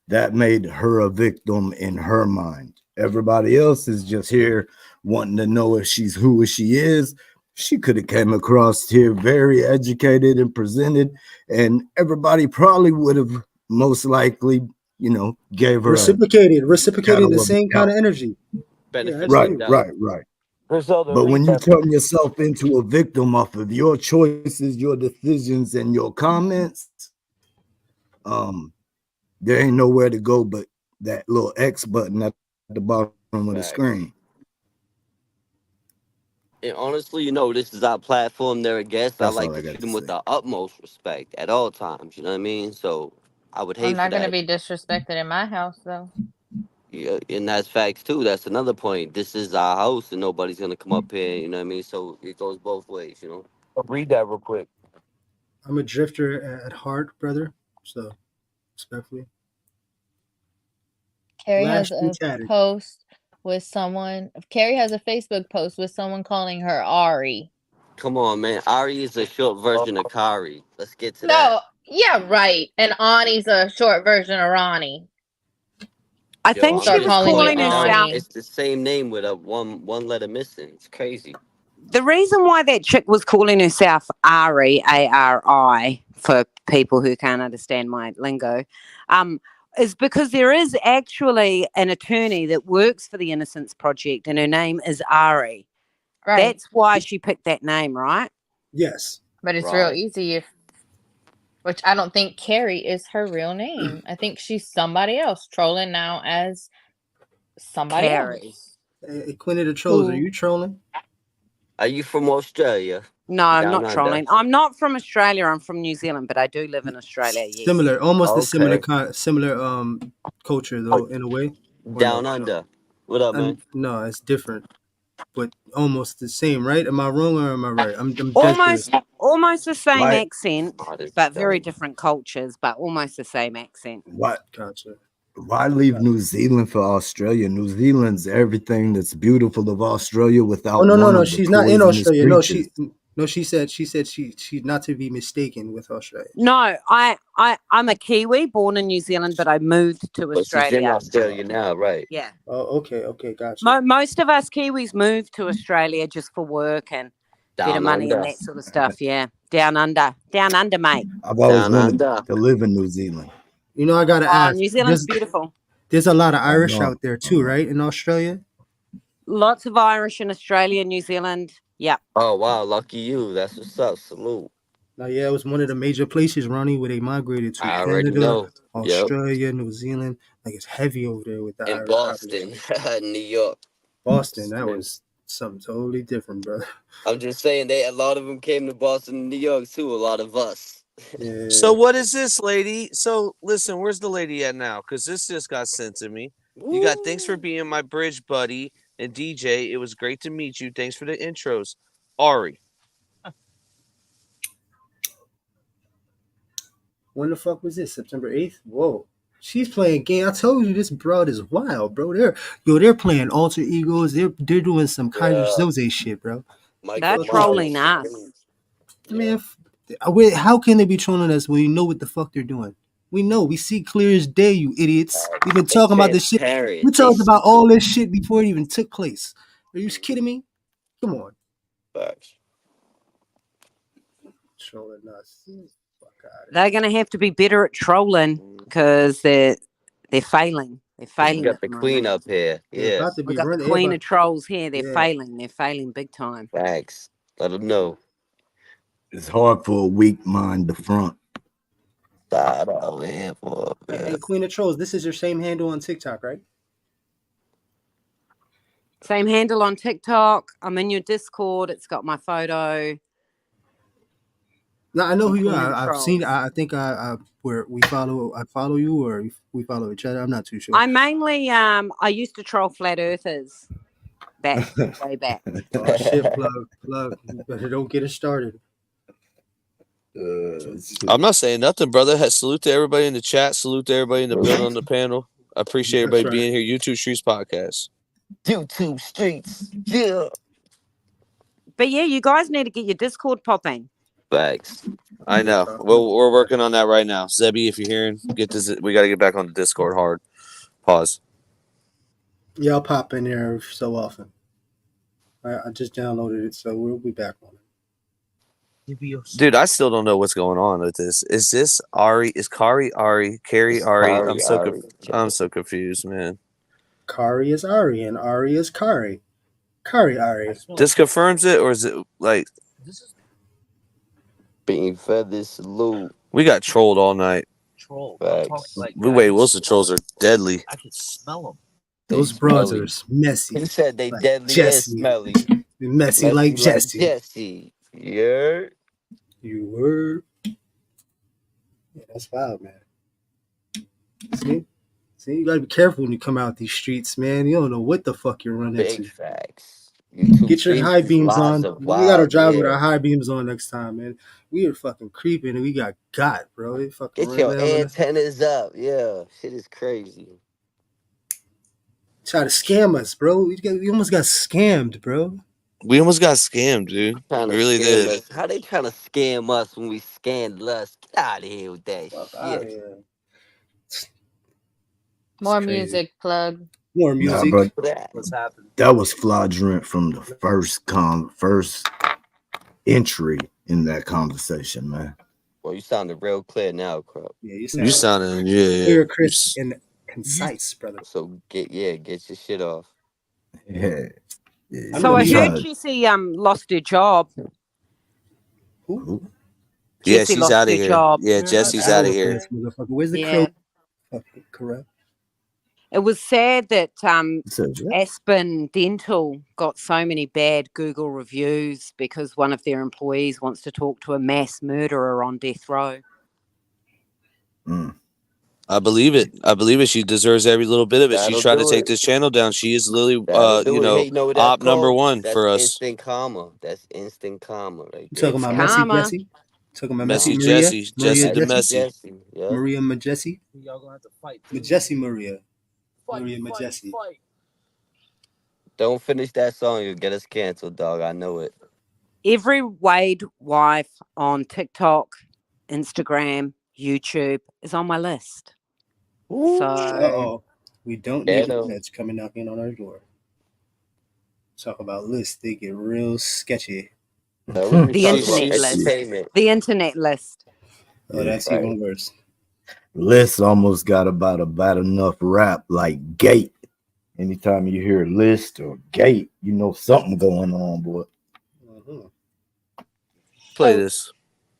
that made her a victim in her mind. Everybody else is just here wanting to know if she's who she is. She could have came across here very educated and presented, and everybody probably would have most likely, gave her reciprocated kind the of same kind of energy. Benefit right, of the doubt. right. Griselda, But when you recap. turn yourself into a victim off of your choices, your decisions, and your comments, there ain't nowhere to go but that little X button at the bottom of the Facts. screen. And honestly, this is our platform. They're a guest. I That's like all I to got treat to them with say. the utmost respect at all times. You know what I mean? So I would I'm hate for not going to that. be disrespected in my house, though. Yeah, and that's facts too. That's another point. This is our house, and nobody's gonna come up here. You know what I mean? So it goes both ways. Read that real quick. I'm a drifter at heart, brother. So, respectfully. Carrie has Lashed and a tattered. post with someone. Carrie has a Facebook post with someone calling her Ari. Come on, man. Ari is a short version of Kari. Let's get to No, that. yeah, right. And Ani's a short version of Ronnie. I Yo, think I'm she Start was just calling you calling pointing out herself. Ani. it's the same name with a one letter missing. It's crazy. The reason why that chick was calling herself Ari, Ari, for people who can't understand my lingo, is because there is actually an attorney that works for the Innocence Project, and her name is Ari. Right. That's why she picked that name, right? Yes. But it's real Right. easy which I don't think Carrie is her real name. I think she's somebody else trolling now as somebody Carrie. else. Hey, Queen of the Trolls, are Who? you trolling? Are you from Australia? No, I'm Down not under. trolling. I'm not from Australia. I'm from New Zealand, but I do live in Australia. Yes. Similar, almost a similar Okay. similar culture though, in a way. Or Down no? under. What up, man? No, it's different, but almost the same, right? Am I wrong or am I right? I'm dead curious. Almost the same Why? accent, but very different cultures, but almost the same accent. What? Gotcha. Why leave New Zealand for Australia? New Zealand's everything that's beautiful of Australia without Oh no, one no. of the She's not in poisonous Australia. creatures. No, she said she's not to be mistaken with Australia. No, I'm a Kiwi, born in New Zealand, but I moved to But she's in Australia. Australia now, right? Yeah. Oh, okay, gotcha. Most of us Kiwis moved to Australia just for work and better Down money and under. that sort of stuff. Yeah. Down under, mate. I've always Down wanted under. to live in New Zealand. You know, I gotta Oh, ask. New Zealand's beautiful. There's a lot of I Irish know. out there too, right? In Australia. Lots of Irish in Australia, New Zealand. Yep. Oh wow, lucky you. That's what's up. Salute. Now, yeah, it was one of the major places, Ronnie, where they migrated to. I already Canada, know. Yep. Australia, New Zealand. Like it's heavy over there with the In Irish Boston, population. New York. Boston, that was something totally different, brother. I'm just saying a lot of them came to Boston and New York too. A lot of us. Yeah. So what is this, lady? So listen, where's the lady at now? Because this just got sent to me. You got thanks for being my bridge buddy and DJ. It was great to meet you. Thanks for the intros, Ari. When the fuck was this? September 8th? Whoa. She's playing game. I told you this broad is wild, bro. They're playing alter egos. They're doing some Kaiser Soze shit, bro. They're trolling us. Man, how can they be trolling us when we know what the fuck they're doing? We know. We see clear as day, you idiots. We've been talking about this shit. We talked about all this shit before it even took place. Are you kidding me? Come on. Facts. Trolling us. They're going to have to be better at trolling because they're failing. They're failing. You got at the the queen moment. up here. Yeah. We got the queen of trolls here. They're failing. They're failing big time. Facts. Let them know. It's hard for a weak mind to front. Side over here for Hey, Queen of Trolls, this is your same handle on TikTok, right? Same handle on TikTok. I'm in your Discord. It's got my photo. No, I know who you Queen are. of I've Trolls. seen. I think I follow you, or we follow each other. I'm not too sure. I mainly I used to troll flat earthers way back. Oh shit, plug. You better don't get it started. I'm not saying nothing, brother. Salute to everybody in the chat. Salute to everybody in the building on the panel. I appreciate everybody right. being here. YouTube Streets Podcast. YouTube Streets. Yeah. But yeah, you guys need to get your Discord popping. Facts. I know. Well, we're working on that right now. Zebby, if you're hearing, get this. We got to get back on the Discord hard. Pause. Yeah, I'll pop in there so often. I just downloaded it, so we'll be back on it. Dude, I still don't know what's going on with this. Is this Ari? Is Kari Ari? Carrie Ari? I'm so confused, man. Kari is Ari, and Ari is Kari. Kari Ari. This confirms it, or is it like being fed this salute? We got trolled all night. Facts. Wait, Wilson trolls are deadly. I can smell them. Those brothers messy. He said they like deadly Jesse. and smelly. They're messy like Jesse. Jesse. Yeah. You were. Yeah, that's wild, man. See, you gotta be careful when you come out these streets, man. You don't know what the fuck you're running Big into. facts. Get your high beams on. We gotta drive with yeah. our high beams on next time, man. We are fucking creeping and we got, bro. They fucking Get your running down on us. antennas up. Yeah. Shit is crazy. Try to scam us, bro. We almost got scammed, bro. We almost got scammed, dude. We really did. Us. How they trying to scam us when we scanned us? Get out of here with that Fuck outta shit. here. More crazy. music plug. More Nah, music. bro, What's happening? that was flagrant from the first entry in that conversation, man. Well, you sounded real clear now, Crop. Yeah, you You sound sounding, yeah. clear, crisp, and concise, brother. So get your shit off. Yeah. I'm So gonna I be heard honest. Jessie lost her job. Who? Yeah, Jessie she's lost out of her here. job. Yeah, Jesse's out of here. Ass motherfucker. Where's the Yeah. crow? Fucking corrupt. It was sad that So, yeah. Aspen Dental got so many bad Google reviews because one of their employees wants to talk to a mass murderer on death row. I believe it. I believe it. She deserves every little bit of it. She's That'll trying to do take it. this channel down. She is literally, That'll do it. Hey, you know what that's op number called? one That's for us. instant karma. That's instant karma right You there. talking about Karma. Messy Jessie? Talking about Messy Messy Maria? Jessie. Jessie Maria the Jessie? Messy. Yeah. Maria Majessi? Y'all gonna have to fight. Majessi Maria. Maria Majessi. Don't finish that song. You'll get us canceled, dog. I know it. Every Wade wife on TikTok, Instagram, YouTube is on my list. So Uh-oh. We don't Yeah, need no. that's coming knocking on our door. Talk about lists, they get real sketchy. No, we the talking about internet list. entertainment. The internet list. Oh, that's Right. even worse. List almost got about enough rap like Gate. Anytime you hear List or Gate, you know something going on, boy. Play this.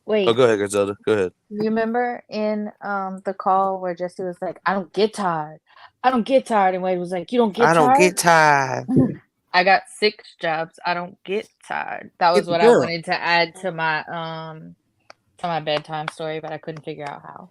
Wait. Oh, go ahead, Griselda. Go ahead. Remember in the call where Jesse was like, I don't get tired. I don't get tired. And Wade was like, you don't get tired? tired. I got 6 jobs. I don't get tired. That was Get the what I girl. wanted to add to my bedtime story, but I couldn't figure out how.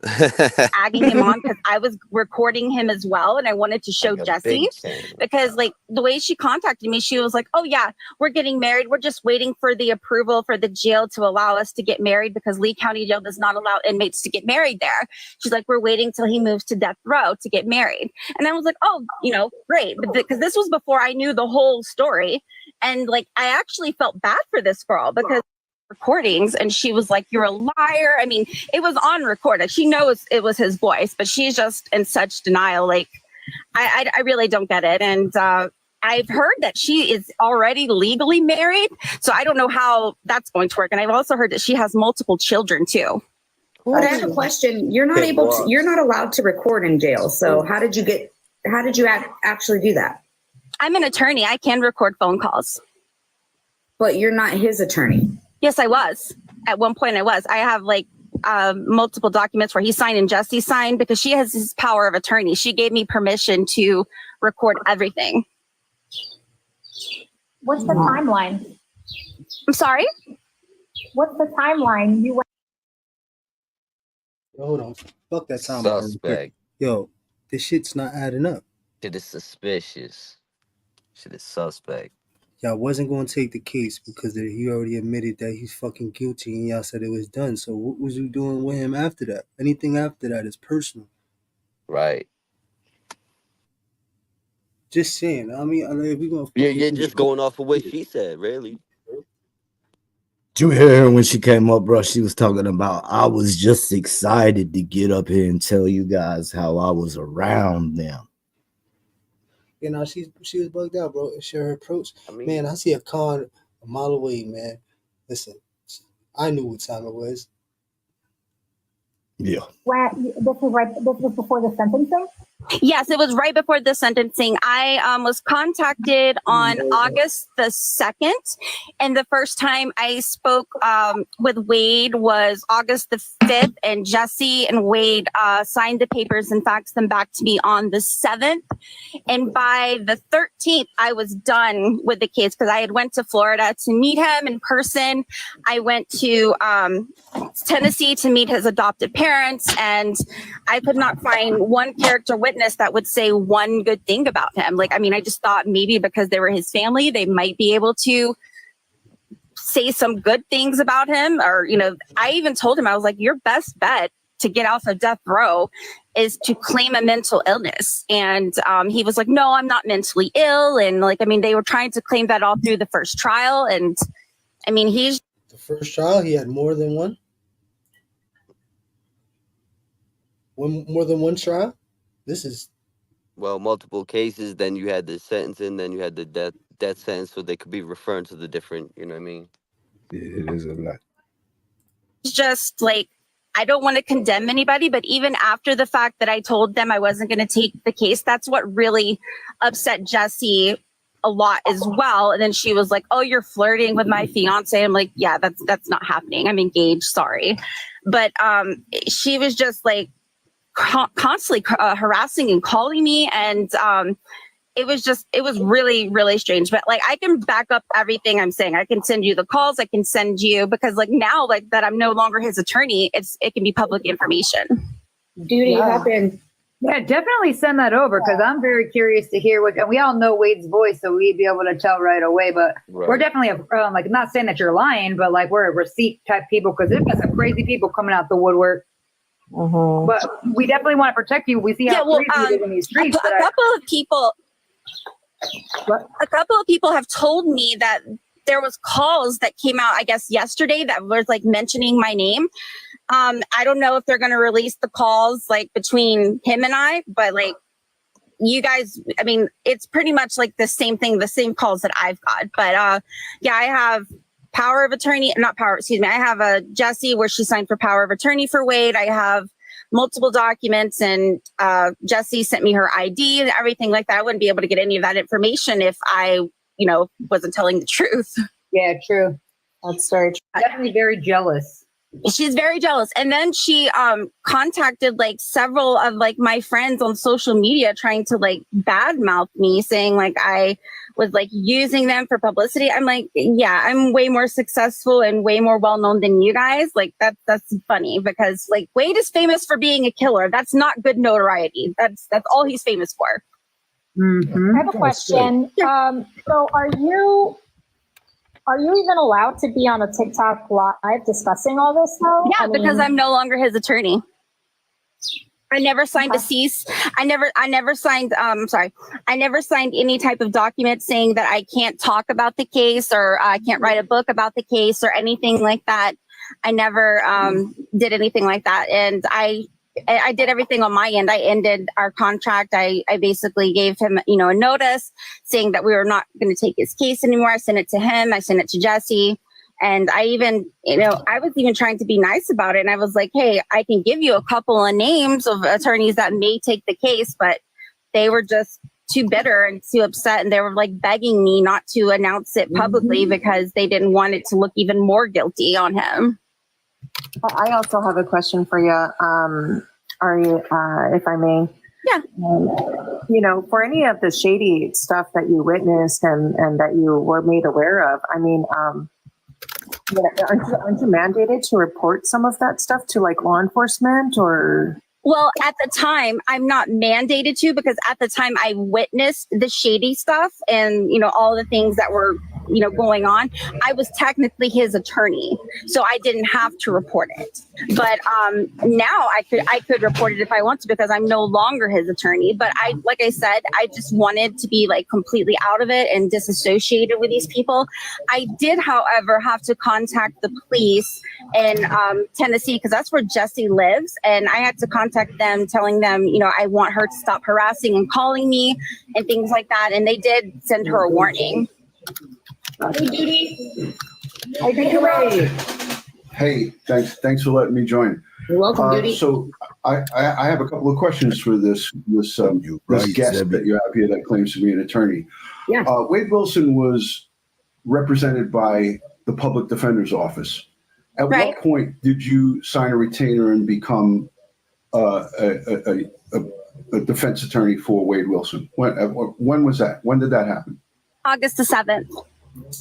Tagging him on because I was recording him as well, and I wanted to show Like a Jessie big channel. because, like, the way she contacted me, she was like, "Oh yeah, we're getting married. We're just waiting for the approval for the jail to allow us to get married because Lee County Jail does not allow inmates to get married there." She's like, "We're waiting till he moves to death row to get married," and I was like, "Oh, great," because this was before I knew the whole story, and like, I actually felt bad for this girl because recordings, and she was like, "You're a liar." I mean, it was on record. She knows it was his voice, but she's just in such denial. Like, I really don't get it. And I've heard that she is already legally married, so I don't know how that's going to work. And I've also heard that she has multiple children too. But I have a question. You're not you're not allowed to record in jail. So how did you actually do that? I'm an attorney. I can record phone calls. But you're not his attorney. Yes, I was. At one point I was. I have like multiple documents where he signed and Jessie signed because she has his power of attorney. She gave me permission to record everything. What's the timeline? I'm sorry? What's the timeline? You went Hold on. Fuck that time. real quick. Suspect. Yo, this shit's not adding up. Shit is suspicious. Shit is suspect. Y'all wasn't going to take the case because he already admitted that he's fucking guilty and y'all said it was done. So what was you doing with him after that? Anything after that is personal. Right. Just saying. I mean, if we gonna You're just going off of what she said, really. Did you hear her when she came up, bro? She was talking about, I was just excited to get up here and tell you guys how I was around them. You know, she was bugged out, bro. Share her approach. I mean, Man, I see a con a mile away, man. Listen, I knew what time it was. Yeah. this was before the sentencing? Yes, it was right before the sentencing. I was contacted on August the 2nd. And the first time I spoke with Wade was August the 5th. And Jessie and Wade signed the papers and faxed them back to me on the 7th. And by the 13th, I was done with the case because I had went to Florida to meet him in person. I went to Tennessee to meet his adopted parents. And I could not find one character witness that would say one good thing about him. Like, I mean, I just thought maybe because they were his family, they might be able to say some good things about him. Or, I even told him, I was like, your best bet to get off of death row is to claim a mental illness. And he was like, no, I'm not mentally ill. And they were trying to claim that all through the first trial. And I mean, the first trial, he had more than one. more than one trial. This is Well, multiple cases. Then you had the sentencing. Then you had the death sentence. So they could be referring to the different. You know what I mean? It is a lot. Just like, I don't want to condemn anybody, but even after the fact that I told them I wasn't going to take the case, that's what really upset Jessie a lot as well. And then she was like, "Oh, you're flirting with my fiance." I'm like, "Yeah, that's not happening. I'm engaged. Sorry." But she was just like constantly harassing and calling me, and it was really, really strange. But like, I can back up everything I'm saying. I can send you the calls. I can send you, because like now, like that I'm no longer his attorney, it can be public information. Duty happened. Yeah, definitely send that over, because I'm very curious to hear what. And we all know Wade's voice, so we'd be able to tell right away. But we're definitely like, not saying that you're lying, but like we're a receipt type people, because there's got some crazy people coming out the woodwork. But we definitely want to protect you. We see how crazy it is in these streets. A couple of people have told me that there was calls that came out, I guess, yesterday that was like mentioning my name. I don't know if they're going to release the calls like between him and I, but like you guys, I mean, it's pretty much like the same thing, the same calls that I've got. But yeah, I have power of attorney, I have a Jessie where she signed for power of attorney for Wade. I have multiple documents, and Jessie sent me her ID and everything like that. I wouldn't be able to get any of that information if I, wasn't telling the truth. Yeah, true. That's very true. Definitely very jealous. She's very jealous. And then she contacted like several of like my friends on social media trying to like badmouth me, saying like I was like using them for publicity. I'm like, yeah, I'm way more successful and way more well known than you guys. Like that's funny, because like Wade is famous for being a killer. That's not good notoriety. That's all he's famous for. I have a question. So are you even allowed to be on a TikTok live discussing all this though? Yeah, because I'm no longer his attorney. I never signed a cease. I never signed any type of document saying that I can't talk about the case, or I can't write a book about the case or anything like that. I never did anything like that. And I did everything on my end. I ended our contract. I basically gave him, a notice saying that we were not going to take his case anymore. I sent it to him. I sent it to Jessie. And I even, I was even trying to be nice about it. And I was like, hey, I can give you a couple of names of attorneys that may take the case, but they were just too bitter and too upset. And they were like begging me not to announce it publicly because they didn't want it to look even more guilty on him. I also have a question for you, Ari, if I may. Yeah. For any of the shady stuff that you witnessed and that you were made aware of, I mean, aren't you mandated to report some of that stuff to like law enforcement or? Well, at the time, I'm not mandated to, because at the time I witnessed the shady stuff and, all the things that were, going on. I was technically his attorney, so I didn't have to report it. But now I could report it if I want to, because I'm no longer his attorney. But like I said, I just wanted to be like completely out of it and disassociated with these people. I did, however, have to contact the police in Tennessee, because that's where Jessie lives. And I had to contact them, telling them, I want her to stop harassing and calling me and things like that. And they did send her a warning. Hey, Judy. Hey, thanks for letting me join. You're welcome, Judy. So I have a couple of questions for this guest that you have here that claims to be an attorney. Yeah. Wade Wilson was represented by the Public Defender's Office. At what point did you sign a retainer and become a defense attorney for Wade Wilson? When was that? When did that happen? August the 7th.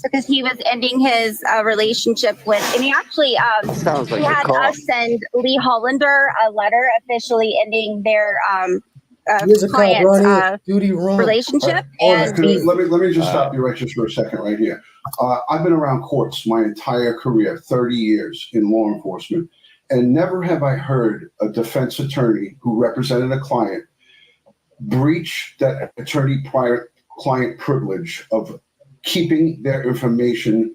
Because he was ending his relationship with, and he actually he had us send Lee Hollander a letter officially ending their client relationship. Let me just stop you just for a second right here. I've been around courts my entire career, 30 years in law enforcement, and never have I heard a defense attorney who represented a client breach that attorney-client privilege of keeping their information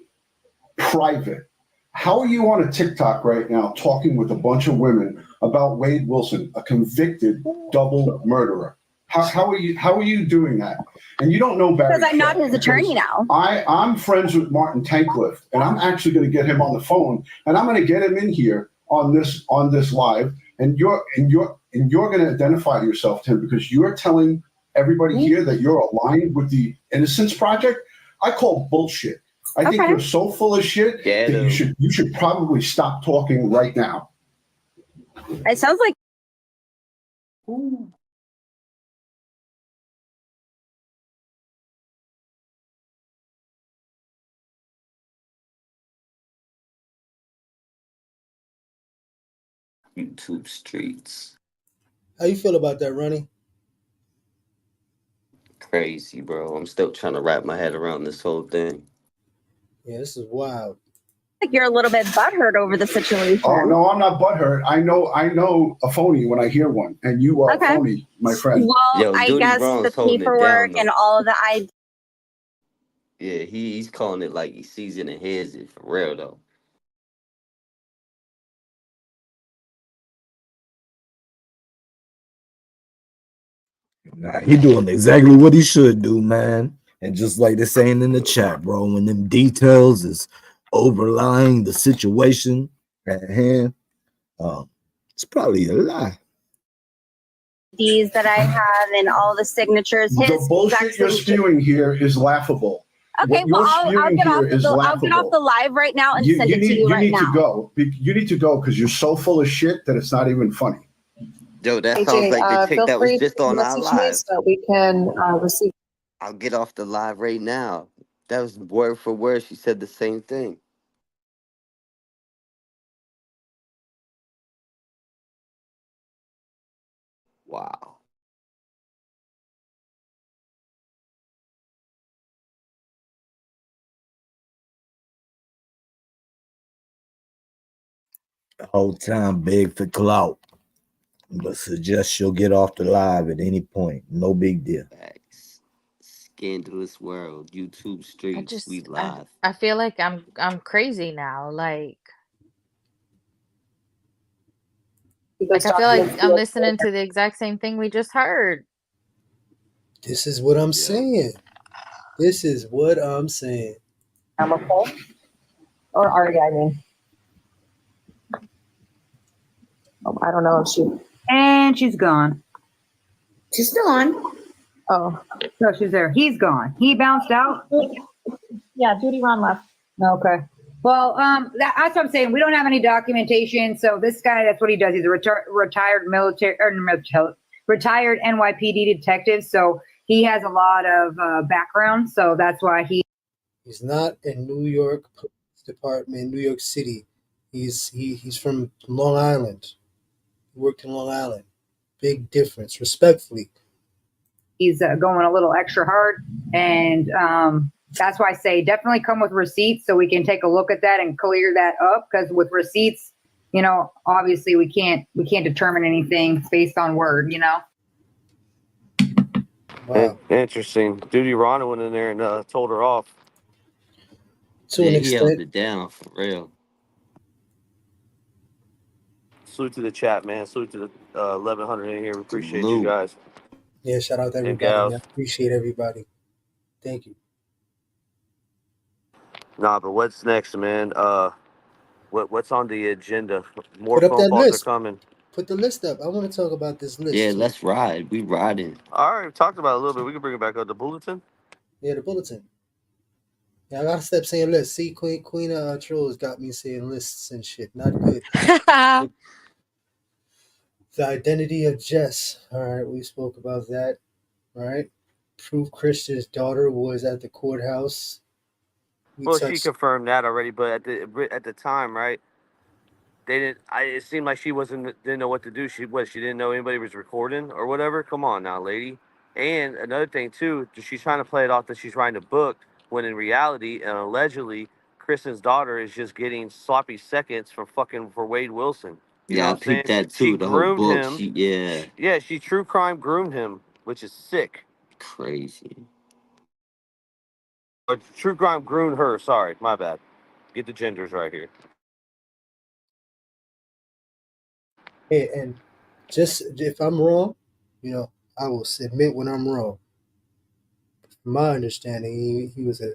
private How are you on a TikTok right now talking with a bunch of women about Wade Wilson, a convicted double murderer? How are you doing that? And you don't know Barry. Because I'm not Kell, his attorney now. I'm friends with Martin Tankliff, and I'm actually going to get him on the phone, and I'm going to get him in here on this live, and you're going to identify yourself to him because you're telling everybody here that you're aligned with the Innocence Project. I call bullshit. I think you're so full of shit that you should probably stop talking right now. It sounds like. YouTube streets. How you feel about that, Ronnie? Crazy, bro. I'm still trying to wrap my head around this whole thing. Yeah, this is wild. Like you're a little bit butthurt over the situation. Oh no, I'm not butthurt. I know a phony when I hear one, and you are a phony, my friend. Well, I guess the paperwork and all of the Yeah, he's calling it like he sees it and hears it for real though. Nah, he doing exactly what he should do, man. And just like they're saying in the chat, bro, when them details is overlying the situation at hand, it's probably a lie. these that I have and all the signatures. The bullshit you're spewing here is laughable. Okay, What well, you're I'll spewing get off here is I'll get off the live right now and send it to you right now. You need to go because you're so full of shit that it's not even funny. Yo, that sounds like the chick that was just on our live. So we can receive. I'll get off the live right now. That was word for word. She said the same thing. Wow. The whole time big for clout. But suggest she'll get off the live at any point. No big deal. Scandalous world. YouTube streets. We live. I feel like I'm crazy now. Like I feel like I'm listening to the exact same thing we just heard. This is what I'm saying. This is what I'm saying. I'm a poll. Or Ari, I mean. Oh, I don't know if she. And she's gone. She's still on. Oh, no, she's there. He's gone. He bounced out. Yeah, Judy Ron left. Okay. Well, that's what I'm saying. We don't have any documentation. So this guy, that's what he does. He's a retired military or retired NYPD detective. So he has a lot of background. So that's why he's not in New York Police Department, New York City. He's from Long Island. He worked in Long Island. Big difference, respectfully. he's going a little extra hard. And that's why I say definitely come with receipts so we can take a look at that and clear that up. Because with receipts, you know, obviously we can't determine anything based on word, you know. Wow. Interesting. Duty Rana went in there and told her off. To an extent. He held it down for real. Salute to the chat, man. Salute to the 1100 in here. We appreciate you guys. Yeah, shout out to everybody. I appreciate everybody. Thank you. Nah, but what's next, man? What's on the agenda? More phone calls are coming. Put the list up. I want to talk about this list. Yeah, let's ride. We riding. All right, we talked about it a little bit. We can bring it back up. The bulletin? Yeah, the bulletin. Yeah, I gotta stop saying lists. See, Queen Trolls got me saying lists and shit. Not good. The identity of Jess. All right, we spoke about that. All right. Proof Christian's daughter was at the courthouse. She confirmed that already, but at the time, right? They didn't. It seemed like she didn't know what to do. She didn't know anybody was recording or whatever. Come on now, lady. And another thing too, she's trying to play it off that she's writing a book when in reality and allegedly, Kristen's daughter is just getting sloppy seconds for Wade Wilson. You know I what I'm saying? picked that too. The whole book. She true crime groomed him, which is sick. Crazy. Or true crime groomed her. Sorry, my bad. Get the genders right here. And just if I'm wrong, I will admit when I'm wrong. From my understanding, he was a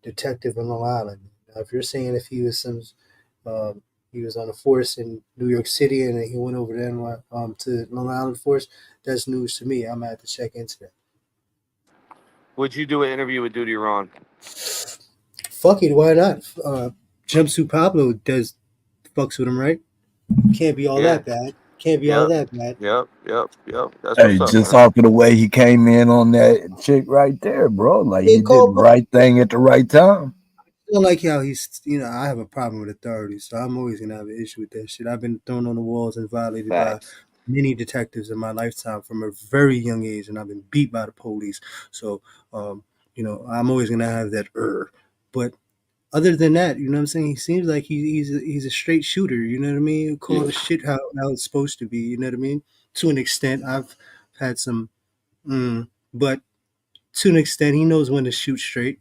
detective in Long Island. Now, if you're saying if he was he was on a force in New York City and he went over to Long Island force, that's news to me. I'm gonna have to check into that. Would you do an interview with Duty Ron? Fuck it, why not? Jumpsuit Pablo fucks with him, right? Can't be all that bad. Can't be all that bad. Yep. That's Hey, what's up, just man. off of the way he came in on that chick right there, bro. Like he did the right thing at the right time. I don't like how he's, I have a problem with authority, so I'm always gonna have an issue with that shit. I've been thrown on the walls and violated by many detectives in my lifetime from a very young age, and I've been beat by the police. So, I'm always gonna have that But other than that, you know what I'm saying? He seems like he's a straight shooter. You know what I mean? Call the shit how it's supposed to be. You know what I mean? To an extent, I've had some, but to an extent, he knows when to shoot straight.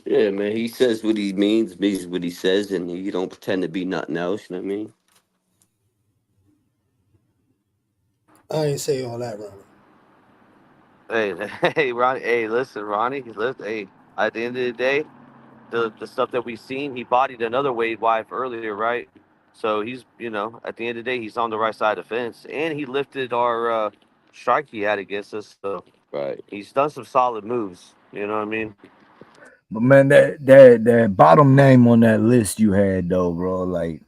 Yeah, man. He says what he means what he says, and he don't pretend to be nothing else. You know what I mean? I ain't say all that, Ronnie. Hey, Ronnie. Hey, listen, Ronnie. Hey, at the end of the day, the stuff that we've seen, he bodied another Wade wife earlier, right? So he's, at the end of the day, he's on the right side of the fence, and he lifted our strike he had against us. So he's done some solid moves. You know what I mean? But man, that bottom name on that list you had though, bro, like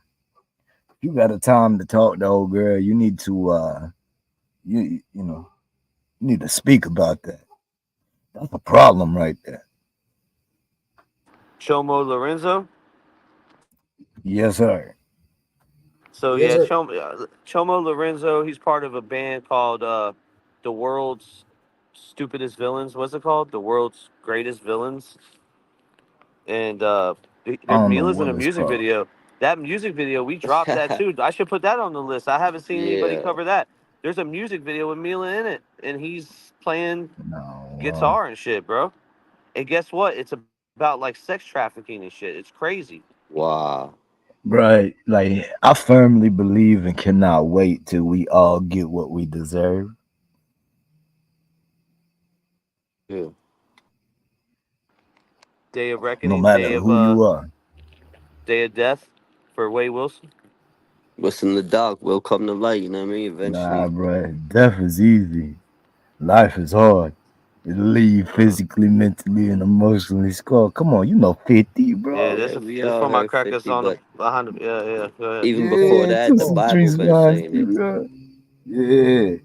you got a time to talk to old girl, you need to you need to speak about that. That's a problem right there. Chomo Lorenzo? Yes, sir. So Chomo Lorenzo, he's part of a band called The World's Stupidest Villains. What's it called? The World's Greatest Villains. And Mila's in a music video. That music video, we dropped that too. I should put that on the list. I haven't seen anybody cover that. There's a music video with Mila in it, and he's playing guitar and shit, bro. And guess what? It's about like sex trafficking and shit. It's crazy. Wow. Right. Like I firmly believe and cannot wait till we all get what we deserve. Yeah. Day of Reckoning, No matter who you are. Day of Death for Wade Wilson. What's in the dark will come to light, you know what I mean? Eventually. Nah, bro. Death is easy. Life is hard. It'll leave physically, mentally, and emotionally scarred. Come on, 50, bro. Yeah, this is for my crackers on the behind. Yeah. Go ahead. Even before that, the Bible been saying it. Bro. Yeah.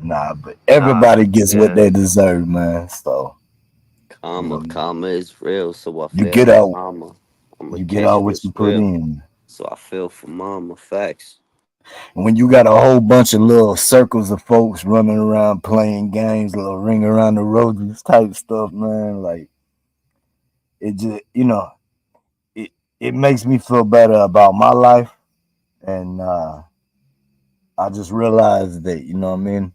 Nah, but everybody gets what they deserve, man. So karma is real. So I feel you get out. mama. You get out what you put in. So I feel for mama. Facts. And when you got a whole bunch of little circles of folks running around playing games, little ring around the roses type stuff, man, like it just, it makes me feel better about my life. And I just realized that, you know what I mean?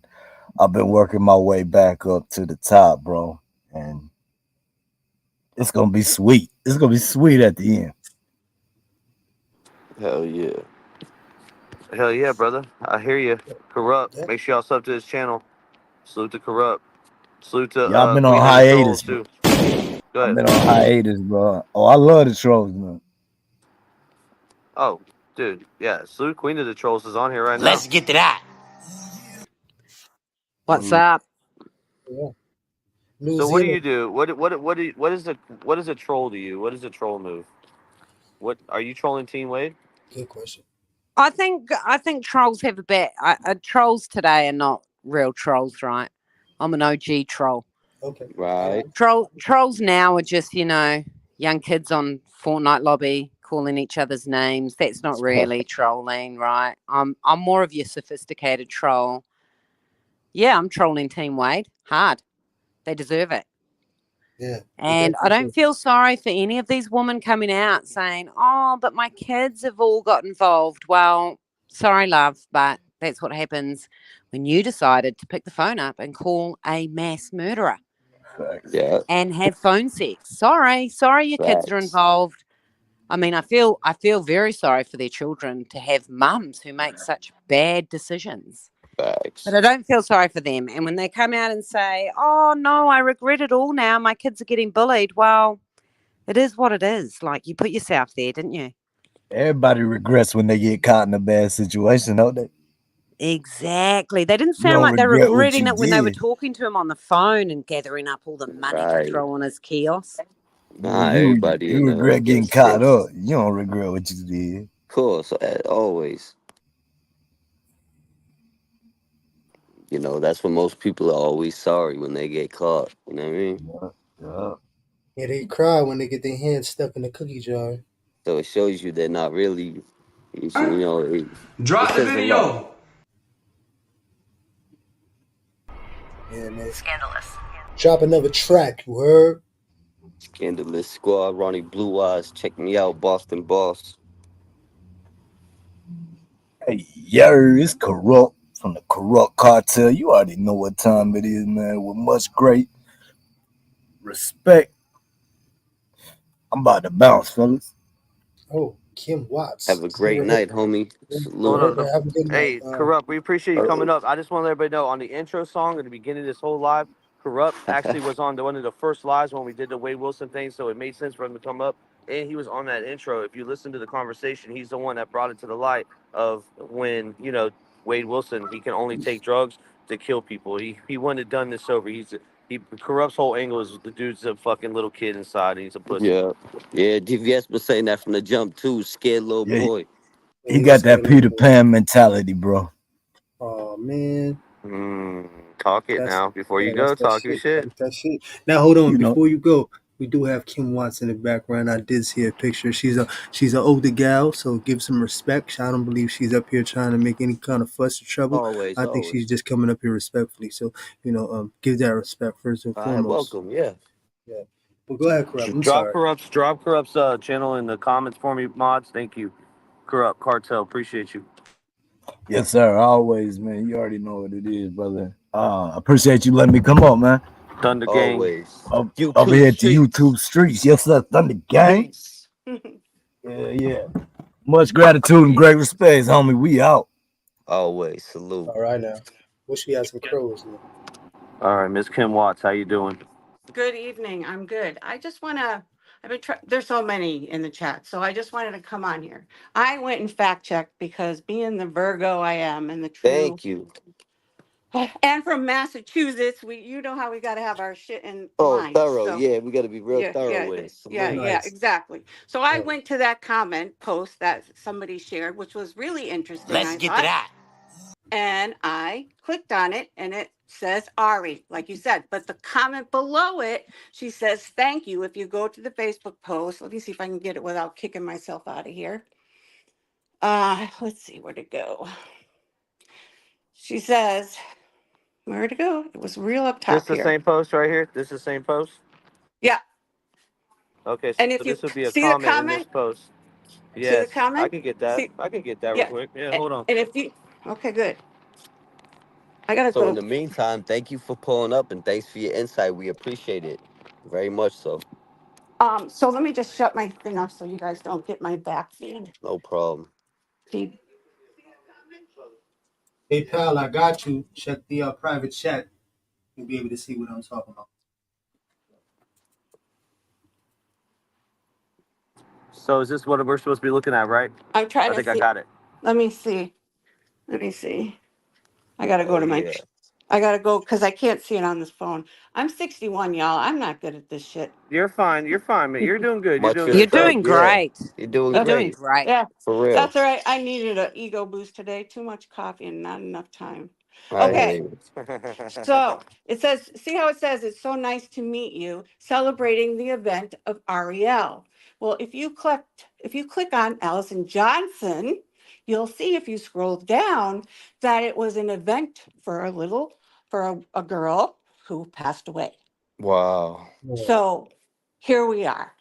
I've been working my way back up to the top, bro. And it's going to be sweet. It's going to be sweet at the end. Hell yeah. Hell yeah, brother. I hear you. Corrupt. Make sure y'all sub to his channel. Salute to Corrupt. Salute to y'all been on hiatus, too. Go ahead. I've been on hiatus, bro. Oh, I love the trolls, man. Oh, dude. Yeah. Salute Queen of the Trolls is on here right now. Let's get to that. What's up? Yeah. So what do you do? What is a troll to you? What is a troll move? What are you trolling Team Wade? Good question. I think trolls have a bit. Trolls today are not real trolls, right? I'm an OG troll. Okay. Right. Trolls now are just young kids on Fortnite lobby calling each other's names. That's not really trolling, right? I'm more of your sophisticated troll. Yeah, I'm trolling Team Wade hard. They deserve it. Yeah. And I don't feel sorry for any of these women coming out saying, oh, but my kids have all got involved. Well, sorry, love, but that's what happens when you decided to pick the phone up and call a mass murderer. Yeah. And have phone sex. Sorry, your kids are involved. I mean, I feel very sorry for their children to have mums who make such bad decisions. Facts. But I don't feel sorry for them. And when they come out and say, "Oh no, I regret it all now. My kids are getting bullied." Well, it is what it is. Like, you put yourself there, didn't you? Everybody regrets when they get caught in a bad situation, don't they? Exactly. They didn't You sound don't like they're regret what regretting you it when they were did. talking to him on the phone and gathering up all the money to Right. throw on his kiosk. Nah, You everybody in regret getting gets caught fixed. up. You don't regret what you did. Of course, always. You know, that's when most people are always sorry when they get caught. You know what I mean? Yeah. Yeah, they cry when they get their hands stuck in the cookie jar. So it shows you they're not really, you know, it says a lot. Yeah, man. Scandalous. Drop another track, you heard? Scandalous Squad, Ronnie Blue Eyes, check me out, Boston Boss. Hey, yo, it's Corrupt from the Corrupt Cartel. You already know what time it is, man. With much great respect, I'm about to bounce, fellas. Oh, Kim Watts. Have a great night, homie. Hold Salute. on. Have a good Hey, night. Corrupt, we appreciate you coming up. I just want to let everybody know on the intro song at the beginning of this whole live, Corrupt actually was on one of the first lives when we did the Wade Wilson thing, so it made sense for him to come up. And he was on that intro. If you listen to the conversation, he's the one that brought it to the light of when, you know, Wade Wilson, he can only take drugs to kill people. He wouldn't have done this sober. Corrupt's whole angle is the dude's a fucking little kid inside and he's a pussy. Yeah. Yeah, DVS been saying that from the jump too. Scared little Yeah, boy. he got that Peter Pan mentality, bro. Oh man. Talk it now. Before you go, That's that talk your shit. shit. That's that shit. Now hold on, You know. before you go, we do have Kim Watts in the background. I did see a picture. She's an older gal, so give some respect. I don't believe she's up here trying to make any kind of fuss or trouble. Always, I think she's just coming up here respectfully. So, give that respect first and All right, foremost. welcome, yeah. Yeah. But go ahead, Corrupt. I'm Drop sorry. Corrupt's channel in the comments for me, mods. Thank you. Corrupt Cartel, appreciate you. Yes, sir. Always, man. You already know what it is, brother. Appreciate you letting me come up, man. Thunder Gang. Always. Up here at the YouTube streets. Yes, sir. Thunder Gang. Yeah. Much gratitude and great respect, homie. We out. Always. Salute. All right now. Wish we had some crows. Man. All right, Miss Kim Watts, how you doing? Good evening. I'm good. I just want to, there's so many in the chat, so I just wanted to come on here. I went and fact checked because being the Virgo I am and the true. Thank you. And from Massachusetts, you know how we got to have our shit in Oh, line. thorough. So, Yeah, we got to be real thorough with it. yeah, Salute. exactly. So I went to that comment post that somebody shared, which was really interesting. Let's get to that. And I clicked on it and it says Ari, like you said, but the comment below it, she says, thank you. If you go to the Facebook post, let me see if I can get it without kicking myself out of here. Let's see where to go. She says, where to go? It was real up top This the here. same post right here? This is the same post? Yeah. Okay, so And if you this would be a see the comment in comment, this post. see Yes, the comment? I can get that. See, I can get that yeah. real quick. Yeah, hold on. And if you, okay, good. I gotta So in go. the meantime, thank you for pulling up and thanks for your insight. We appreciate it very much. So So let me just shut my thing off so you guys don't get my back feed. no problem. Feed. Hey pal, I got you. Check the private chat. You'll be able to see what I'm talking about. So is this what we're supposed to be looking at, right? I'm trying I to think see. I got it. Let me see. Let me see. I gotta go Oh, to my. yeah. I gotta go because I can't see it on this phone. I'm 61, y'all. I'm not good at this shit. You're fine, man. You're doing good. You're Much doing You're good. doing great. You're doing You're great. doing great. Yeah, For real. that's all right. I needed an ego boost today. Too much coffee and not enough time. I Okay. hear you. So it says, see how it says, it's so nice to meet you, celebrating the event of Ariel. Well, if you click on Allison Johnson, you'll see if you scroll down that it was an event for a girl who passed away. Wow. So here we are.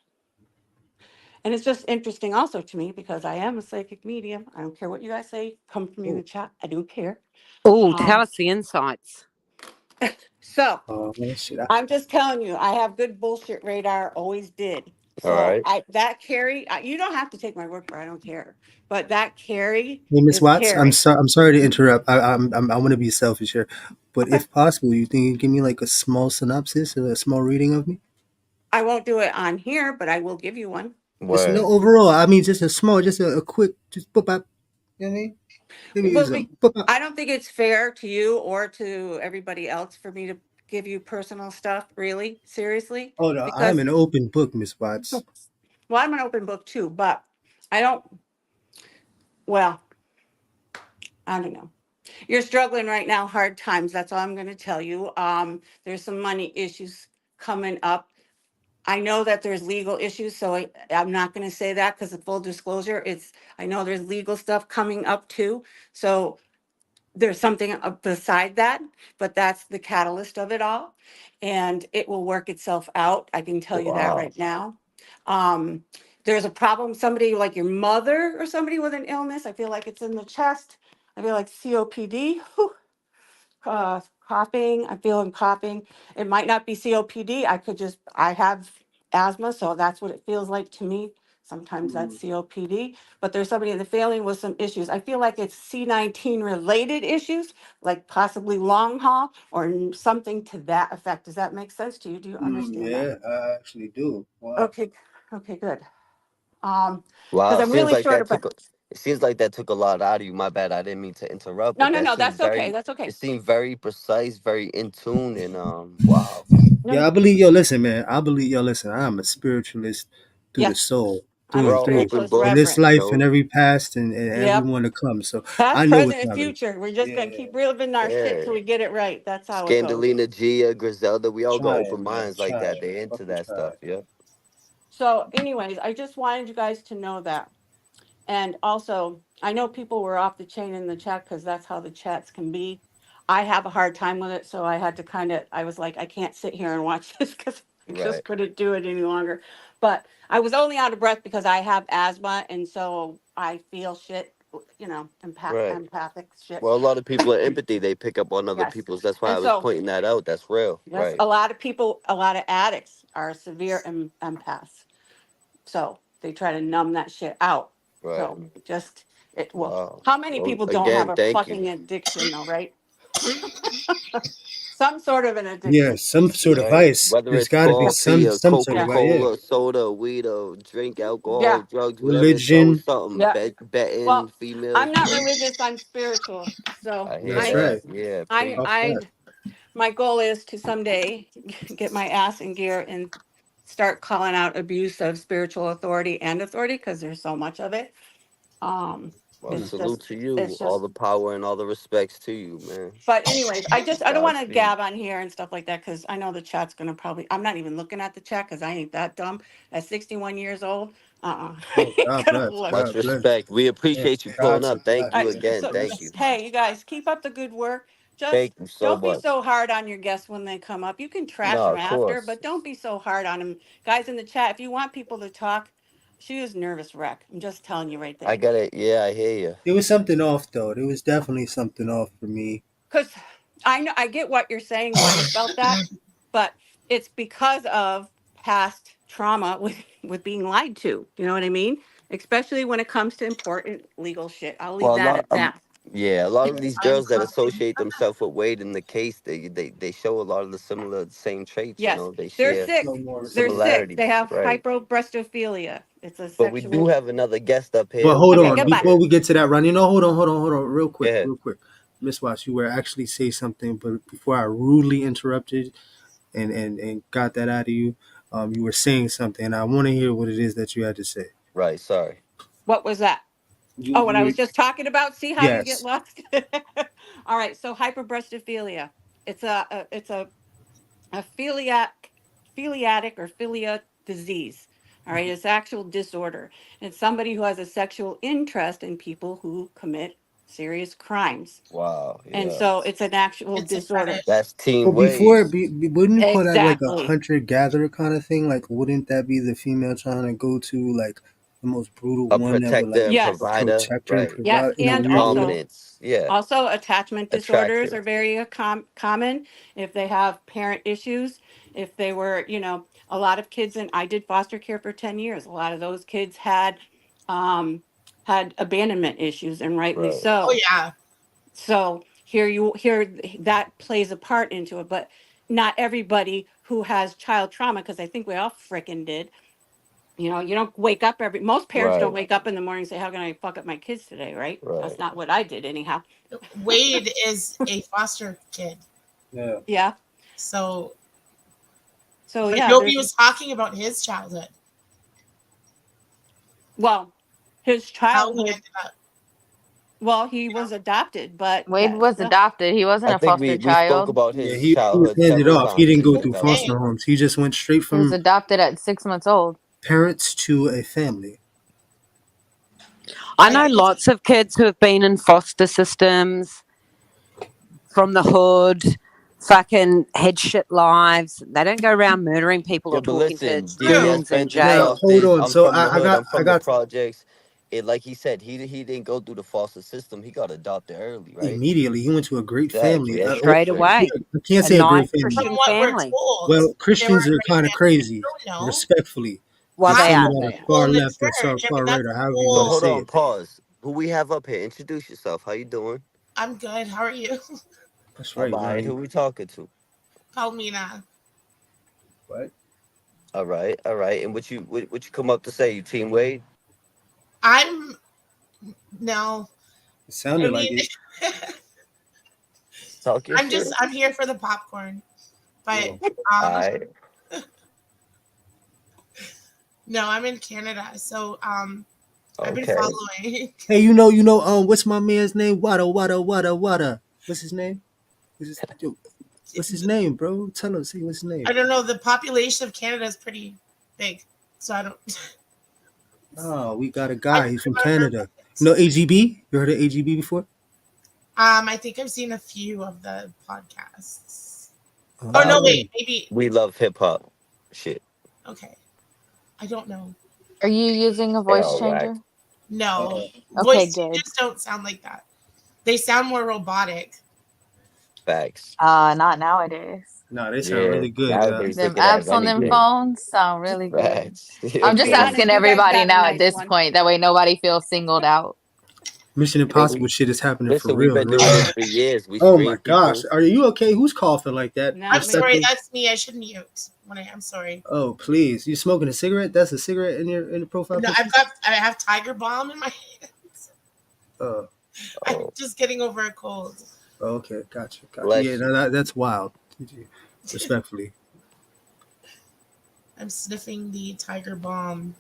And it's just interesting also to me because I am a psychic medium. I don't care what you guys say. Come from me in the chat. I don't care. Oh, tell us the insights. So Shit. I'm just telling you, I have good bullshit radar, always did. All So right. that Carrie, you don't have to take my word for it. I don't care. But that Carrie Hey, Miss is Watts, Carrie. I'm sorry to interrupt. I want to be selfish here, but if possible, you think you give me like a small synopsis or a small reading of me? I won't do it on here, but I will give you one. Just no Word. overall. I mean, just a small, just a quick, just pop up. You know what I mean? Let me use Well, them. Pop up. I don't think it's fair to you or to everybody else for me to give you personal stuff, really, seriously, Oh no, I am because an open book, Miss Watts. well, I'm an open book too, but I don't. Well, I don't know. You're struggling right now, hard times. That's all I'm going to tell you. There's some money issues coming up. I know that there's legal issues, so I'm not going to say that because of full disclosure, I know there's legal stuff coming up too. So there's something beside that, but that's the catalyst of it all. And it will work itself out. I can tell you that Wow. right now. There's a problem, somebody like your mother or somebody with an illness. I feel like it's in the chest. I feel like COPD. Whew. Coughing. I'm feeling coughing. It might not be COPD. I have asthma, so that's what it feels like to me. Sometimes that's COPD, but there's somebody in the family with some issues. I feel like it's C19 related issues, like possibly long haul or something to that effect. Does that make sense to you? Do you understand that? Yeah, I actually do. Wow. Okay. Okay, good. Because Wow. I'm really short of breath. It seems like that took a lot out of you. My bad. I didn't mean to interrupt, No, but no, that no. seemed That's okay. very. That's okay. It seemed very precise, very in tune, and wow. No, Yeah, I believe. Yo, listen, man. I believe. Yo, listen. I'm a spiritualist through the yes, soul, I'm through a We're and all through, open spiritualist in this books, reverend. you life and know. every past and Yep. everyone to come. So I Past, know what's present, and happening. future. We're just gonna Yeah, keep reliving our shit Yeah. till we get it right. That's how it goes. Scandalina, Gia, Griselda, we all got open trying, man, minds like that. trying, They into fucking that trying. stuff, yeah. So, anyways, I just wanted you guys to know that. And also, I know people were off the chain in the chat because that's how the chats can be. I have a hard time with it, so I had to I was like, I can't sit here and watch this because I Right. just couldn't do it any longer. But I was only out of breath because I have asthma, and so I feel shit, Right. empathic shit. Well, a lot of people are empathy. They pick up on other Yes. people's. That's why And I was so, pointing that out. That's real. yes, Right. a lot of people, a lot of addicts are severe empaths. So they try to numb that shit out. Right. So Wow. how many Well, people don't have again, a thank you. fucking addiction though, right? Some sort of an Yeah, addiction. some sort of Right. vice. Whether There's it's got to be coffee or some sort of Coca Yeah. vice. Yeah, Cola, soda, weed, or drink, alcohol, Yeah. drugs, whatever. It's always religion. something. Yeah. Betting, Well, I'm females. not religious, I'm spiritual. So I hear That's I that. right. Yeah. I Preach. Fuck I that. my goal is to someday get my ass in gear and start calling out abuse of spiritual authority and authority because there's so much of it. Well, It's salute just to you. it's All just the power and all the respects to you, man. but anyways, I don't want to Godspeed. gab on here and stuff like that because I know the chat's gonna probably. I'm not even looking at the chat because I ain't that dumb. At 61 years old, I Oh, ain't God gonna bless. look. Much God bless. respect. We Yeah, appreciate you pulling God up. to Thank bless. you I, again. so Thank you. hey, you guys, keep up the good work. Just Thank you so don't be much. so hard on your guests when they come up. You can trash No, them of after, course. but don't be so hard on them, guys in the chat. If you want people to talk, she is nervous wreck. I'm just telling you right I there. got it. Yeah, I hear you. There was something off though. There was definitely something off for me. Because I know I get what you're saying, why you felt that, but it's because of past trauma with being lied to. You know what I mean? Especially when it comes to important legal shit. I'll leave Well, that at that. yeah, a lot of these girls that associate themselves with Wade in the case, they show a lot of the same traits. You Yes, know, they they're share sick. No more. They're sick. They similarities. have Right. hyperbrestophilia. It's a But we do sexual. have another guest up But here. hold We Okay, on, want to goodbye. before get. we get to that, Ron. Hold on, Go ahead. real quick. Miss Watts, you were actually say something, but before I rudely interrupted and got that out of you, you were saying something, and I want to hear what it is that you had to say. Right. Sorry. What was that? Oh, what I was just talking about. See how you get Yes. lost. All right. So hyperbrestophilia. It's a philiatic or philia disease. All right, it's actual disorder. It's somebody who has a sexual interest in people who commit serious crimes. Wow. And Yeah. so it's an actual disorder. That's Teen But before, Wave. wouldn't you call that like a Exactly. hunter gatherer kind of thing? Like, wouldn't that be the female trying to go to like the most brutal A one that would protector like and Yes. provider, protect her and right? Yes, provide in a and weird way. Dominance, yeah. Also, attachment disorders Attraction. are very common if they have parent issues. If they were, a lot of kids, and I did foster care for 10 years. A lot of those kids had abandonment issues, and rightly Right. so. Oh yeah. So that plays a part into it, but not everybody who has child trauma, because I think we all frickin' did. You don't wake up most parents don't Right. wake up in the morning and say, how can I fuck up my kids today, right? That's Right. not what I did anyhow. Wade is a foster kid. Yeah. Yeah. So So but nobody was talking about his childhood. well, his How he childhood, ended up. well, he was adopted, but Wade was still. adopted. He wasn't I a think foster we spoke child. about Yeah, his he was childhood handed several off. He times didn't in go this through development. foster homes. He just went straight He was from adopted at 6 months old. parents to a family. I know lots of kids who have been in foster systems from the hood, fucking had shit lives. They don't go around murdering people Yeah, or but talking to listen, DBS humans in Benson jail. Self Hold is on. I'm So from the I hood, got I'm from I the got projects. It like he said, he didn't go through the foster system. He got adopted early, right? immediately. He went to a great Exactly. family. That's Straight different. away. I can't A say a great nice family. From Christian what we're family. told, Well, they were Christians a are great kind of family. crazy, I don't know. respectfully. Well, There's they some are. that are They are. Well, far in the left or church, I far mean, right, that's or the however you So want to whole. hold say on, it. pause. Who we have up here? Introduce yourself. How you doing? I'm good. How are you? That's I'm right, alright. Who Ryan. we talking to? Palmina. What? All right, all right. And what you come up to say? You Team Wade? I'm no. It I sounded like mean, it. Talk your shit. I'm here for the popcorn. But All right. no, I'm in Canada. So I've been Okay. following. Hey, what's my man's name? Wada. What's his name? What's his name, bro? Tell us. What's his name? I don't know. The population of Canada is pretty big. So I don't Oh, we got a I guy. don't He's from remember. Canada. You know AGB? You heard of AGB before? I think I've seen a few of the podcasts. Oh no, wait, maybe We love hip hop. Shit. okay. I don't know. Are you using a voice all right. changer? No. Okay, Voice good. changes don't sound like that. They sound more robotic. Facts. Not nowadays. No, they sound Yeah. really good. Nowadays they Them could have apps on them anything. phones sound really good. Facts. I'm just be honest, asking you guys everybody got a now at nice this one. point. That way nobody feels singled out. Mission Impossible shit is happening for Listen, we've real. been doing this for years. We Oh screen my gosh. people. Are you okay? Who's coughing like that? No, I'm sorry, Respectfully? that's me. I should mute when I'm sorry. Oh, please. You smoking a cigarette? That's a cigarette in your profile No, picture? I have Tiger Balm in my hands. Oh, I'm just getting over a cold. okay. Gotcha. Bless Yeah, you. no, that's wild. Respectfully. I'm sniffing the Tiger Balm.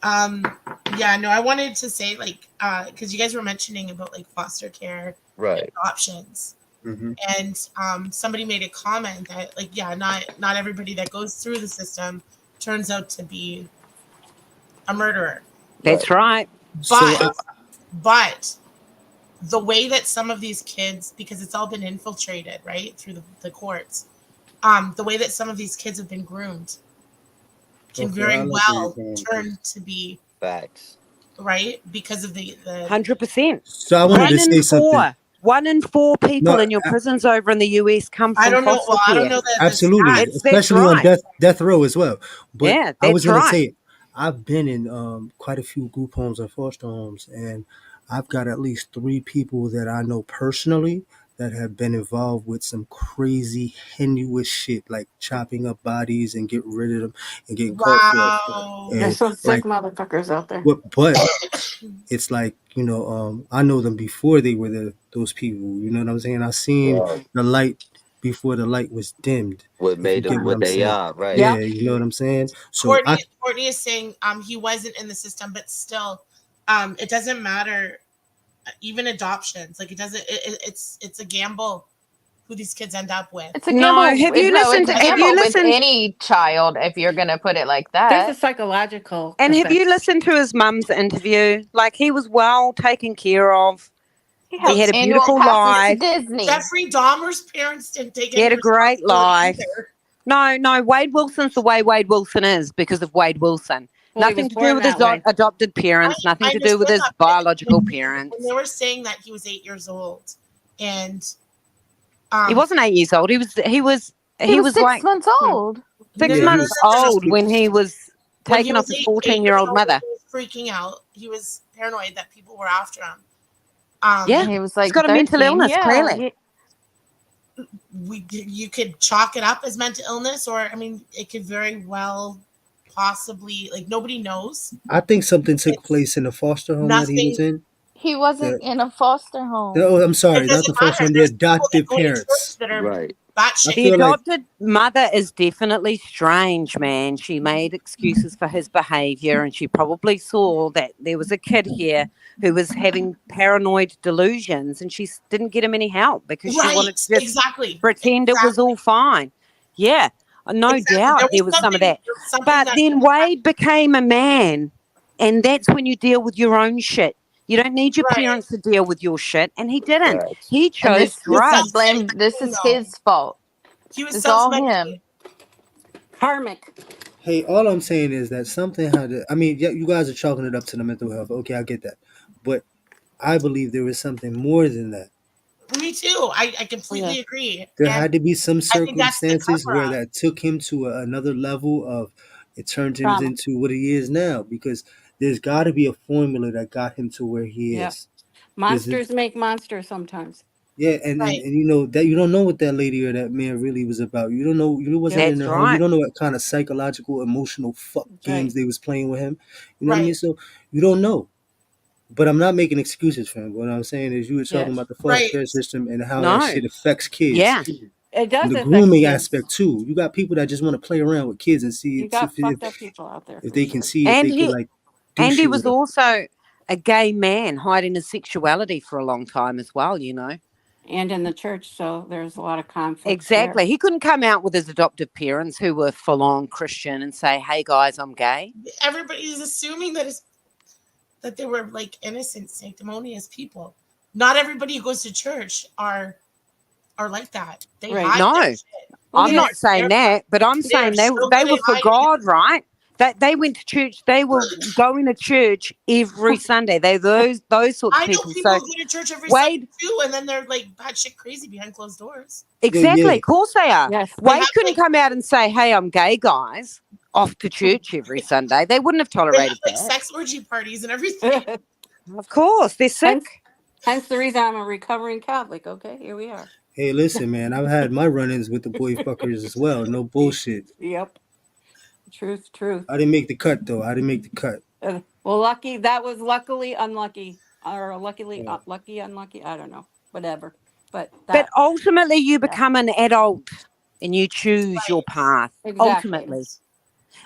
Yeah, no, I wanted to say because you guys were mentioning about like foster care Right. options. Mm-hmm. And somebody made a comment that like not everybody that goes through the system turns out to be a murderer. That's right. But the way that some of these kids, because it's all been infiltrated right through the courts, the way that some of these kids have been groomed can Okay, very I like well where you're going. turn to be Facts. right because of the 100%. So I wanted One to say in something. four. 1 in 4 people No, in your prisons over in the US come from I don't know. foster Well, I don't care. know that Absolutely, That's especially on right. death row as well. But Yeah, I was that's gonna right. say, I've been in quite a few group homes and foster homes, and I've got at least 3 people that I know personally that have been involved with some crazy heinous shit, like chopping up bodies and getting rid of them and getting caught for it. Wow. There's And some sick like, motherfuckers out there. but it's like I know them before they were those people. You know what I'm saying? I seen Right. the light before the light was dimmed. What If you made get them what what I'm they saying? are, right? Yeah, you know what I'm saying. So Courtney is saying he wasn't in the system, but still, it doesn't matter. Even adoptions, like it doesn't. It's a gamble who these kids end up with. It's a No, gamble. have you It's listened a to have gamble you with listened any child if you're gonna put it like There's a that. psychological and have you effect. listened to his mum's interview? Like he was well taken care of. He He had a annual beautiful passes to life. Disney. Jeffrey Dahmer's parents didn't take He any had a great responsibility life. either. No, Wade Wilson's the way Wade Wilson is because of Wade Wilson. Well, he Nothing was to do born with his that way. adopted parents. Nothing I to do with understand his that, but biological when parents. they were saying that he was 8 years old, and He wasn't 8 years old. He was He was like 6 months old. six no, months old when he was when he taken was off his 8 years 14-year-old old, mother. he was freaking out. He was paranoid that people were after him. Yeah, And he was he's like got a mental 13. illness, Yeah. clearly. You could chalk it up as mental illness, or I mean, it could very well possibly, like, nobody knows. I think something took place in the foster home that he was Nothing. in. He wasn't The, in a foster home. oh, I'm It sorry, not doesn't the foster matter. home, the There's people that adoptive go to church parents. that are Right. I batshit. The feel like adopted mother is definitely strange, man. She made excuses for his behavior, and she probably saw that there was a kid here who was having paranoid delusions, and she didn't get him any help because she wanted to Right. just Exactly. pretend it was all fine. Yeah, no Exactly. doubt there was some of that. There was something But that then Wade became a man, and that's when you deal with your own shit. You don't need your parents to deal with your shit, and he didn't. Facts. He And chose this is drugs. blame. This is his fault. He was It's all self-medicating. him. Karmic. Hey, all I'm saying is that something had to. I mean, yeah, you guys are chalking it up to the mental health. Okay, I get that, but I believe there was something more than that. Me too. I completely agree. There And had to be some I think that's the circumstances where cover-up. that took him to another level of. It turned him Trauma. into what he is now, because there's got to be a formula that got him to where he Yeah. is. Monsters make monsters sometimes. Yeah, and you know that you don't know what that lady or that man really was about. You don't know. You wasn't in That's their home. You right. don't know what kind of psychological, emotional fuck games Right. they was playing with him. You know what I mean? So you don't know. But I'm not making excuses for him. What I'm saying is, you were talking Yes. about the foster care system and how No. that shit affects kids. Yeah. It does And the affect grooming kids. aspect too. You got people that just want to play around with kids and see You if, got fucked up people out there. if for they can sure. see if And they can he like do and he shit was with them. also a gay man hiding his sexuality for a long time as well, you know. And in the church, so there's a lot of conflict Exactly. He couldn't come out with his adoptive parents who were full on Christian and say, "Hey guys, I'm gay." Everybody's assuming that they were like innocent, sanctimonious people. Not everybody who goes to church are like that. They Right. hide No. their shit. I'm They not are- saying they're- that, but I'm they are saying they so were good at for hiding God, right? That they went to church. They were going to church every Sunday. They those sorts of I know people. people So who go to church every Wade, Sunday too, and then they're like batshit crazy behind closed doors. exactly, of course they are. Yes. They Wade have, couldn't come out and say, "Hey, I'm gay, guys." Off to church every Sunday. They wouldn't have They have tolerated like that. sex orgy parties and everything. Of course, they're sick. Hence the reason I'm a recovering Catholic. Okay, here we are. Hey, listen, man, I've had my run-ins with the boy fuckers as well. No bullshit. Yep. Truth. I didn't make the cut though. I didn't make the cut. Well, that was luckily unlucky, or luckily lucky unlucky. I don't know, whatever. But ultimately, you become an adult and you choose your path. Exactly. Ultimately,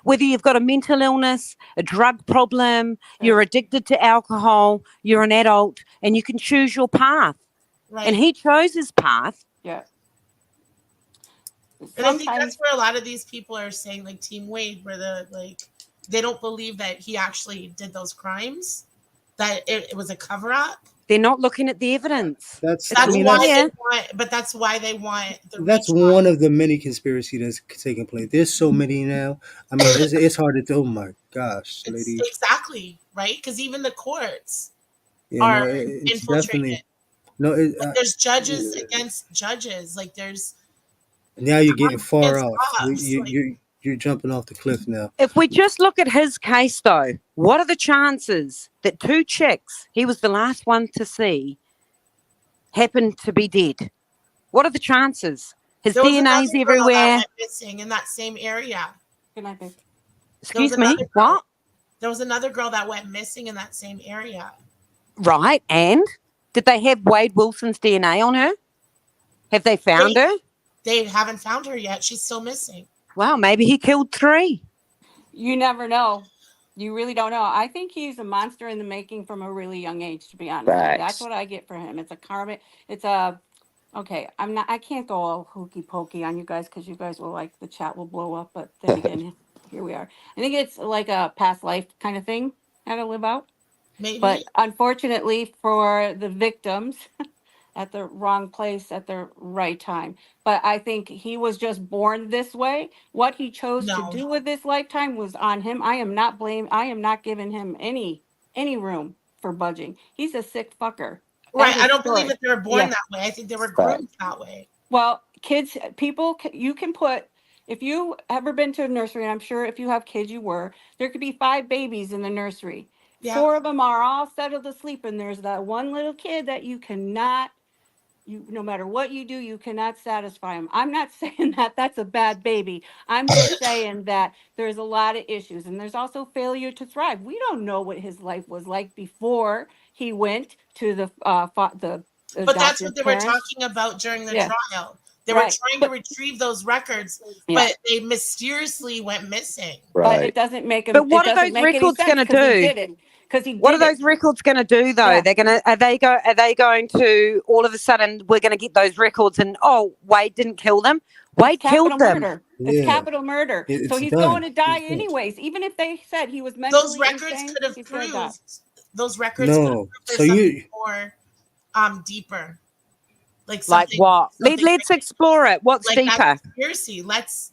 whether you've got a mental illness, a drug problem, you're addicted to alcohol, you're an adult, and you can choose your path. Right. And he chose his path. Yeah. And I think that's where a lot of these people are saying, like Team Wade, where they don't believe that he actually did those crimes, that it was a cover up. They're not looking at the evidence. That's That's I mean, why that's, they want, but that's why they want the that's one of the many conspiracy that's taking place. There's so many now. I mean, it's hard to. Oh my gosh, lady. exactly right, because even the courts Yeah, are no, it's infiltrated. definitely no. It, Like, there's judges against judges. Like there's now you're getting far against off. cops, You're jumping off the cliff now. If we just look at his case, though, what are the chances that two chicks he was the last one to see happened to be dead? What are the chances? His there was DNA's another girl that everywhere. went missing in that same area. Good night, babe. Excuse me? What? There was another girl that went missing in that same area. Right. And did they have Wade Wilson's DNA on her? Have they found her? They haven't found her yet. She's still missing. Well, maybe he killed 3. You never know. You really don't know. I think he's a monster in the making from a really young age, to be honest. With you. Facts. That's what I get for him. It's a karmic. Okay. I can't go all hokey pokey on you guys because you guys will the chat will blow up. But then again, here we are. I think it's like a past life kind of thing, how to live out. Maybe. But unfortunately for the victims, at the wrong place at the right time. But I think he was just born this way. What he chose to No. do with this lifetime was on him. I am not giving him any room for budging. He's a sick fucker. Right. End I of don't believe story. that they were born Yeah. that way. I think they were Fact. groomed that way. Well, kids, you can put, if you ever been to a nursery, and I'm sure if you have kids, you were, there could be 5 babies in the nursery. Yeah. 4 of them are all settled asleep, and there's that one little kid that no matter what you do, you cannot satisfy him. I'm not saying that that's a bad baby. I'm just saying that there's a lot of issues, and there's also failure to thrive. We don't know what his life was like before he went to the But that's adoptive what they were parents. talking about during the Yeah. trial. They were Right. trying to retrieve those records, Yeah. but they mysteriously went missing. But Right. it doesn't make him. But what it are doesn't those make any records sense going to because he do? did it. Because he What are did those it. records going to do though? Yeah. Are they going to all of a sudden we're going to get those records and oh, Wade didn't kill them. Wade It's capital killed them. murder. It's Yeah, capital murder. So it's he's done. going to die It's done. anyways. Even if they said he was mentally Those records insane, could have he's gonna die. proved. Those records could have No, proved there's so something you more deeper. Like Like something, what? something Let's explore it. What's like deeper? that conspiracy. Let's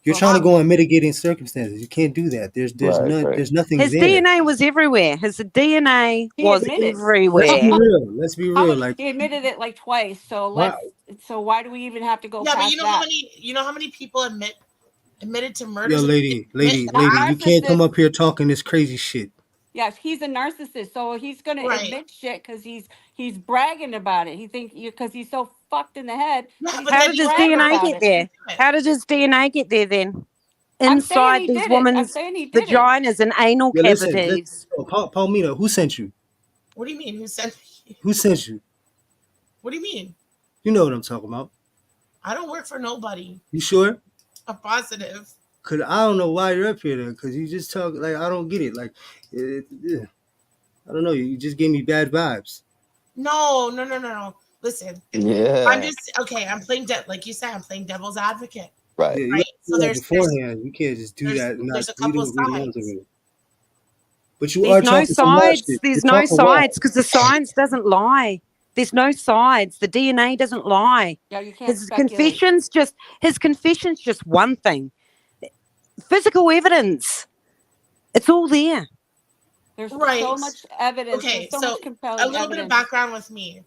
you're trying to go on mitigating circumstances. You can't do that. There's Right. none. Right. There's nothing His there. DNA was everywhere. His DNA He was admitted. Let's be everywhere. real. Let's be How real. much Like, he admitted it like twice. So why? why do we even have to go Yeah, but past you know how that? many people admitted to Yo, murders? lady, Admit That you can't come narcissist. up here talking this crazy shit. Yes, he's a narcissist, so he's gonna Right. admit shit because he's bragging about it. He think because he's so fucked in the head. Yeah, that he's but How then did you his bragging DNA about get it. there? do it. How did his DNA get there then? I'm saying Inside he these did it. I'm women's saying he did it. vaginas and anal Yo, listen, cavities. Palmina, who sent you? What do you mean? Who sent me? Who sent you? What do you mean? You know what I'm talking about. I don't work for nobody. You sure? I'm positive. Cause I don't know why you're up here then. Cause you just talk like I don't get it. Like, I don't know. You just gave me bad vibes. No. Listen, Yeah. I'm just okay. I'm playing like you said. I'm playing devil's advocate. Right. Yeah, you Right. gotta So do that there's beforehand. You can't just do there's- that. And not there's a couple read the names of sides. it. But you are There's no talking some wild sides. shit. There's You're no talking wild. sides because the science doesn't lie. There's no sides. The DNA doesn't lie. Yeah, you can't His speculate. confession's just one thing. Physical evidence. It's all there. There's Right. so much evidence. Okay, There's so so much compelling a little bit of evidence. background with me.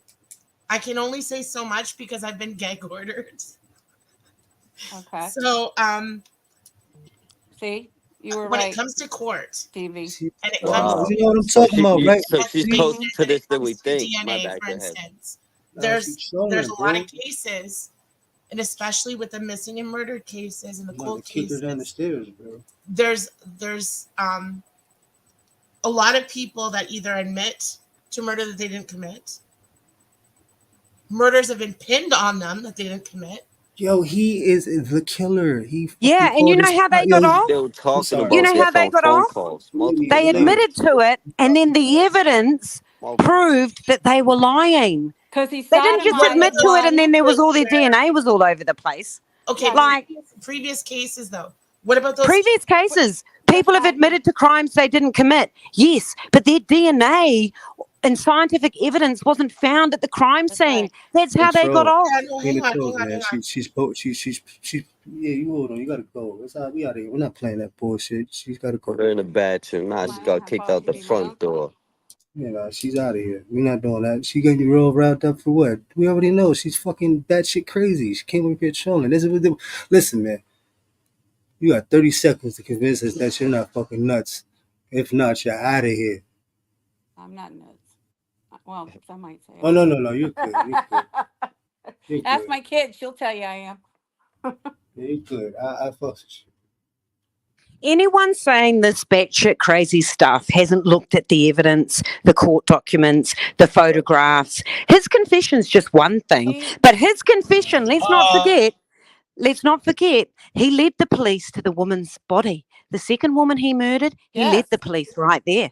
I can only say so much because I've been gag ordered. Okay. So See, you were when right. it comes to court, Stevie. and it Wow. comes You know what I'm So talking about, right? so she's to closer cases to when this it than we comes to think. My DNA, bad. for Go ahead. instance, Nah, there's she's showing there's it, a lot bro. of cases, and especially with the missing and murdered cases and the I'm about cold to kick her cases, down the stairs, bro. there's a lot of people that either admit to murder that they didn't commit. Murders have been pinned on them that they didn't commit. Yo, he is the killer. He Yeah, fucking and you called know his how they yo, got he- off? Still I'm talking sorry. about You know this how they on got phone off? calls. Lady, Multiple They lady, admitted to it, and then the evidence proved that they were lying. Because he They didn't just sodomized admit to it, and then there was all their Where- DNA was all over the place. Okay, Yeah. but Like previous cases though. What about those? previous cases, people have admitted to crimes they didn't commit. Yes, but their DNA and scientific evidence wasn't found at the crime That's scene. right. That's how they got Control. off. Yeah, no, hang Nina on, Toes, hang on, man. hang on. She's yeah, you hold on. You gotta go. We out here. We're not playing that bullshit. She's gotta Put go. her in the bathroom. Now she got kicked out the front door. Yeah, nah, she's out of here. We're not doing that. She gonna be real wrapped up for what? We already know she's fucking batshit crazy. She came up here trolling. Listen, man. You got 30 seconds to convince us that you're not fucking nuts. If not, you're out of here. I'm not nuts. Well, I might say. Oh no, you're good. You're good. You're Ask good. my kid. She'll tell you I am. Yeah, you're good. I fuck with you. Anyone saying this batshit crazy stuff hasn't looked at the evidence, the court documents, the photographs. His confession's just one thing, but his confession, let's not forget, he led the police to the woman's body. The second woman he murdered, he led Yes. the police right there.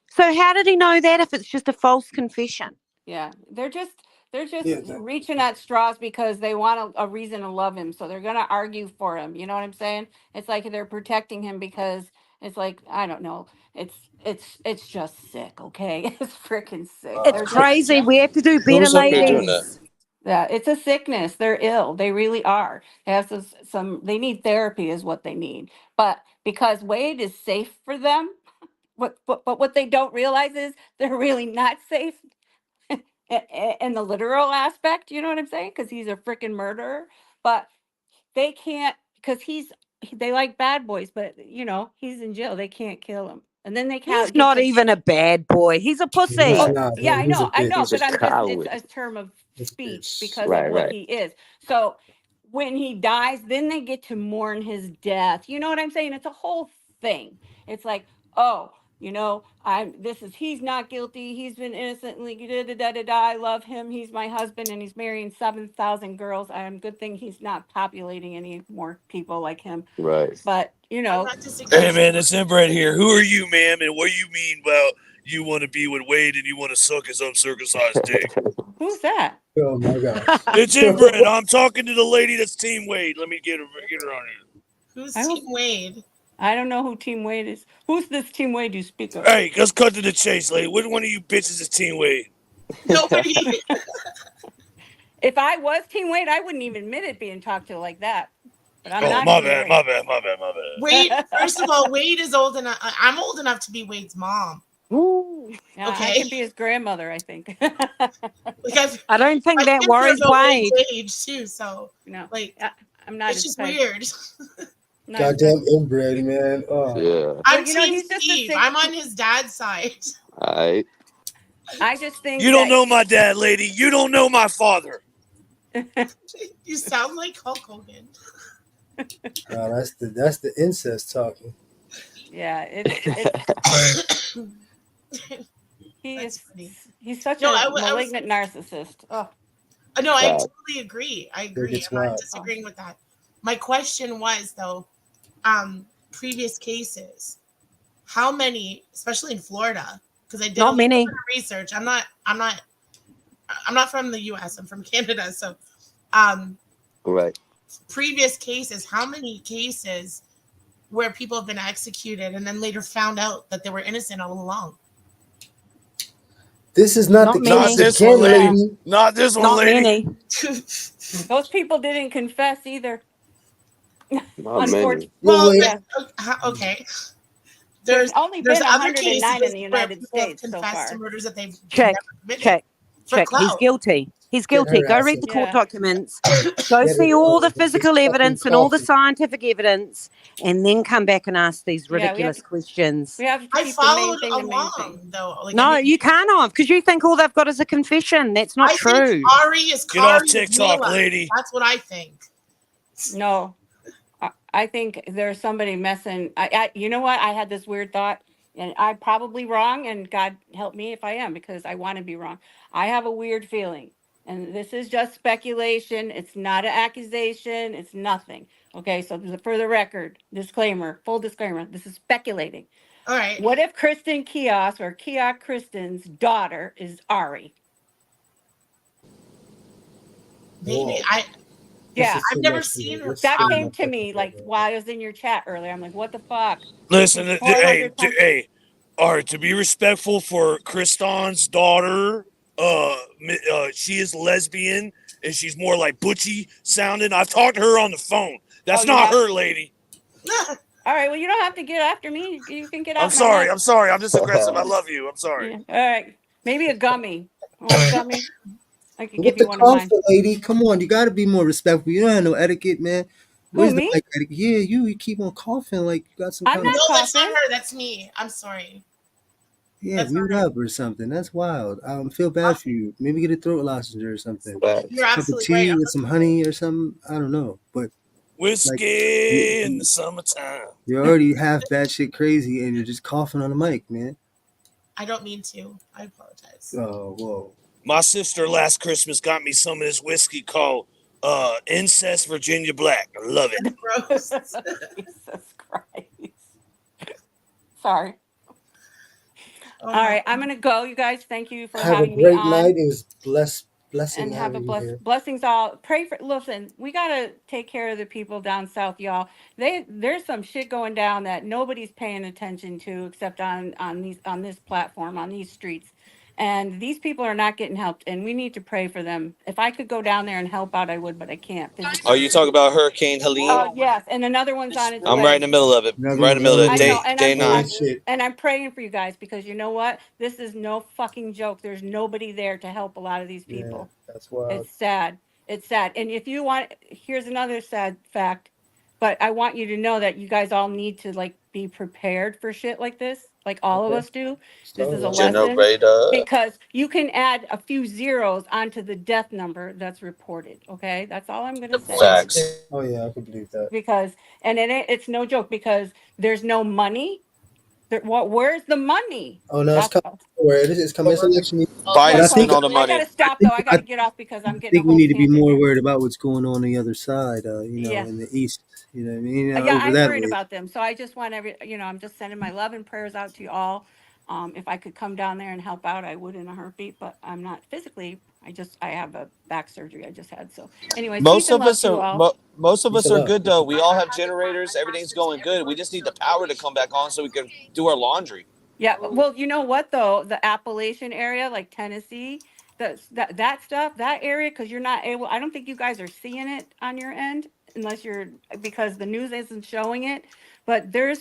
So how did he know that if it's just a false confession? Yeah, they're just Yeah, reaching at straws because they want a reason to love him, so they're gonna argue for him. You know what I'm saying? It's like they're protecting him because It's like, I don't know. It's just sick, okay? It's freaking sick. It's They're just crazy. We have to do better, Who's up here doing that? ladies. yeah, it's a sickness. They're ill. They really are. They have some they need therapy is what they need. But because Wade is safe for them, but what they don't realize is they're really not safe in the literal aspect, you know what I'm saying? Because he's a freaking murderer. But they can't, because they like bad boys, but you know, he's in jail. They can't kill him. And then they can't He's get not to even a bad boy. He's a pussy. He's oh, not. yeah, He's a I know, bitch. but I'm just, it's Coward. a term of speech because Right, of what right. he is. So when he dies, then they get to mourn his death. You know what I'm saying? It's a whole thing. It's like, oh, you know, he's not guilty. He's been innocently, da, da, da, da, da. I love him. He's my husband and he's marrying 7,000 girls. Good thing he's not populating any more people like him. Right. But, you I'm know, not disagreeing. Hey man, it's inbred here. Who are you, ma'am? And what do you mean about you want to be with Wade and you want to suck his uncircumcised dick? who's that? Oh my god. It's inbred. I'm talking to the lady that's Team Wade. Let me get her on here. Who's I don't- Team Wade? I don't know who Team Wade is. Who's this Team Wade you speak of? Hey, let's cut to the chase, lady. Which one of you bitches is Team Wade? Nobody. If I was Team Wade, I wouldn't even admit it being talked to like that. But I'm Oh, not. my Team bad, Wade. my bad, my bad, my bad. Wade. First of all, Wade is old enough. I'm old enough to be Wade's mom. Yeah, Okay. I can be his grandmother, I think. Like I don't think I that think worries they're about Wade. Wade's age too. So No, like, I'm not. it's his just type. weird. Not his Goddamn type. inbred, man. Oh. Yeah. I'm you know, Team he's just a Steve. sick- I'm on his dad's side. All right. I just think You don't that- know my dad, lady. You don't know my father. You sound like Hulk Hogan. No, that's the incest talking. Yeah, it's he's such No, a I was- malignant narcissist. Oh, No, I Wow. totally agree. I agree. it's I'm not wild. disagreeing with that. My question was though, previous cases, how many, especially in Florida, because I did Not a many. little bit of research. I'm not from the US, I'm from Canada. So Right. previous cases, how many cases where people have been executed and then later found out that they were innocent all along? This is not the Not case many. of Canada, lady. Not this one, Not lady. many. those people didn't confess either. Not Unfortunately, many. Well, wait. okay. there's only There's been other 109 cases in the where United people have States so confessed far. to murders that they've Check, never committed. check, For check. He's clout. guilty. He's Get guilty. her Go ass read in. the court Yeah. documents. Go Get see her all ass the in. physical Just evidence fucking and all the coffee. scientific evidence, and then come back and ask these Yeah, we have ridiculous to- questions. We have to I keep the main followed thing the main along thing. though. Like, No, I mean, you can't have, because you think all they've got is a confession. That's not I true. think Ari is Get off Kari TikTok, Mila. lady. That's what I think. No, I think there's somebody messing. You know what? I had this weird thought, and I'm probably wrong. And God help me if I am, because I want to be wrong. I have a weird feeling, and this is just speculation. It's not an accusation. It's nothing. Okay, so for the record, disclaimer, full disclaimer. This is speculating. All right. What if Kristen Kios or Kiok Kristen's daughter is Ari? Maybe Whoa. Yeah, This is I've too never much for me. seen her. Let's that slow came my to me fucking like roll. while I was in your chat earlier. I'm like, what the fuck? Listen, She's hey, 400 times- hey, all right, to be respectful for Kriston's daughter, she is lesbian and she's more like butchy sounding. I've talked to her on the phone. That's Oh, you not have? her, lady. All right, well, you don't have to get after me. You can get out. I'm sorry. I'm sorry. I'm just aggressive. I love you. I'm sorry. Yeah. All right, maybe a gummy. Want a gummy? I could give With you the one of mine. comfort, lady. Come on, you gotta be more respectful. You don't have no etiquette, man. Who, Where's the me? like etiquette? Yeah, you keep on coughing like you got some I'm kind not of No, that's not coughing. her. That's me. I'm sorry. yeah, That's mute not her. up or something. That's wild. I feel bad for you. Maybe get a throat lozenge or something. Facts. You're Cup of absolutely tea right. with some honey or something. I don't know, but Whiskey in the summertime. you're already half batshit crazy and you're just coughing on the mic, man. I don't mean to. I apologize. Oh, whoa. My sister last Christmas got me some of this whiskey called Incest Virginia Black. I love it. Gross. Jesus Christ. Sorry. Oh All my right, I'm gonna go. You guys, thank you for Have a having me great on. night. It was blessed Blessing and have a Irene here. blessings all. Pray for. Listen, we gotta take care of the people down south, y'all. There's some shit going down that nobody's paying attention to except on this platform, on these streets. And these people are not getting helped, and we need to pray for them. If I could go down there and help out, I would, but I can't physically. Are you talking about Hurricane Helene? Yes, and another one's on its way. I'm right in the middle of it. Another Right in the middle of one. it. I know, and Day I'm, nine. and I'm praying for you guys because you know what? This is no fucking joke. There's nobody there to help a lot of these Yeah, people. that's wild. It's sad. It's sad. And if you want, here's another sad fact, but I want you to know that you guys all need to like be prepared for shit like this, like all of Okay. us do. This is a Start lesson Generator. because you can add a few zeros onto the death number that's reported. Okay, that's all I'm gonna say. Facts. Oh yeah, I can believe that. Because it's no joke because there's no money. Where's the money? Oh no, it's That's coming. Where it is, it's coming. It's election year. Biden But I spent think all the I money. gotta stop though. I gotta get off because I'm I getting a think we whole need to be tangent more here. worried about what's going on the other side. Yes. In the east. You know what I mean? Yeah, Over I'm that worried way. about them. So I just want I'm just sending my love and prayers out to you all. If I could come down there and help out, I would in a heartbeat, but I'm not physically. I have a back surgery I just had. So anyways, Most peace and of love us to you are all. most of Peace us and are love. good though. We all have generators. Everything's going good. We just need the power to come back on so we can do our laundry. Yeah, well, you know what though? The Appalachian area, like Tennessee, that stuff, that area, because you're not able. I don't think you guys are seeing it on your end unless you're because the news isn't showing it. But they're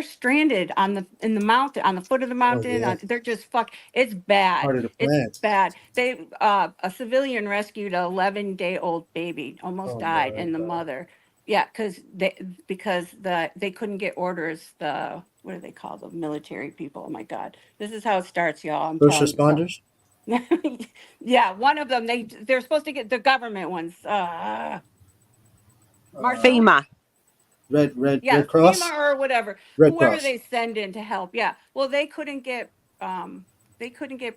stranded in the mountain, on the foot of the Oh mountain. yeah. They're just It's bad. Part of the It's plan. bad. A civilian rescued an 11-day-old baby, almost Oh died, my and the God. mother. Yeah, because they couldn't get orders. What do they call the military people? Oh my God, this is how it starts, y'all. I'm First telling you. responders. Yeah, one of them. They're supposed to get the government ones. Marshall. FEMA. Red Yeah, Cross. FEMA or whatever. Red Whoever Cross. they send in to help. Yeah. Well, they couldn't get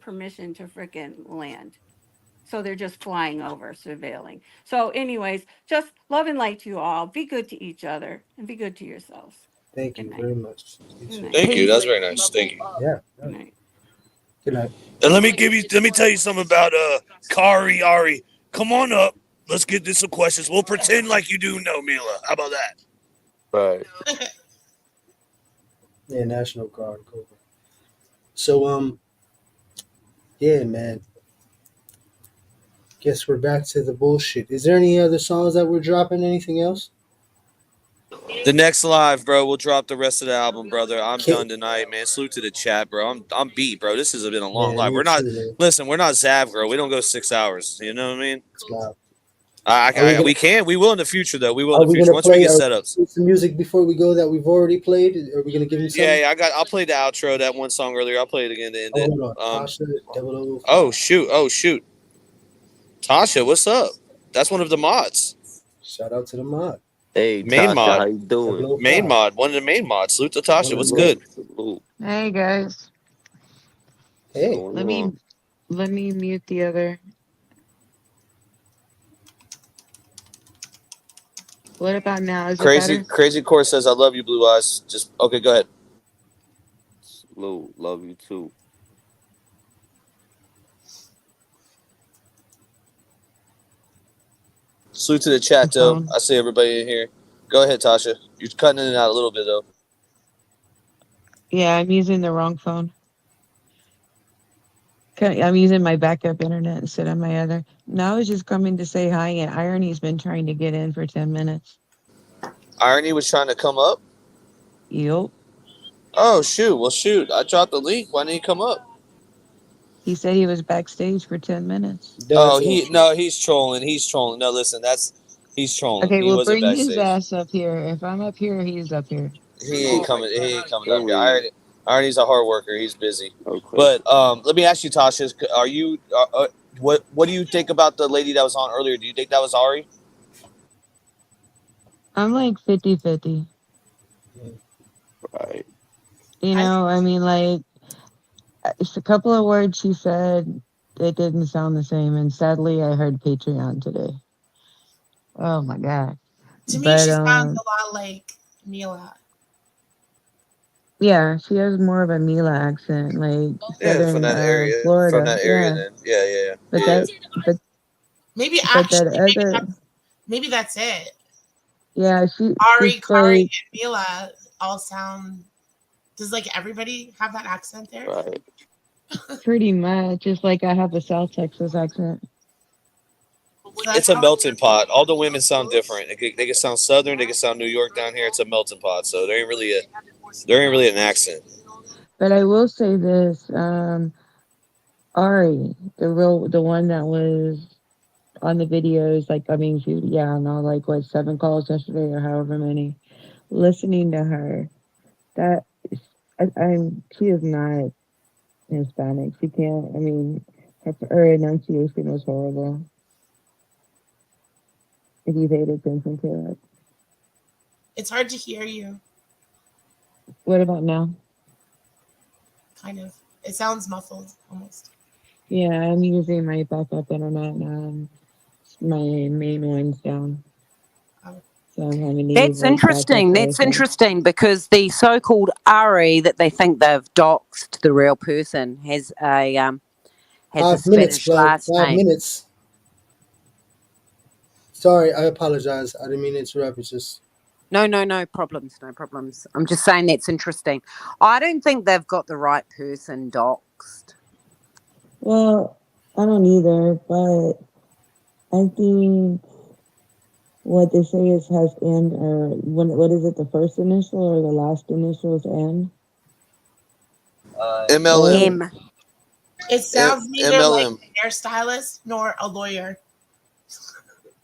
permission to frickin' land. So they're just flying over, surveilling. So, anyways, just love and light to you all. Be good to each other and be good to yourselves. Thank Good you night. very much. Good night. Thank you. That's very nice. Thank you. Yeah. Good night. Good night. And let me tell you something about Kari Ari. Come on up. Let's get to some questions. We'll pretend like you do know Mila. How about that? Right. Yeah, National Guard Cobra. So yeah, man. Guess we're back to the bullshit. Is there any other songs that we're dropping? Anything else? The next live, bro. We'll drop the rest of the album, brother. I'm Okay. done tonight, man. Salute to the chat, bro. I'm beat, bro. This has been a long Yeah, live. me We're not too, man. listen. We're not Zav, bro. We don't go 6 hours. You know what I mean? Wow. We will in the future though. We will Are in the we future gonna once we play get setups. some music before we go that we've already played? Are we gonna give him some? Yeah, I'll play the outro. That one song earlier. I'll play it again to end Oh, it. hold on. Tasha, 005. Oh shoot. Tasha, what's up? That's one of the mods. Shout out to the mod. Hey, Main Tasha, mod. how you doing? Main mod. One of the main mods. Salute to Tasha. What's good? Hey guys. Hey. Let me mute the other. What about now? Is it better? Crazy Core says I love you, Blue Eyes. Just okay, go ahead. Salute, love you too. Salute to the chat though. I see everybody in here. Go ahead, Tasha. You're cutting in and out a little bit though. Yeah, I'm using the wrong phone. I'm using my backup internet instead of my other. No, I was just coming to say hi, and Irony's been trying to get in for 10 minutes. Irony was trying to come up. Yup. Oh shoot. Well shoot. I dropped the link. Why didn't he come up? He said he was backstage for 10 minutes. He's trolling. He's trolling. No, listen, he's trolling. Okay, He well, wasn't bring his backstage. ass up here. If I'm up here, he's up here. He ain't coming up here. Irony's a hard worker. He's busy. Okay. But let me ask you, Tasha, are you what do you think about the lady that was on earlier? Do you think that was Ari? I'm like 50-50. Right. You know, I mean, like, it's a couple of words she said, it didn't sound the same. And sadly, I heard Patreon today. Oh my God. To me, she sounds a lot like Mila. Yeah, she has more of a Mila accent, like Yeah, from southern that area. From Florida. that area, Yeah, then. Yeah. but that, but Maybe but that actually, other, maybe that's it. yeah, Ari, it's Kari, like, and Mila all sound. Does like everybody have that accent there? Right. pretty much just like I have a South Texas accent. It's a melting pot. All the women sound different. They can sound Southern. They can sound New York down here. It's a melting pot. So there ain't really an accent. But I will say this, Ari, the one that was on the videos, like, I mean, she, yeah, no, like, what, 7 calls yesterday or however many. Listening to her, that, she is not Hispanic. She can't, I mean, her enunciation was horrible. If you paid attention to it. It's hard to hear you. What about now? Kind of. It sounds muffled almost. Yeah, I'm using my backup internet and my main one's down. So I'm having to That's use like interesting. backup That's Wi-Fi. interesting because the so-called Ari that they think they've doxed the real person has a 5 minutes, Spanish Flag. last 5 name. minutes. Sorry, I apologize. I didn't mean to interrupt. It's just No problems, no problems. I'm just saying that's interesting. I don't think they've got the right person doxed. Well, I don't either, but I think what they say is has N or what is it, the first initial or the last initial is N? MLM. M. It sounds neither like MLM. a hairstylist nor a lawyer.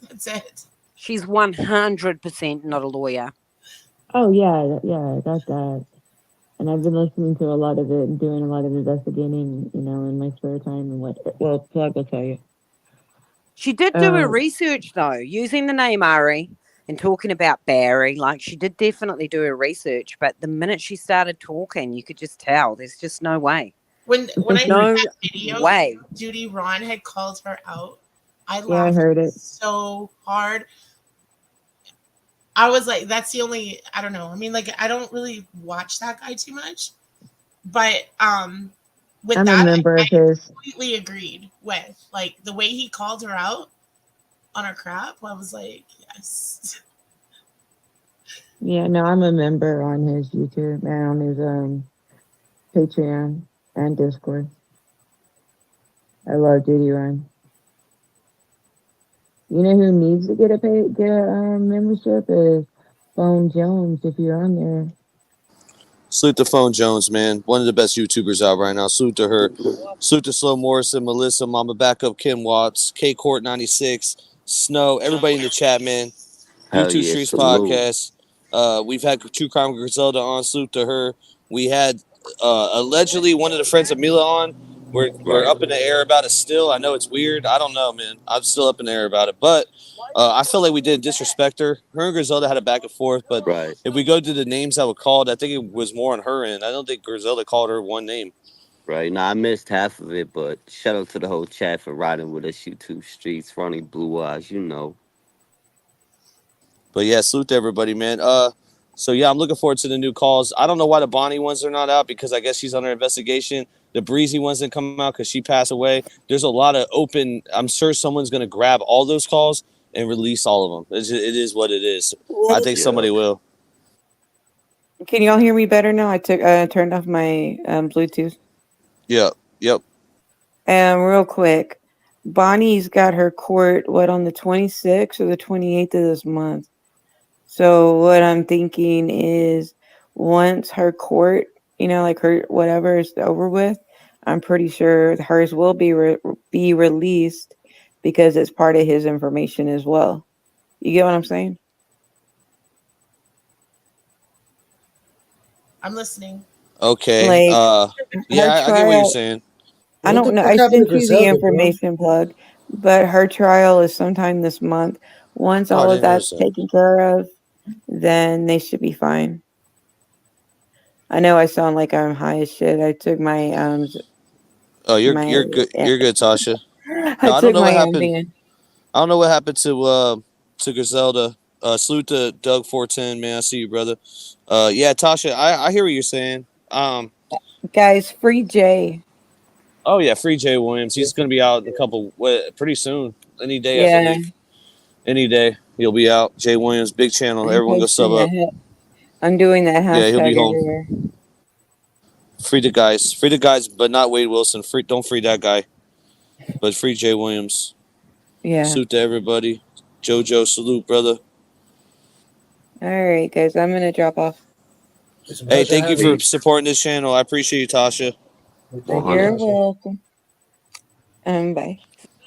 That's it. She's 100% not a lawyer. Oh yeah, I got that. And I've been listening to a lot of it and doing a lot of investigating, in my spare time and Plug will tell you. She did do her research though, using the name Ari and talking about Barry. Like she did definitely do her research, but the minute she started talking, you could just tell there's just no way. When I no heard that video, way. Judy Ron had called her out. I laughed I heard it so hard. I was like, that's the only, I don't know. I mean, like, I don't really watch that guy too much, but with I'm that, a member of his. completely agreed with like the way he called her out on her crap. I was like, yes. Yeah, no, I'm a member on his YouTube and on his Patreon and Discord. I love Judy Ron. You know who needs to get a membership is Phone Jones. If you're on there, Salute to Phone Jones, man. One of the best YouTubers out right now. Salute to her. Salute to Slow Morrison, Melissa, Mama Backup, Kim Watts, K Court 96, Snow, everybody in the chat, man. Hell YouTube yeah, Streets salute. Podcast. We've had True Crime Griselda on. Salute to her. We had allegedly one of the friends of Mila on. We're up in the air about it still. I know it's weird. I don't know, man. I'm still up in the air about it. But I feel like we didn't disrespect her. Her and Griselda had a back and forth. But if we go to the names that were called, I think it was more on her end. I don't think Griselda called her one name. Right. Now, I missed half of it, but shout out to the whole chat for riding with us, YouTube Streets, Ronnie Blue Eyes, But yeah, salute to everybody, man. So yeah, I'm looking forward to the new calls. I don't know why the Bonnie ones are not out because I guess she's under investigation. The Breezy ones didn't come out because she passed away. There's a lot of open. I'm sure someone's gonna grab all those calls and release all of them. It is what it is. I think somebody will. Can y'all hear me better now? I turned off my Bluetooth. Yep. Real quick, Bonnie's got her court on the 26th or the 28th of this month. So what I'm thinking is once her court, like her whatever is over with, I'm pretty sure hers will be released because it's part of his information as well. You get what I'm saying? I'm listening. Okay. Yeah, I get what you're saying. I don't know. I sent you the information, Plug, but her trial is sometime this month. Once all of that's taken care of, then they should be fine. I know I sound like I'm high as shit. I took my Oh, you're good. You're good, Tasha. I don't know what happened. I don't know what happened to Griselda. Salute to Doug 410, man. I see you, brother. Yeah, Tasha, I hear what you're saying. Guys, free Jay. Oh yeah, free Jay Williams. He's gonna be out in pretty soon. Any day, I Yeah. think. Any day he'll be out. Jay Williams, big channel. I'm Everyone go sub posting up. that. I'm doing that Yeah, he'll be hashtag home. everywhere. Free the guys, but not Wade Wilson. Don't free that guy, but free Jay Williams. Yeah. Salute to everybody. JoJo, salute, brother. All right, guys, I'm gonna drop off. Hey, thank you for supporting this channel. I appreciate you, Tasha. You're welcome. Bye.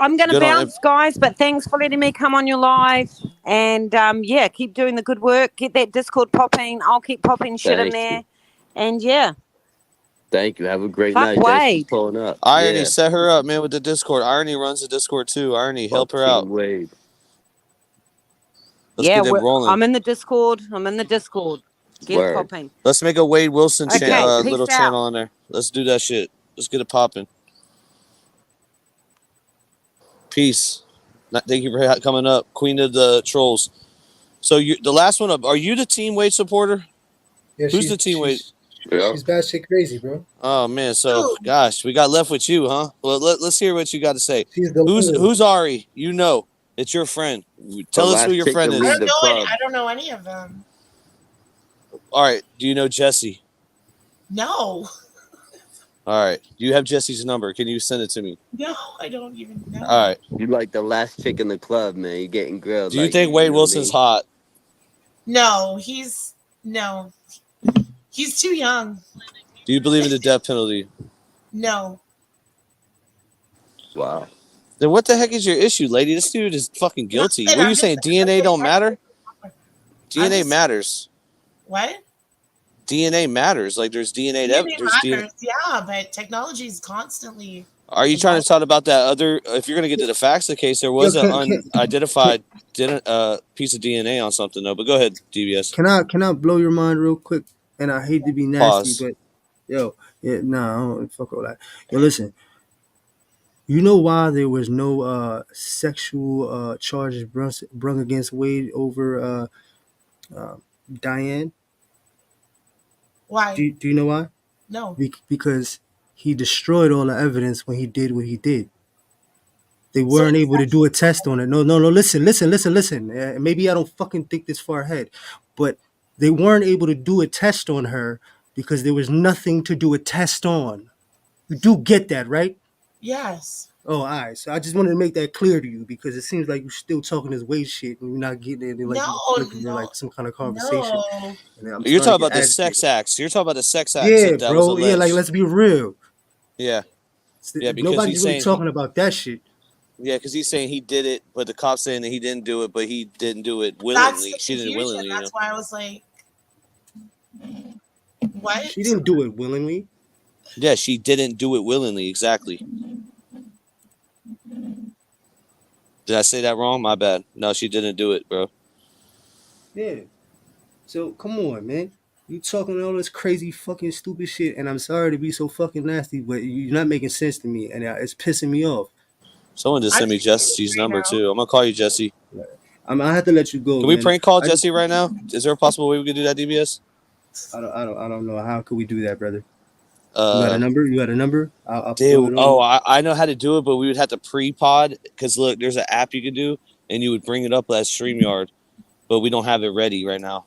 I'm going to Good on bounce, guys, but thanks for letting me come on your live. And yeah, keep doing the good work. Get that Discord popping. I'll keep popping shit in Thank you. there. And yeah, Thank you. Have a great Fuck night. Thanks for Wade. pulling up. Irony, Yeah. set her up, man, with the Discord. Irony runs the Discord too. Irony, help her out. Wade. Let's yeah, get them rolling. I'm in the Discord. Get Word. it popping. Let's make a Wade Wilson Okay, peace little out. channel on there. Let's do that shit. Let's get it popping. Peace. Thank you for coming up, Queen of the Trolls. So you, the last one up. Are you the Team Wade supporter? Yeah, Who's the Team Wade? She's batshit crazy, bro. Oh man, so gosh, we got left with you, huh? Well, let's hear what you got to say. She's the Who's Ari? You know, it's your friend. Tell us who your friend is. I don't know any of them. All right. Do you know Jesse? No. All right. Do you have Jesse's number? Can you send it to me? No, I don't even know. All right. You like the last chick in the club, man. You're getting grilled. Do you like, think Wade know what I Wilson's mean? hot? No, he's too young. Do you believe in the death penalty? No. Wow. Then what the heck is your issue, lady? This dude is fucking guilty. What are you saying? DNA don't matter? DNA matters. What? DNA matters. Like there's DNA. DNA There's DNA. matters, yeah, but technology is constantly. Are you trying to talk about that other? If you're gonna get to the facts of the case, there was Yo, an unidentified piece of DNA on something though. But go ahead, DBS. Can I blow your mind real quick? And I hate to be nasty, Pause. but yo, yeah, nah, I don't fuck all that. Yo, listen. You know why there was no sexual charges brung against Wade over Diane? Why? Do you know why? No. Because he destroyed all the evidence when he did what he did. They weren't able to do a test on it. No. Listen. Maybe I don't fucking think this far ahead, but they weren't able to do a test on her because there was nothing to do a test on. You do get that, right? Yes. Oh, all right. So I just wanted to make that clear to you because it seems like you're still talking this Wade shit and you're not getting it. Like you're looking for like some kind of conversation. No. And I'm You're starting talking to about get the sex acts. You're talking about the sex acts. Yeah, that was bro. Yeah, alleged. like let's be real. Yeah. Yeah, because Nobody's he's really saying talking about that shit. yeah, because he's saying he did it, but the cop's saying that he didn't do it, but he didn't do it That's willingly. the She didn't confusion. willingly. That's why I was like, what? She didn't do it willingly. Yeah, she didn't do it willingly. Exactly. Did I say that wrong? My bad. No, she didn't do it, bro. Yeah. So come on, man. You talking all this crazy fucking stupid shit, and I'm sorry to be so fucking nasty, but you're not making sense to me, and it's pissing me off. Someone just sent me Jesse's number too. I'm gonna call you Jesse. I have to let you go. Can we man. prank call I- Jesse right now? Is there a possible way we could do that, DBS? I don't know. How could we do that, brother? You got a number? You got a number? I'll Dude, put it on. oh, I know how to do it, but we would have to pre-pod because look, there's an app you could do, and you would bring it up as StreamYard, but we don't have it ready right now.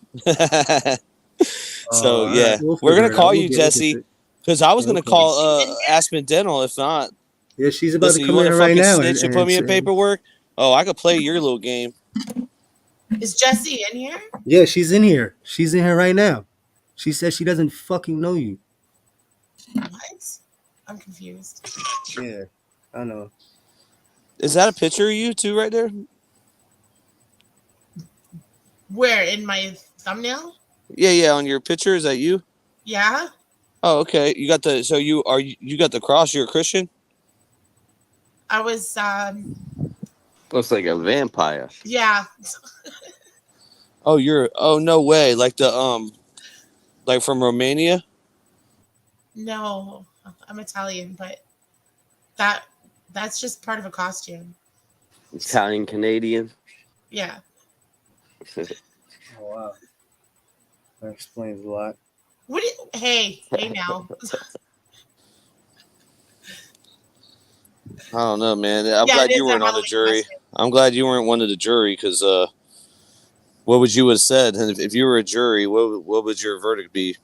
So all yeah, right, we'll we're figure gonna it out. call We'll you get Jesse it. because I was Yeah, gonna okay. call Aspen Dental if not. Yeah, she's about Listen, to you come want in to right fucking now. snitch and put me in paperwork? Oh, I could play your little game. Is Jesse in here? Yeah, she's in here. She's in here right now. She says she doesn't fucking know you. What? I'm confused. Yeah, I know. Is that a picture of you two right there? Where in my thumbnail? Yeah, on your picture. Is that you? Yeah. Oh, okay. You got the you got the cross. You're a Christian. I was. Looks like a vampire. Yeah. Oh, no way. Like like from Romania. No, I'm Italian, but that's just part of a costume. Italian Canadian. Yeah. Oh wow, that explains a lot. Hey now. I don't know, man. I'm Yeah, glad it you is a weren't on the Halloween jury. costume. I'm glad you weren't one of the jury because what would you have said? And if you were a jury, what would your verdict be?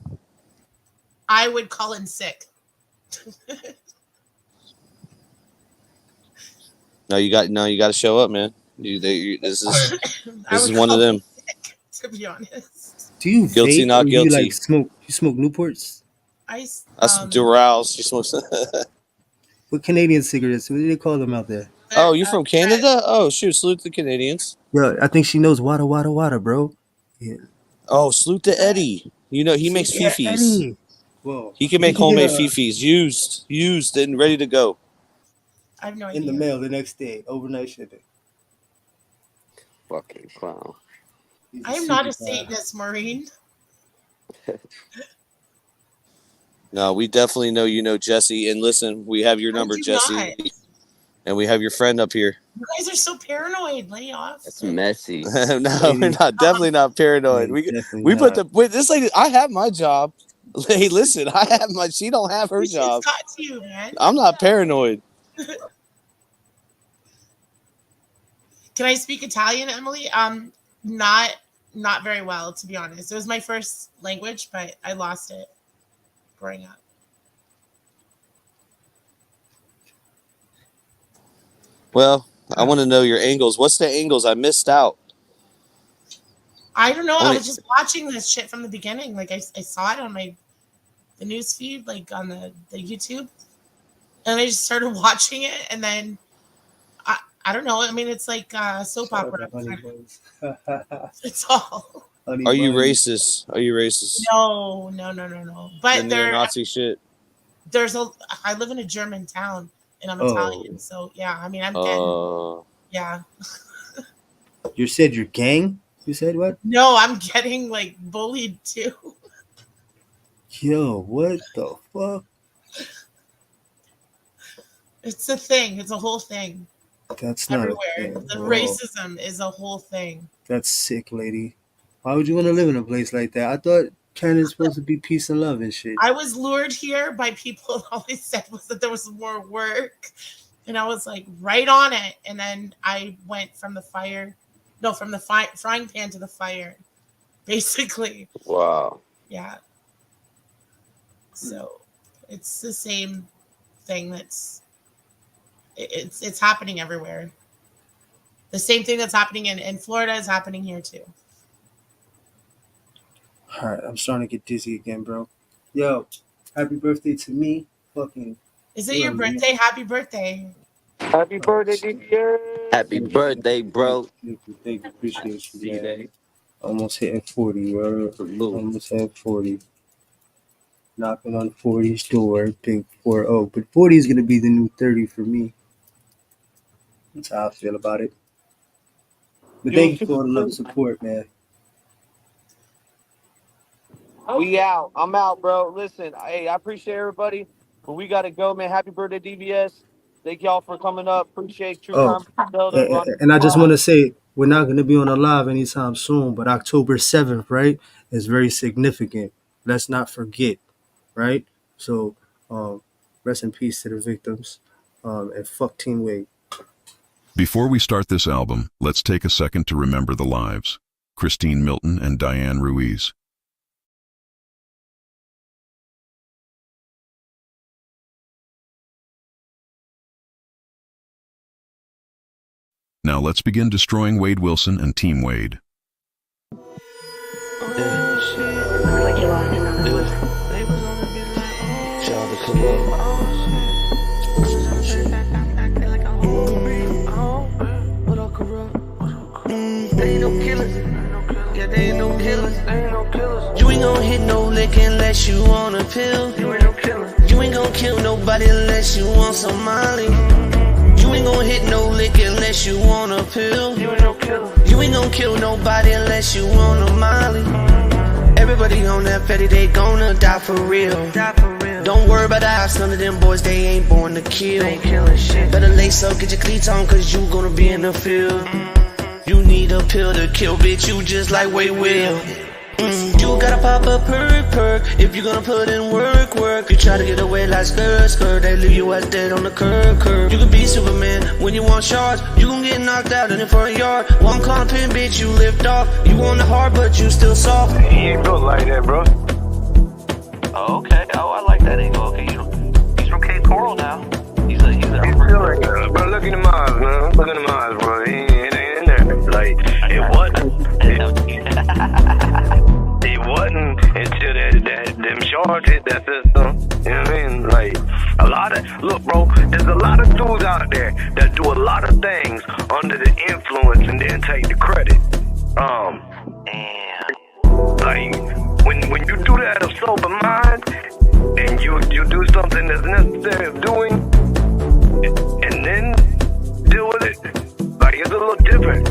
I would call in sick. No, you got to show up, man. This is one of them. Sick, to be honest. Do you Guilty, vape not or do guilty. you like smoke? You smoke Newports? That's Doral. She smokes. What Canadian cigarettes? What do they call them out there? Oh, you're from Canada? Oh, shoot. Salute the Canadians. Yeah, I think she knows wada, bro. Yeah. Oh, salute to Eddie. You know, he makes Yeah, fifis. Eddie. Whoa. He can make homemade Yeah. fifis. Used and ready to go. I have no In idea. the mail the next day, overnight shipping. Fucking clown. He's I am not a superstar. Satanist, Maureen. No, we definitely know you know Jesse. And listen, we have your number, do Jesse. not. And we have your friend up here. You guys are so paranoid. Lay off. That's messy. No, we're not. Definitely not paranoid. We put the wait. This lady. I have my job. Hey, listen. I have my. She don't have her We should job. talk to you, man. I'm not paranoid. Can I speak Italian, Emily? Not very well, to be honest. It was my first language, but I lost it growing up. Well, I want to know your angles. What's the angles? I missed out. I don't know. I Only- was just watching this shit from the beginning. Like I saw it on the news feed, like on the YouTube, and I just started watching it, and then I don't know. I mean, it's like soap opera. It's all. Are you racist? Are you racist? No. But The neo-Nazi shit. I live in a German town, and I'm Oh. Italian, so yeah. I mean, I'm getting yeah. You said your gang? You said what? No, I'm getting like bullied too. Yo, what the fuck? It's a thing. It's a whole thing. That's not a Everywhere. thing. The Whoa. racism is a whole thing. That's sick, lady. Why would you want to live in a place like that? I thought Canada's supposed to be peace and love and shit. I was lured here by people. All they said was that there was more work, and I was like right on it. And then I went from the frying pan to the fire, basically. Wow. Yeah. So it's the same thing. It's happening everywhere. The same thing that's happening in Florida is happening here too. All right, I'm starting to get dizzy again, bro. Yo, happy birthday to me. Fucking. Is it your birthday? Happy birthday. Happy birthday, DPS. Happy birthday, bro. Thank you. Appreciate you, man. Almost hitting 40, bro. Almost at 40. Knocking on 40's door. Big 4-0. But 40 is going to be the new 30 for me. That's how I feel about it. But thank you for all the love and support, man. We out. I'm out, bro. Listen, hey, I appreciate everybody, but we gotta go, man. Happy birthday, DBS. Thank y'all for coming up. Appreciate True Oh, Time. and I just want to say, we're not going to be on a live anytime soon, but October 7th, right, is very significant. Let's not forget, right? So, rest in peace to the victims, and fuck Team Wade. Before we start this album, let's take a second to remember the lives: Christine Milton and Diane Ruiz. Now let's begin destroying Wade Wilson and Team Wade. They ain't no killers. Yeah, they ain't no killers. You ain't gon' hit no lick unless you want a pill. You ain't no killer. You ain't gon' kill nobody unless you want some Molly. You ain't gon' hit no lick unless you want a pill. You ain't no killer. You ain't gon' kill nobody unless you want a Molly. Everybody on that petty, they gonna die for real. Don't worry about the odds, none of them boys, they ain't born to kill. Better lace up, get your cleats on, cause you gonna be in the field. You need a pill to kill, bitch, you just like Way Will. You gotta pop a perk if you gonna put in work. You try to get away like skirt, they leave you as dead on the curb. You can be Superman when you want shards. You gon' get knocked out in the front yard. One corner pin, bitch, you lift off. You want the hard, but you still soft. He ain't built like that, bro. Oh, okay. Oh, I like that angle. Okay, he's from Cape Coral now. He's still like that. Bro, look in the eyes, man. Look in the eyes, bro. It ain't in there. Like, it wasn't. It wasn't until them shards hit that system. You know what I mean? Like, look, bro, there's a lot of dudes out there that do a lot of things under the influence and then take the credit. Like, when you do that of sober mind, and you do something that's necessary of doing, and then deal with it, like, it's a little different.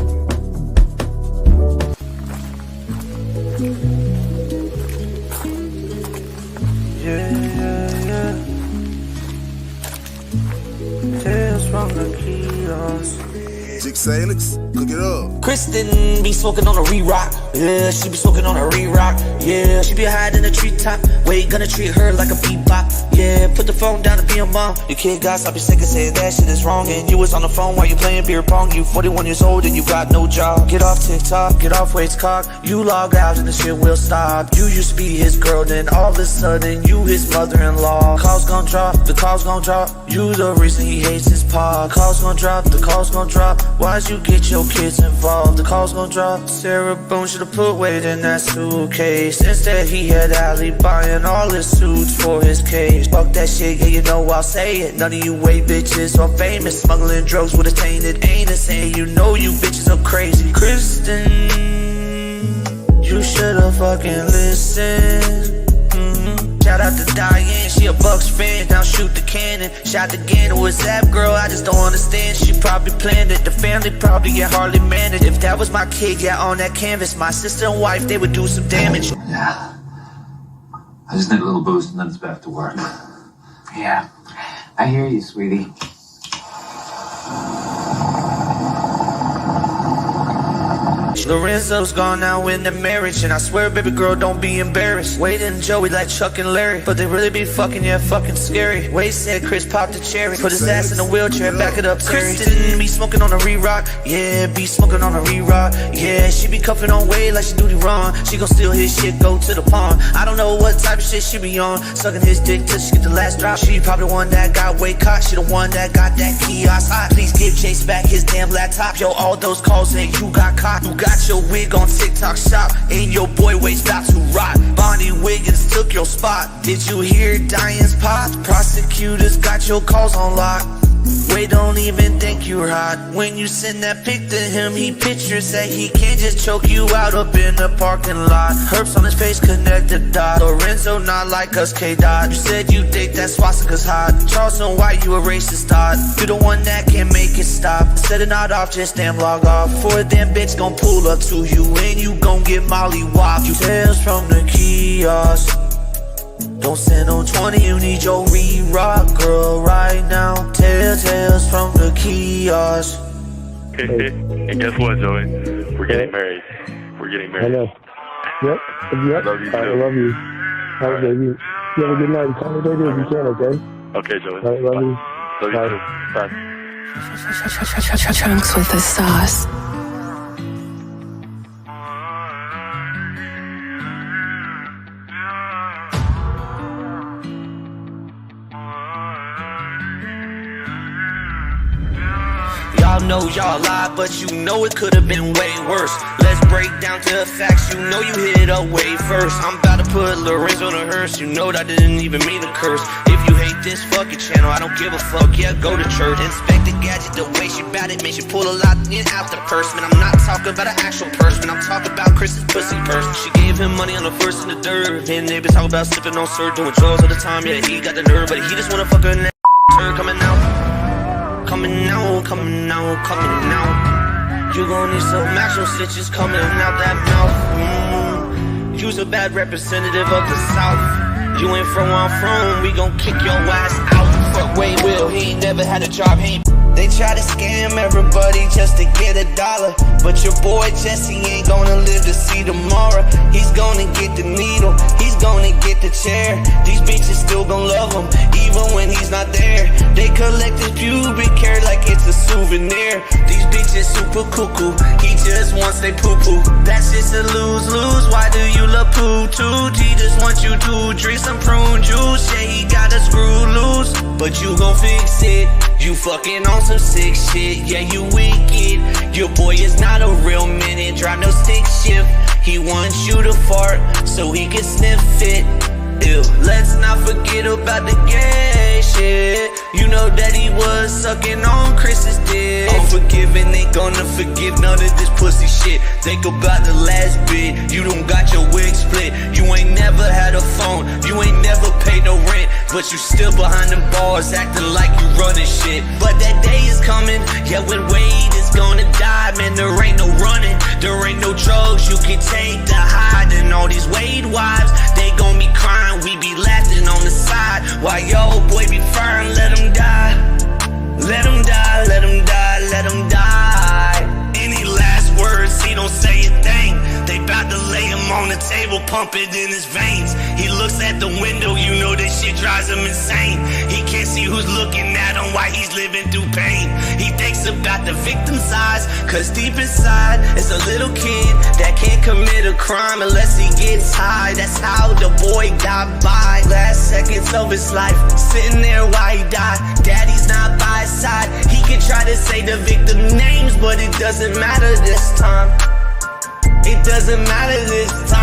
Yeah. Tales from the kiosk. Jig Salix, look it up. Kristen be smoking on a re-rock. Yeah, she be smoking on a re-rock. Yeah, she be hiding in the treetop. Wait, gonna treat her like a bebop. Yeah, put the phone down and be a mom. Your kid got stop, you sick and say that shit is wrong. And you was on the phone while you playing beer pong. You 41 years old and you got no job. Get off TikTok, get off Wade's cock. You log out and the shit will stop. You used to be his girl, then all of a sudden you his mother-in-law. Calls gon' drop, the calls gon' drop. You the reason he hates his pa. Calls gon' drop, the calls gon' drop. Why'd you get your kids involved? The calls gon' drop. Sarah Boone should've put Wade in that suitcase. Instead he had Ali buying all his suits for his case. Fuck that shit, yeah, you know I'll say it. None of you Wade bitches are famous. Smuggling drugs with a tainted anus. And you know you bitches are crazy. Kristen, you should've fucking listened. Shout out to Diane, she a Bucks fan, now shoot the cannon. Shot again, what's that girl? I just don't understand. She probably planned it, the family probably get hardly managed. If that was my kid, yeah, on that canvas, my sister and wife, they would do some damage. Yeah, I just need a little boost and then it's back to work. Yeah, I hear you, sweetie. Lorenzo's gone now in the marriage, and I swear, baby girl, don't be embarrassed. Wade and Joey like Chuck and Larry, but they really be fucking, yeah, fucking scary. Wade said Chris popped a cherry, put his ass in a wheelchair, back it up, Terry. Kristen be smoking on a re-rock, yeah, be smoking on a re-rock, yeah. She be cuffing on Wade like she do the wrong. She gon' steal his shit, go to the pond. I don't know what type of shit she be on, sucking his dick till she get the last drop. She probably the one that got Wade caught, she the one that got that kiosk hot. Please give Chase back his damn laptop, yo, all those calls and you got caught. You got your wig on TikTok shop, and your boy Wade's about to rot. Bonnie Wiggins took your spot. Did you hear Diane's pop? Prosecutors got your calls on lock. Wade don't even think you're hot. When you send that pic to him, he pictures that he can't just choke you out up in the parking lot. Herbs on his face connect the dots. Lorenzo not like us, K-Dot. You said you think that swastika's hot. Charleston White, you a racist thought. You the one that can make it stop. Instead of not off, just damn log off. For a damn bitch gon' pull up to you, and you gon' get molly wop. You tales from the kiosk. Don't send no 20, you need your re-rock, girl, right now. Tales from the kiosk. And guess what, Joey? We're getting married. We're getting married. I know. Yep. I love you, too. I love you. All right, baby. You have a good night. Call me later if you can, okay? Okay, Joey. All right, love you. Love you, too. Bye. Trunks with the sauce. Y'all know y'all lied, but you know it could've been way worse. Let's break down to the facts, you know you hit up way first. I'm about to put Lorenzo on a hearse, you know that didn't even mean a curse. If you hate this fucking channel, I don't give a fuck, yeah, go to church. Inspect the gadget, the way she bout it, makes you pull a lot in out the purse. Man, I'm not talking about an actual purse, man, I'm talking about Chris's pussy purse. She gave him money on the first and the third, and they been talking about sipping on syrup, doing drugs all the time, yeah, he got the nerve, but he just wanna fuck her in that coming out. Coming out, coming out, coming out. You gon' need some actual stitches coming out that mouth. You's a bad representative of the South. You ain't from where I'm from, we gon' kick your ass out. Fuck Way Will, he ain't never had a job, he ain't They try to scam everybody just to get $1. But your boy Jesse ain't gonna live to see tomorrow. He's gonna get the needle, he's gonna get the chair. These bitches still gon' love him, even when he's not there. They collect his pubic hair like it's a souvenir. These bitches super cuckoo, he just wants they poo-poo. That's just a lose-lose, why do you love poo too? He just wants you to drink some prune juice. Yeah, he got a screw loose, but you gon' fix it. You fucking on some sick shit, yeah, you wicked. Your boy is not a real minute, drive no stick shift. He wants you to fart so he can sniff it. Ew, let's not forget about the gay shit. You know that he was sucking on Chris's dick. Unforgiving, ain't gonna forgive none of this pussy shit. Think about the last bit, you don't got your wig split. You ain't never had a phone, you ain't never paid no rent, but you still behind them bars acting like you running shit. But that day is coming, yeah, when Wade is gonna die. Man, there ain't no running, there ain't no drugs you can take to hide. And all these Wade wives, they gon' be crying, we be laughing on the side. While your boy be firm, let him die. Let him die, let him die, let him die. Any last words, he don't say a thing. They bout to lay him on the table, pump it in his veins. He looks at the window, you know that shit drives him insane. He can't see who's looking at him while he's living through pain. He thinks about the victim's eyes, cause deep inside is a little kid that can't commit a crime unless he gets high. That's how the boy got by. Last seconds of his life, sitting there while he died. Daddy's not by his side. He can try to say the victim names, but it doesn't matter this time. It doesn't matter this time.